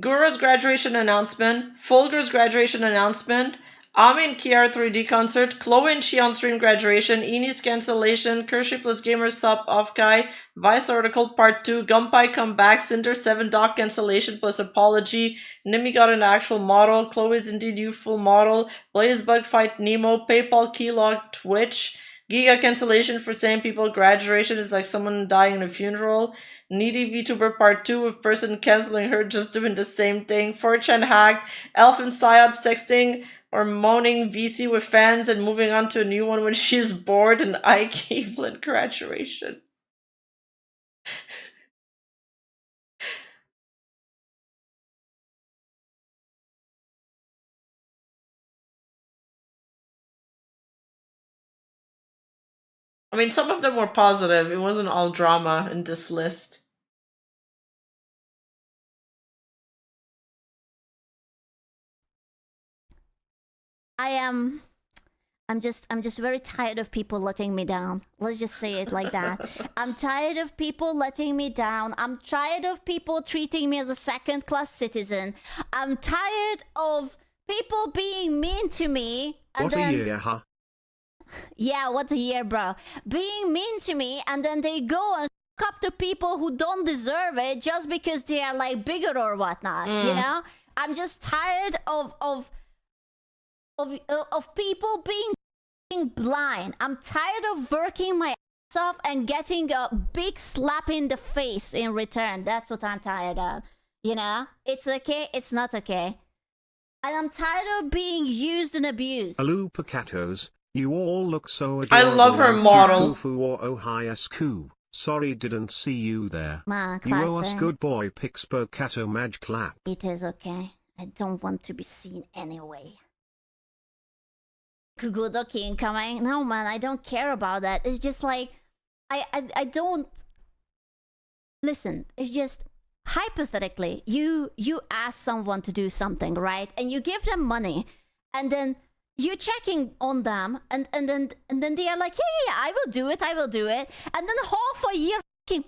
Gura's graduation announcement, Fulgur's graduation announcement, Ami and Kiara 3D concert, Chloe and Chi on stream graduation, Ini's cancellation, Kershi plus Gamer sub off Kai, Vice article part 2, Gunpai comeback, Cinder 7 doc cancellation plus apology, Nimi got an actual model, Chloe's indeed youthful model, Blaze bug fight Nemo, PayPal keylog Twitch, Giga cancellation for same people, graduation is like someone dying in a funeral, Needy VTuber part 2 with person cancelling her just doing the same thing, 4chan hacked, Elf and Syod sexting or moaning VC with fans and moving on to a new one when she's bored, and Ike Evelyn graduation. I mean, some of them were positive. It wasn't all drama in this list. I'm just very tired of people letting me down. Let's just say it like that. I'm tired of people letting me down. I'm tired of people treating me as a second-class citizen. I'm tired of people being mean to me. What a year, huh? Yeah, what a year, bro. Being mean to me, and then they go and up to people who don't deserve it just because they are like bigger or whatnot. You know, I'm just tired of people being blind. I'm tired of working my ass off and getting a big slap in the face in return. That's what I'm tired of. You know, it's okay, it's not okay, and I'm tired of being used and abused. Hello, Pacatos. You all look so adorable. I love her model. Fufu or Ohayasku. Sorry, didn't see you there. Ma, You owe us classic. good boy pics per Cato Maj clap. It is okay. I don't want to be seen anyway. Kugodoki incoming. No, man, I don't care about that. It's just like, I don't... Listen, it's just, hypothetically, you ask someone to do something, right? And you give them money, and then you're checking on them, and then they are like, yeah, I will do it. And then half a year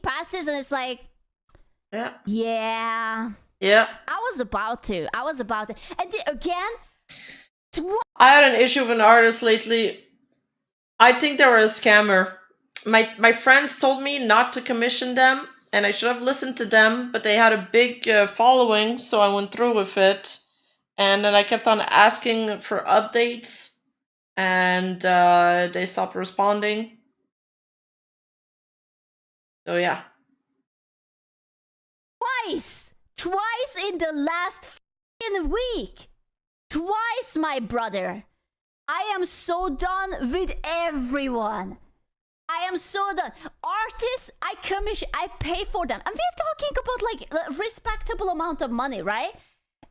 passes, and it's like, yeah. I was about to. And again, I had an issue with an artist lately. I think they were a scammer. My friends told me not to commission them, and I should have listened to them, but they had a big following, so I went through with it. And then I kept on asking for updates, and they stopped responding. So yeah. Twice in the last week. Twice, my brother. I am so done with everyone. I am so done. Artists, I commission, I pay for them. And we're talking about like a respectable amount of money, right?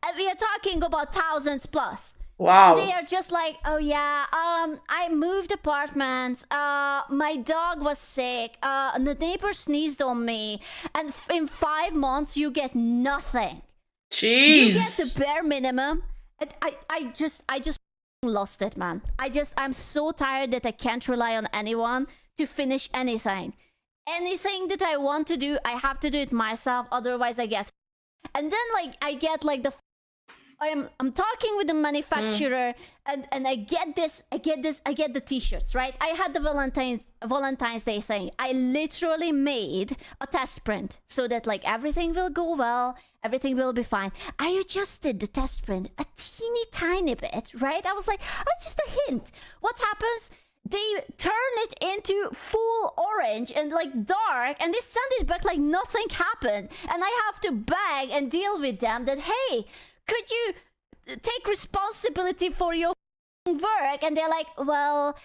And we are talking about thousands plus. Wow. And they are just like, oh yeah, I moved apartments, my dog was sick, the neighbor sneezed on me, and in 5 months you get nothing. Jeez. You get the bare minimum. And I just lost it, man. I'm so tired that I can't rely on anyone to finish anything. Anything that I want to do, I have to do it myself, otherwise I get... And then like I get like the... I'm talking with the manufacturer, and I get the t-shirts, right? I had the Valentine's Day thing. I literally made a test print so that like everything will go well, everything will be fine. I adjusted the test print a teeny tiny bit, right? I was like, oh, just a hint. What happens? They turn it into full orange and like dark, and they send it back like nothing happened. And I have to beg and deal with them that, hey, could you take responsibility for your work? And they're like, well,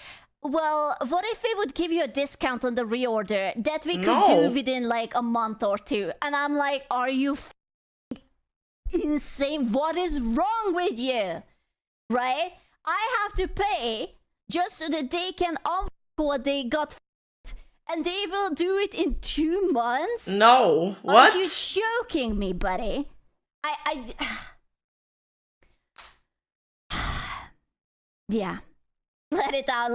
what if we would give you a discount on the reorder that we could do within like a month or two? And I'm like, are you insane? What is wrong with you? Right? I have to pay just so that they can what they got, and they will do it in 2 months? No. What? Are you joking me, buddy? Yeah. Let it out.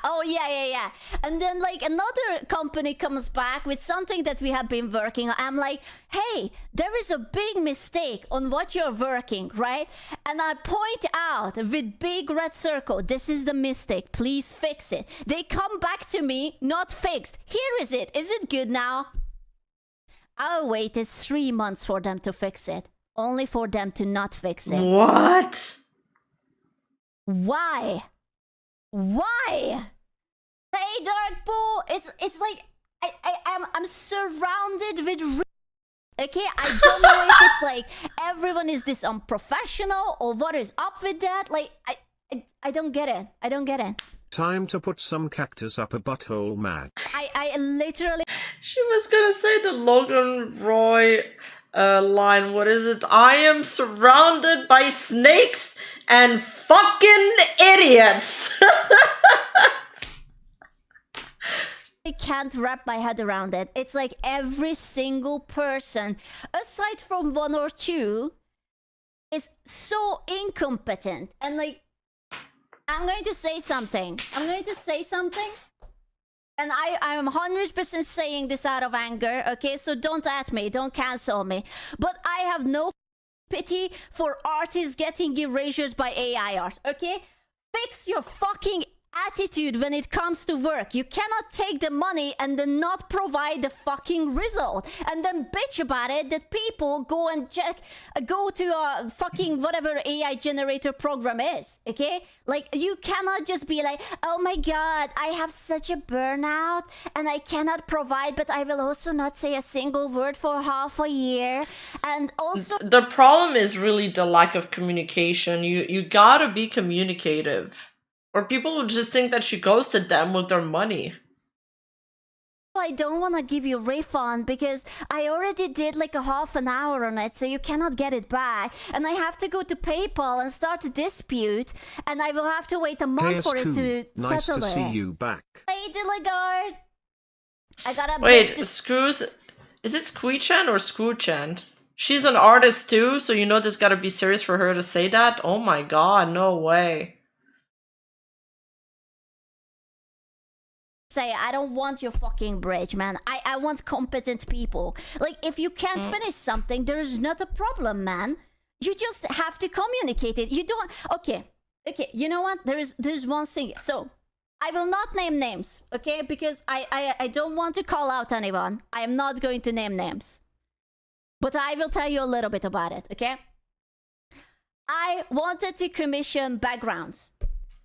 Oh, yeah. And then, like, another company comes back with something that we have been working on. I'm like, hey, there is a big mistake on what you're working, right? And I point out with big red circle, this is the mistake. Please fix it. They come back to me, not fixed. Here is it. Is it good now? I waited 3 months for them to fix it, only for them to not fix it. What? Why? Hey, Dark Bull, it's like I'm surrounded with okay. I don't know if it's like everyone is this unprofessional or what is up with that. Like I don't get it. Time to put some cactus up a butthole, Matt. I literally... She was gonna say the Logan Roy line. What is it? I am surrounded by snakes and fucking idiots. I can't wrap my head around it. It's like every single person, aside from 1 or 2, is so incompetent. And like, I'm going to say something. And I'm 100% saying this out of anger, okay? So don't at me, don't cancel me. But I have no pity for artists getting erasures by AI art, okay? Fix your fucking attitude when it comes to work. You cannot take the money and then not provide the fucking result and then bitch about it that people go and go to a fucking whatever AI generator program is, okay? Like, you cannot just be like, oh my god, I have such a burnout and I cannot provide, but I will also not say a single word for half a year. And also, the problem is really the lack of communication. You gotta be communicative, or people will just think that she ghosted them with their money. I don't want to give you refund because I already did like a half an hour on it, so you cannot get it back. And I have to go to PayPal and start a dispute, and I will have to wait a month for it to nice settle to it. see you back. Hey, Dilligard. I got a Wait, Screws, is it Squee-chan or Screw-chan? She's an artist too, so you know this gotta be serious for her to say that? Oh my god, no way. Say, I don't want your fucking bridge, man. I want competent people. Like, if you can't finish something, there is not a problem, man. You just have to communicate it. You don't... Okay, you know what? There's one thing. So, I will not name names, okay? Because I don't want to call out anyone. I am not going to name names. But I will tell you a little bit about it, okay? I wanted to commission backgrounds.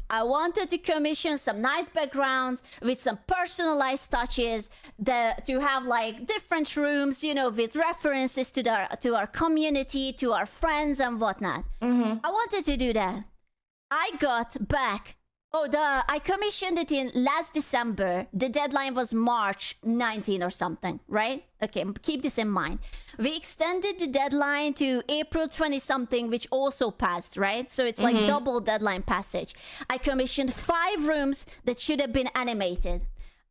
I wanted to commission some nice backgrounds with some personalized touches to have like different rooms, you know, with references to our community, to our friends and whatnot. I wanted to do that. I got back. I commissioned it in last December. The deadline was March 19 or something, right? Okay, keep this in mind. We extended the deadline to April 20 something, which also passed, right? So it's like double deadline passage. I commissioned 5 rooms that should have been animated.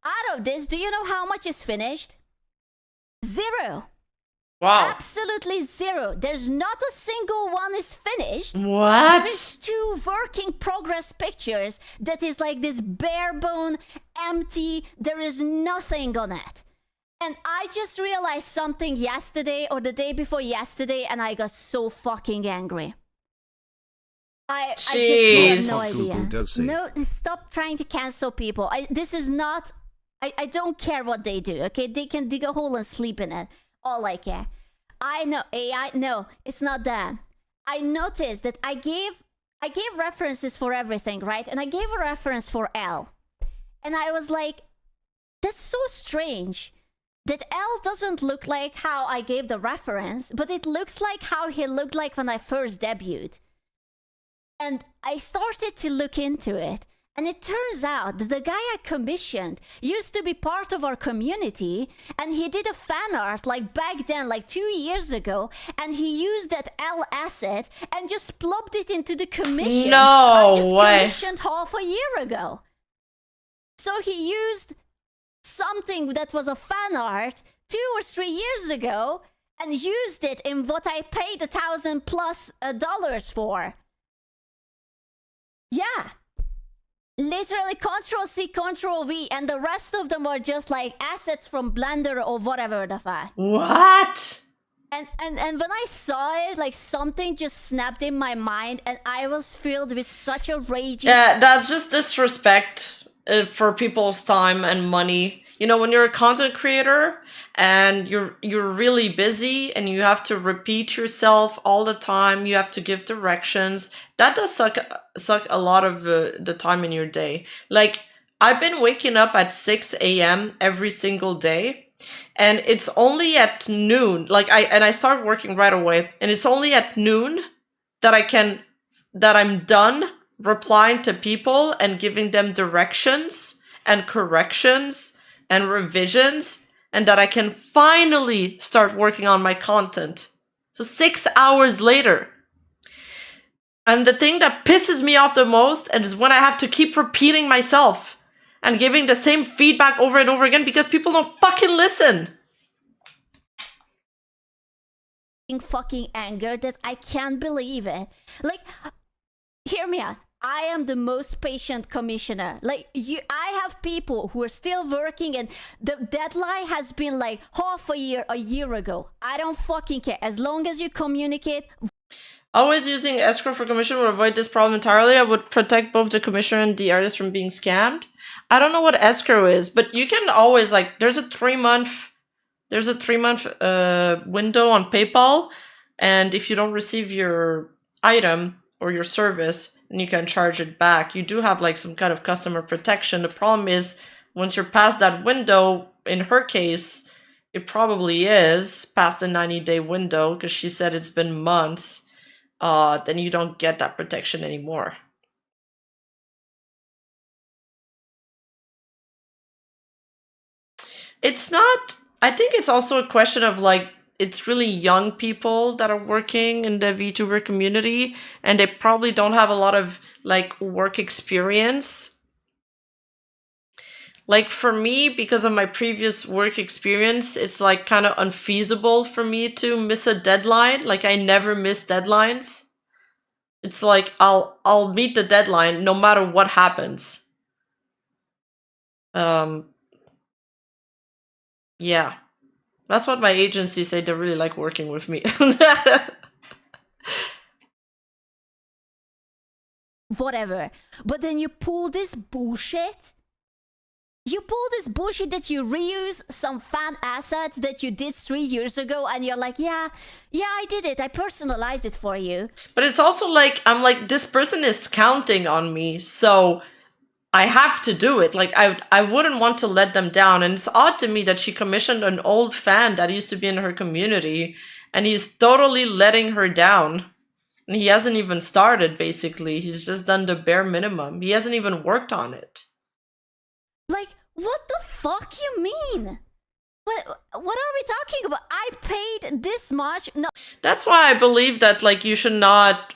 Out of this, do you know how much is finished? 0. Wow. Absolutely 0. There's not a single one is finished. What? There is 2 working progress pictures that is like this bare bone, empty. There is nothing on it. And I just realized something yesterday or the day before yesterday, and I got so fucking angry. I just have no idea. No, stop trying to cancel people. This is not... I don't care what they do, okay? They can dig a hole and sleep in it. All I care. I know AI. No, it's not that. I noticed that I gave references for everything, right? And I gave a reference for L, and I was like, that's so strange that L doesn't look like how I gave the reference, but it looks like how he looked like when I first debuted. And I started to look into it. And it turns out that the guy I commissioned used to be part of our community, and he did a fan art like back then, like 2 years ago, and he used that L asset and just plugged it into the commission. No I just way. commissioned half a year ago. So he used something that was a fan art 2 or 3 years ago and used it in what I paid $1,000+ for. Yeah. Literally Ctrl-C, Ctrl-V, and the rest of them are just like assets from Blender or whatever the fuck. What? And when I saw it, like something just snapped in my mind, and I was filled with such a rage. Yeah, that's just disrespect for people's time and money. You know, when you're a content creator and you're really busy and you have to repeat yourself all the time, you have to give directions. That does suck a lot of the time in your day. Like, I've been waking up at 6 a.m. every single day, and it's only at noon. I start working right away, and it's only at noon that I'm done replying to people and giving them directions and corrections and revisions, and that I can finally start working on my content. So 6 hours later. And the thing that pisses me off the most is when I have to keep repeating myself and giving the same feedback over and over again because people don't fucking listen. Fucking anger that I can't believe it. Like, hear me out. I am the most patient commissioner. Like, I have people who are still working, and the deadline has been like half a year ago. I don't fucking care. As long as you communicate. Always using escrow for commission would avoid this problem entirely. I would protect both the commissioner and the artist from being scammed. I don't know what escrow is, but you can always, like, there's a 3-month window on PayPal, and if you don't receive your item or your service, then you can charge it back. You do have like some kind of customer protection. The problem is once you're past that window, in her case, it probably is past the 90-day window because she said it's been months, then you don't get that protection anymore. It's not, I think it's also a question of like, it's really young people that are working in the VTuber community, and they probably don't have a lot of like work experience. Like for me, because of my previous work experience, it's like kind of unfeasible for me to miss a deadline. Like I never miss deadlines. It's like I'll meet the deadline no matter what happens. Yeah. That's what my agency say. They really like working with me. Whatever. But then you pull this bullshit. You pull this bullshit that you reuse some fan assets that you did 3 years ago, and you're like, yeah, I did it. I personalized it for you. But it's also like, I'm like, this person is counting on me, so I have to do it. Like, I wouldn't want to let them down. And it's odd to me that she commissioned an old fan that used to be in her community, and he's totally letting her down. And he hasn't even started, basically. He's just done the bare minimum. He hasn't even worked on it. Like, what the fuck you mean? What are we talking about? I paid this much. No. That's why I believe that like you should not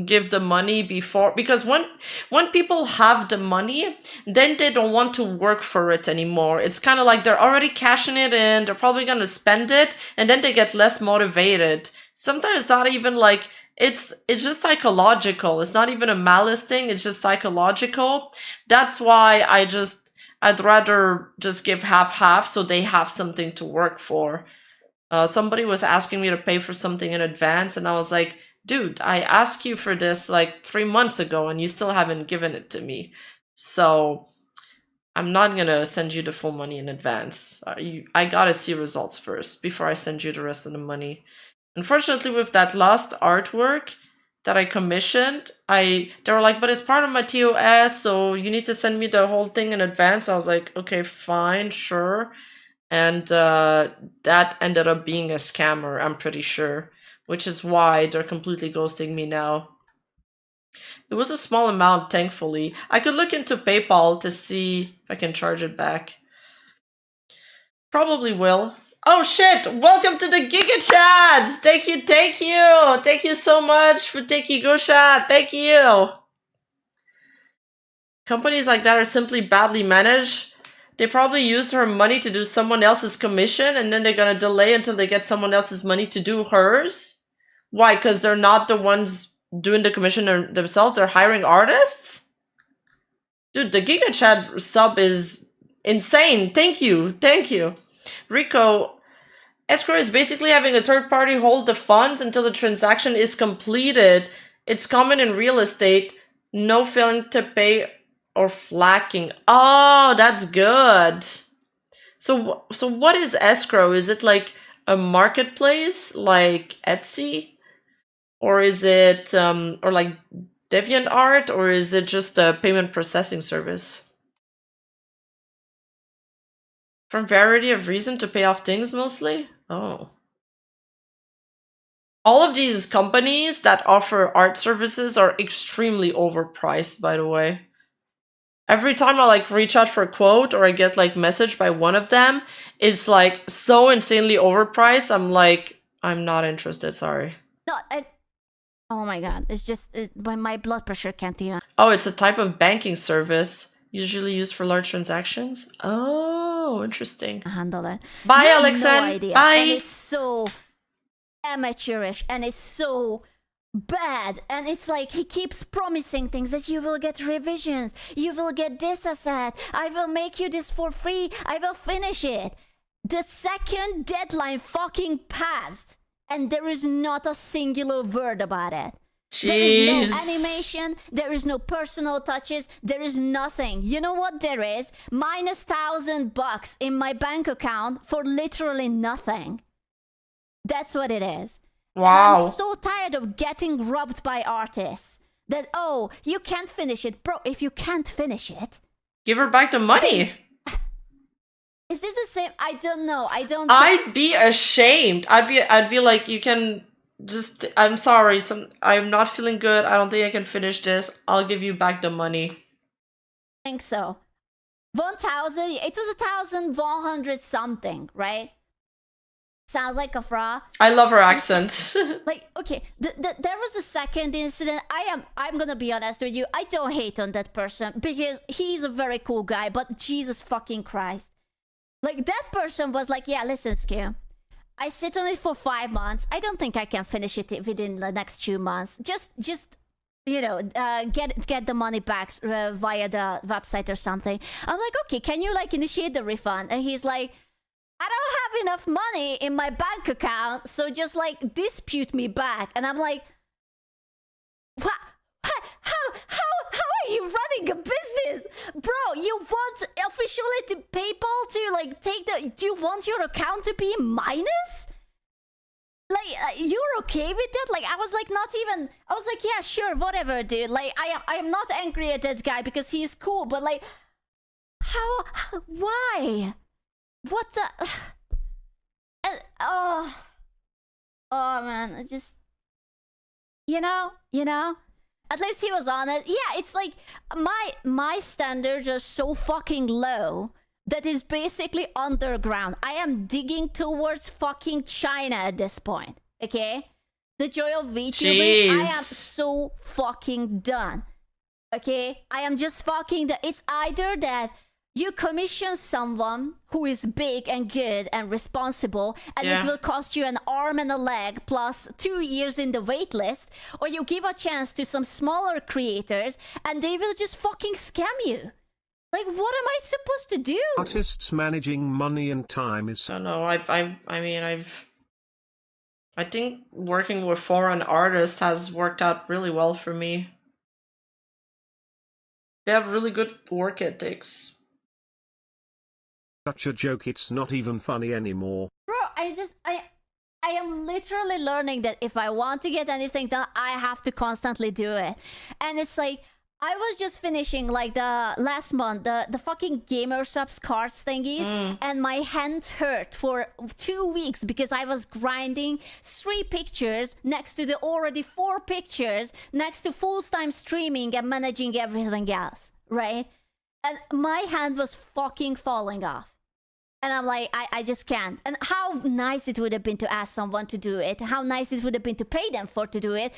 give the money before, because when people have the money, then they don't want to work for it anymore. It's kind of like they're already cashing it in, they're probably going to spend it, and then they get less motivated. Sometimes it's not even like, it's just psychological. It's not even a malice thing, it's just psychological. That's why I'd rather just give half so they have something to work for. Somebody was asking me to pay for something in advance, and I was like, dude, I asked you for this like 3 months ago and you still haven't given it to me. So I'm not gonna send you the full money in advance. I gotta see results first before I send you the rest of the money. Unfortunately, with that last artwork that I commissioned, they were like, but it's part of my TOS, so you need to send me the whole thing in advance. I was like, okay, fine, sure. And that ended up being a scammer, I'm pretty sure. Which is why they're completely ghosting me now. It was a small amount, thankfully. I could look into PayPal to see if I can charge it back. Probably will. Oh shit! Welcome to the Giga Chats! Thank you! Thank you so much for taking Go Chat! Thank you! Companies like that are simply badly managed. They probably used her money to do someone else's commission, and then they're gonna delay until they get someone else's money to do hers? Why? Because they're not the ones doing the commission themselves? They're hiring artists? Dude, the Giga Chat sub is insane. Thank you. Rico, escrow is basically having a third party hold the funds until the transaction is completed. It's common in real estate. No failing to pay or flacking. Oh, that's good. So what is escrow? Is it like a marketplace like Etsy? Or is it or like DeviantArt, or is it just a payment processing service? For variety of reason to pay off things mostly? Oh. All of these companies that offer art services are extremely overpriced, by the way. Every time I like reach out for a quote or I get like messaged by one of them, it's like so insanely overpriced. I'm like, I'm not interested, sorry. No, oh my god, it's just my blood pressure can't even. Oh, it's a type of banking service usually used for large transactions. Oh, interesting. Handle it. Bye, Alexan. No idea. Bye. And it's so amateurish and it's so bad. And it's like he keeps promising things that you will get revisions. You will get this asset. I will make you this for free. I will finish it. The second deadline fucking passed. And there is not a singular word about it. Jeez. There is no animation, there is no personal touches, there is nothing. You know what there is? Minus $1,000 in my bank account for literally nothing. That's what it is. Wow. And I'm so tired of getting robbed by artists. That, oh, you can't finish it. Bro, if you can't finish it... Give her back the money. Is this the same? I don't know. I'd be ashamed. I'd be like, you can just, I'm sorry, I'm not feeling good. I don't think I can finish this. I'll give you back the money. I think so. 1,000. It was 1,100 something, right? Sounds like a fraud. I love her accent. Like, okay, there was a second incident. I'm gonna be honest with you. I don't hate on that person because he's a very cool guy, but Jesus fucking Christ. Like, that person was like, yeah, listen, Skill. I sit on it for 5 months. I don't think I can finish it within the next 2 months. Just you know, get the money back via the website or something. I'm like, okay, can you like initiate the refund? And he's like, I don't have enough money in my bank account, so just like dispute me back. And I'm like, what? How are you running a business? Bro, you want officially to PayPal to like take the, do you want your account to be minus? Like, you're okay with that? Like, I was like, not even, I was like, yeah, sure, whatever, dude. Like, I am not angry at that guy because he's cool, but like, why? What the? Oh man, it just, you know. At least he was honest. Yeah, it's like my standards are so fucking low that is basically underground. I am digging towards fucking China at this point. Okay, the joy of VTuber. I am so fucking done. Okay, I am just fucking. It's either that you commission someone who is big and good and responsible, and it will cost you an arm and a leg plus 2 years in the wait list, or you give a chance to some smaller creators and they will just fucking scam you. Like, what am I supposed to do? Artists managing money and time is... I don't know. I think working with foreign artists has worked out really well for me. They have really good work ethics. Such a joke, it's not even funny anymore. Bro, I am literally learning that if I want to get anything done, I have to constantly do it. And it's like, I was just finishing like the last month, the fucking gamer subs cards thingies, and my hand hurt for 2 weeks because I was grinding 3 pictures next to the already 4 pictures next to full-time streaming and managing everything else, right? And my hand was fucking falling off. And I'm like, I just can't. And how nice it would have been to ask someone to do it. How nice it would have been to pay them for to do it.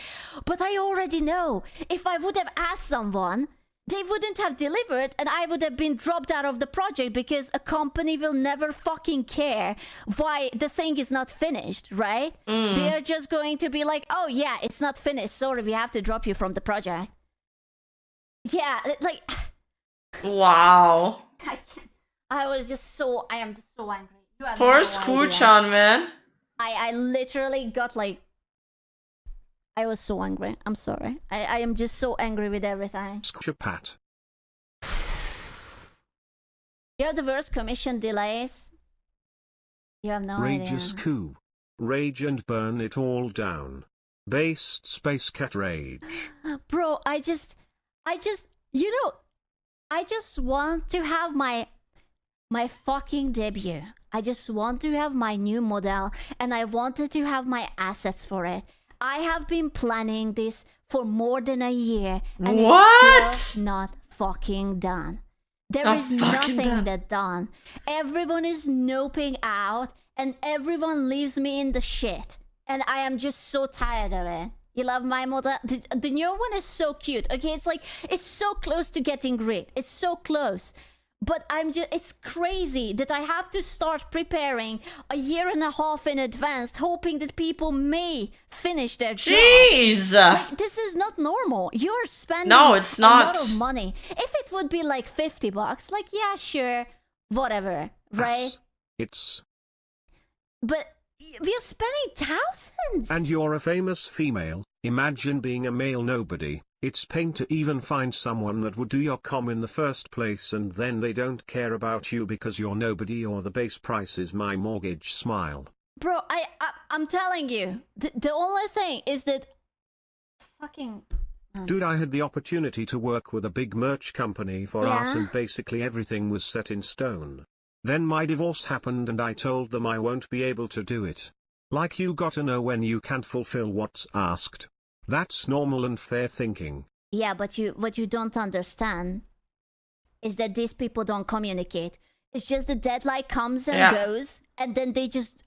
But I already know. If I would have asked someone, they wouldn't have delivered and I would have been dropped out of the project because a company will never fucking care why the thing is not finished, right? They're just going to be like, oh yeah, it's not finished. Sorry, we have to drop you from the project. Yeah, like... Wow. I can't. I was just so, I am so angry. Poor Scooch-chan, man. I literally got like, I was so angry. I'm sorry. I am just so angry with everything. Scooch-a-pat. You have the worst commission delays. You have no idea. Rageous coup. Rage and burn it all down. Based Space Cat Rage. Bro, I just, you know, I just want to have my fucking debut. I just want to have my new model and I wanted to have my assets for it. I have been planning this for more than a year and it's still not fucking done. There is nothing that done. Everyone is noping out and everyone leaves me in the shit. And I am just so tired of it. You love my model? The new one is so cute. Okay, it's like, it's so close to getting great. It's so close. But it's crazy that I have to start preparing a year and a half in advance, hoping that people may finish their job. Jeez! Like, this is not normal. You're spending a lot of money. If it would be like $50, like, yeah, sure, whatever, right? It's... But we're spending thousands! And you're a famous female. Imagine being a male nobody. It's pain to even find someone that would do your com in the first place and then they don't care about you because you're nobody or the base price is my mortgage. Smile. Bro, I'm telling you, the only thing is that fucking... Dude, I had the opportunity to work with a big merch company for us and basically everything was set in stone. Then my divorce happened and I told them I won't be able to do it. Like, you gotta know when you can't fulfill what's asked. That's normal and fair thinking. Yeah, but what you don't understand is that these people don't communicate. It's just the deadline comes and goes, and then they just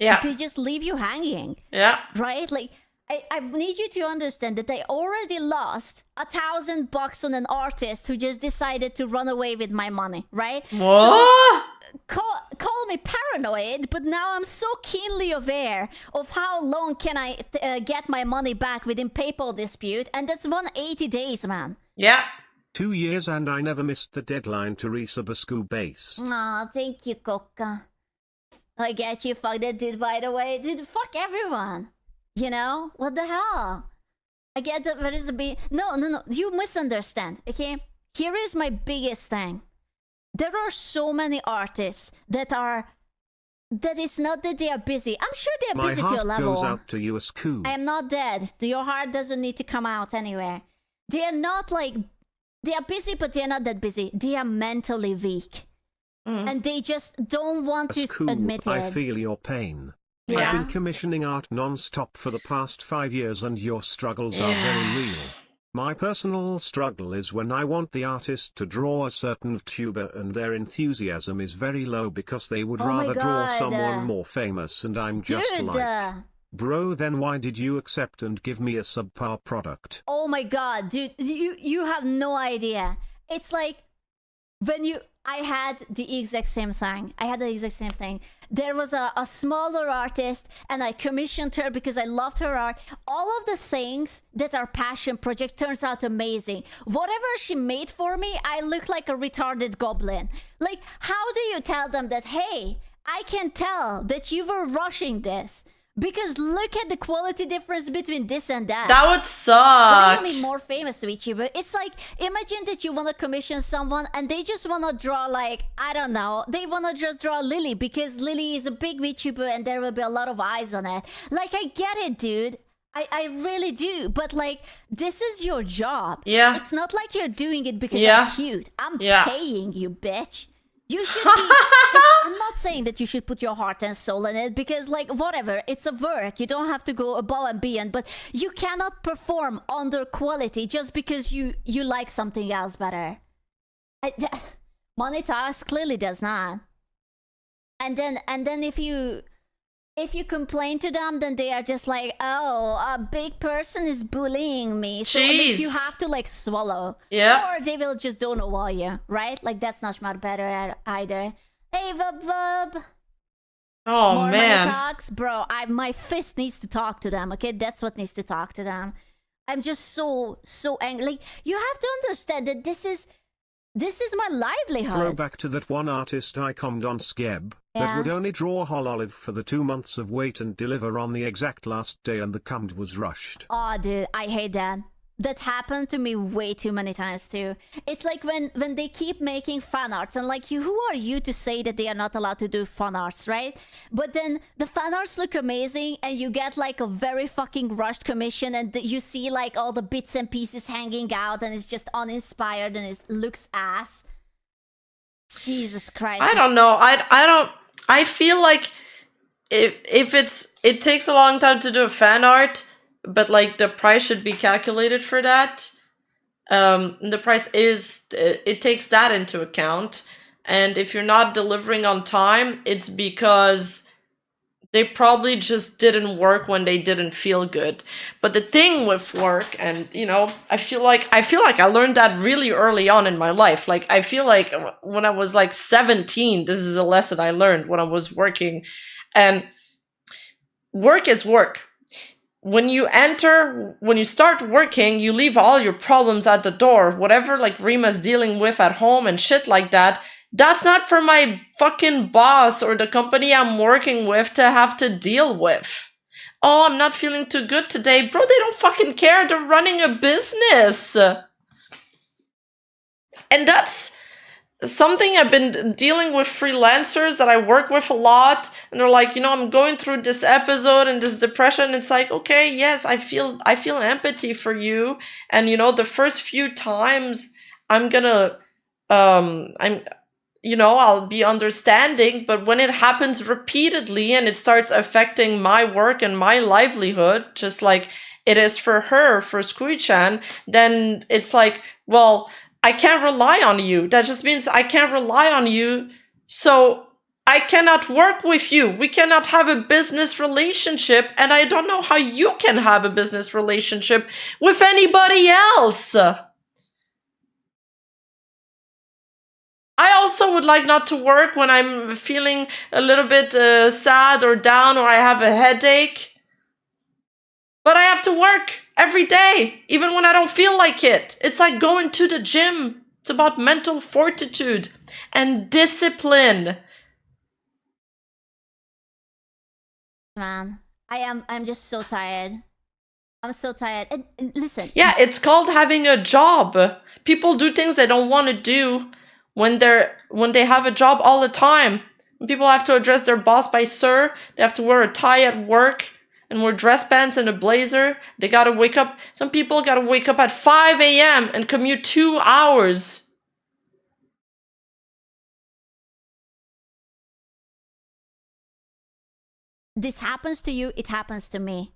leave you hanging. Yeah. Right? Like, I need you to understand that I already lost $1,000 on an artist who just decided to run away with my money, right? What? So, call me paranoid, but now I'm so keenly aware of how long can I get my money back within PayPal dispute, and that's 180 days, man. Yeah. 2 years and I never missed the deadline to resub a Scoo base. Aw, thank you, Coca. I get you, fuck that dude, by the way. Dude, fuck everyone. You know? What the hell? I get that there is a big... No. You misunderstand, okay? Here is my biggest thing. There are so many artists that it's not that they are busy. I'm sure they are busy to a My heart level. goes out to you, a Scoo. I am not dead. Your heart doesn't need to come out anywhere. They are not like... They are busy, but they are not that busy. They are mentally weak. And they just don't want to admit it. I feel your pain. Yeah. I've been commissioning art non-stop for the past 5 years and your struggles are very real. My personal struggle is when I want the artist to draw a certain VTuber and their enthusiasm is very low because they would rather draw someone more famous, and I'm just like, bro, then why did you accept and give me a subpar product? Oh my god, dude, you have no idea. It's like when I had the exact same thing. There was a smaller artist, and I commissioned her because I loved her art. All of the things that are passion project turns out amazing. Whatever she made for me, I look like a retarded goblin. Like, how do you tell them that, hey, I can tell that you were rushing this? Because look at the quality difference between this and that. That would suck. What do you mean more famous VTuber? It's like, imagine that you want to commission someone and they just want to draw, like, I don't know, they want to just draw Lily because Lily is a big VTuber and there will be a lot of eyes on it. Like, I get it, dude. I really do. But, like, this is your job. Yeah. It's not like you're doing it because I'm cute. I'm paying you, bitch. You should be... I'm not saying that you should put your heart and soul in it because, like, whatever, it's a work. You don't have to go above and beyond, but you cannot perform under quality just because you like something else better. Money Talks clearly does not. And then if you complain to them, then they are just like, oh, a big person is bullying me. So like, you have to, like, swallow. Yeah. Or they will just don't know you, right? Like, that's not much better either. Hey, Vub. Oh, More man. Money Talks? Bro, my fist needs to talk to them, okay? That's what needs to talk to them. I'm just so angry. Like, you have to understand that this is my livelihood. Throwback to that one artist I commed on Skeb, that would only draw Hololive for the 2 months of wait and deliver on the exact last day, and the command was rushed. Oh, dude, I hate that. That happened to me way too many times too. It's like when they keep making fan arts, and like, who are you to say that they are not allowed to do fan arts, right? But then the fan arts look amazing, and you get like a very fucking rushed commission, and you see like all the bits and pieces hanging out, and it's just uninspired, and it looks ass. Jesus Christ! I don't know. I feel like if it takes a long time to do a fan art. But, like, the price should be calculated for that. The price it takes that into account. And if you're not delivering on time, it's because they probably just didn't work when they didn't feel good. But the thing with work, and, you know, I feel like I learned that really early on in my life. Like, I feel like when I was, like, 17, this is a lesson I learned when I was working. And work is work. When you start working, you leave all your problems at the door. Whatever, like, Rima's dealing with at home and shit like that, that's not for my fucking boss or the company I'm working with to have to deal with. Oh, I'm not feeling too good today. Bro, they don't fucking care. They're running a business. And that's something I've been dealing with freelancers that I work with a lot, and they're like, you know, I'm going through this episode and this depression. It's like, okay, yes, I feel empathy for you, and you know, the first few times I'll be understanding, but when it happens repeatedly and it starts affecting my work and my livelihood, just like it is for her, for Scooey-chan, then it's like, well, I can't rely on you. That just means I can't rely on you. So I cannot work with you. We cannot have a business relationship. And I don't know how you can have a business relationship with anybody else. I also would like not to work when I'm feeling a little bit sad or down or I have a headache. But I have to work every day, even when I don't feel like it. It's like going to the gym. It's about mental fortitude and discipline. Man, I'm just so tired. I'm so tired. And listen. Yeah, it's called having a job. People do things they don't want to do when they have a job all the time. When people have to address their boss by sir, they have to wear a tie at work and wear dress pants and a blazer. They gotta wake up. Some people gotta wake up at 5 a.m. and commute 2 hours. This happens to you, it happens to me.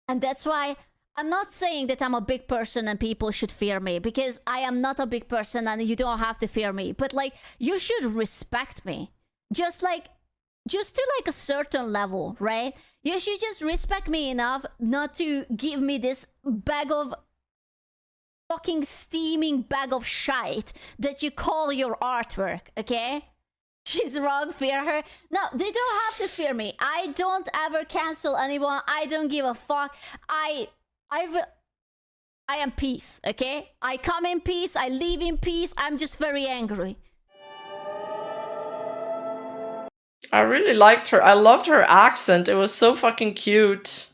And that's why I'm not saying that I'm a big person and people should fear me, because I am not a big person and you don't have to fear me. But like, you should respect me. Just to like a certain level, right? You should just respect me enough not to give me this bag of fucking steaming bag of shite that you call your artwork, okay? She's wrong, fear her. No, they don't have to fear me. I don't ever cancel anyone. I don't give a fuck. I am peace, okay? I come in peace, I leave in peace. I'm just very angry. I really liked her. I loved her accent. It was so fucking cute.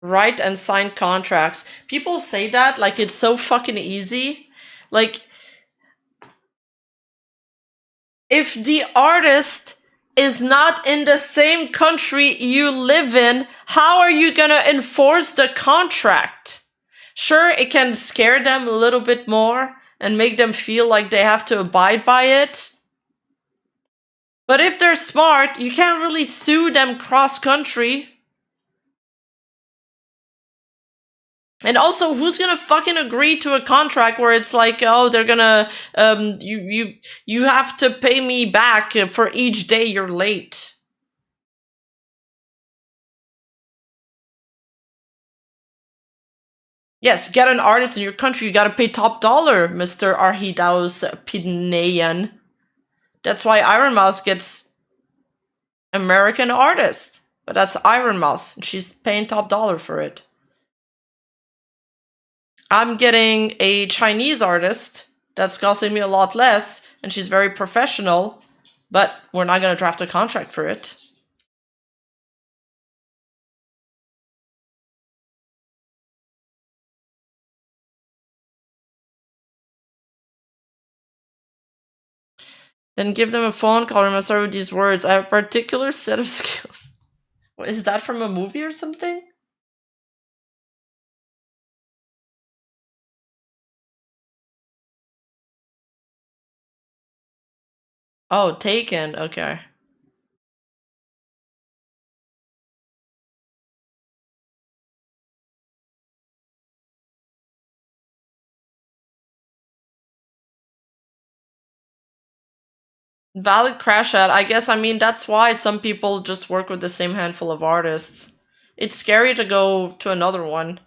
Write and sign contracts. People say that like it's so fucking easy. Like, if the artist is not in the same country you live in, how are you gonna enforce the contract? Sure, it can scare them a little bit more and make them feel like they have to abide by it. But if they're smart, you can't really sue them cross-country. And also, who's gonna fucking agree to a contract where it's like, oh, they're gonna, you have to pay me back for each day you're late. Yes, get an artist in your country, you gotta pay top dollar, Mr. Arhidaus Pidneyan. That's why Iron Mouse gets American artist. But that's Iron Mouse, and she's paying top dollar for it. I'm getting a Chinese artist that's costing me a lot less, and she's very professional, but we're not going to draft a contract for it. Then give them a phone call and must start with these words. I have a particular set of skills. Is that from a movie or something? Oh, Taken. Okay. Valid crash out. I guess, I mean, that's why some people just work with the same handful of artists. It's scary to go to another one.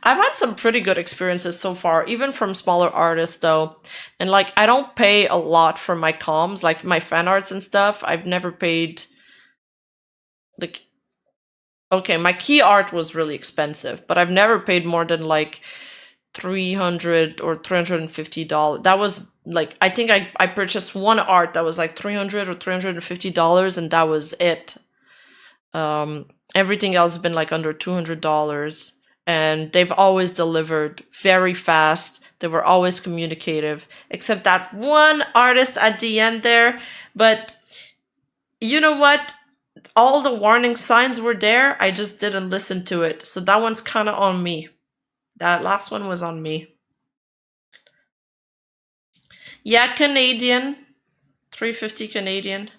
I've had some pretty good experiences so far, even from smaller artists though. And like, I don't pay a lot for my comms, like my fan arts and stuff. I've never paid, like, okay, my key art was really expensive, but I've never paid more than like $300 or $350. That was like, I think I purchased one art that was like $300 or $350, and that was it. Everything else has been like under $200, and they've always delivered very fast. They were always communicative, except that one artist at the end there. But you know what? All the warning signs were there. I just didn't listen to it. So that one's kind of on me. That last one was on me. Yeah, Canadian. 350 Canadian.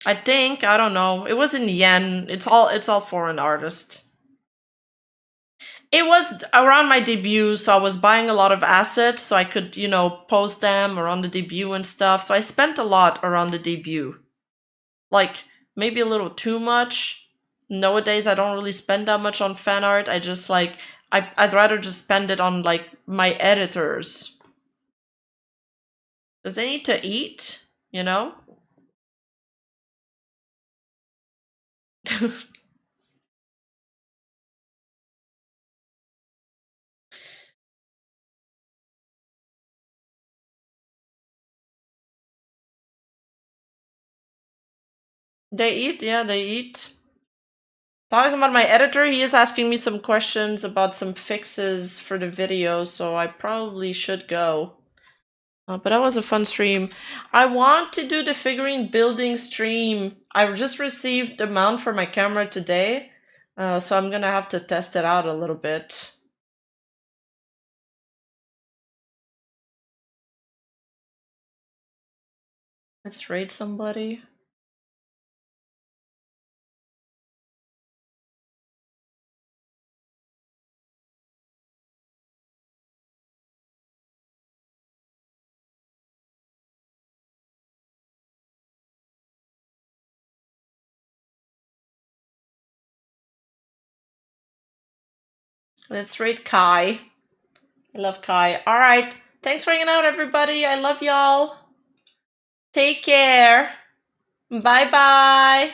I think, I don't know. It was in yen. It's all foreign artists. It was around my debut, so I was buying a lot of assets so I could, you know, post them around the debut and stuff. So I spent a lot around the debut. Like, maybe a little too much. Nowadays, I don't really spend that much on fan art. I just, like, I'd rather just spend it on, like, my editors. Because they need to eat, you know? They eat, yeah, they eat. Talking about my editor, he is asking me some questions about some fixes for the video, so I probably should go. But that was a fun stream. I want to do the figurine building stream. I just received the mount for my camera today, so I'm gonna have to test it out a little bit. Let's raid somebody. Let's raid Kai. I love Kai. Alright, thanks for hanging out, everybody. I love y'all. Take care. Bye-bye.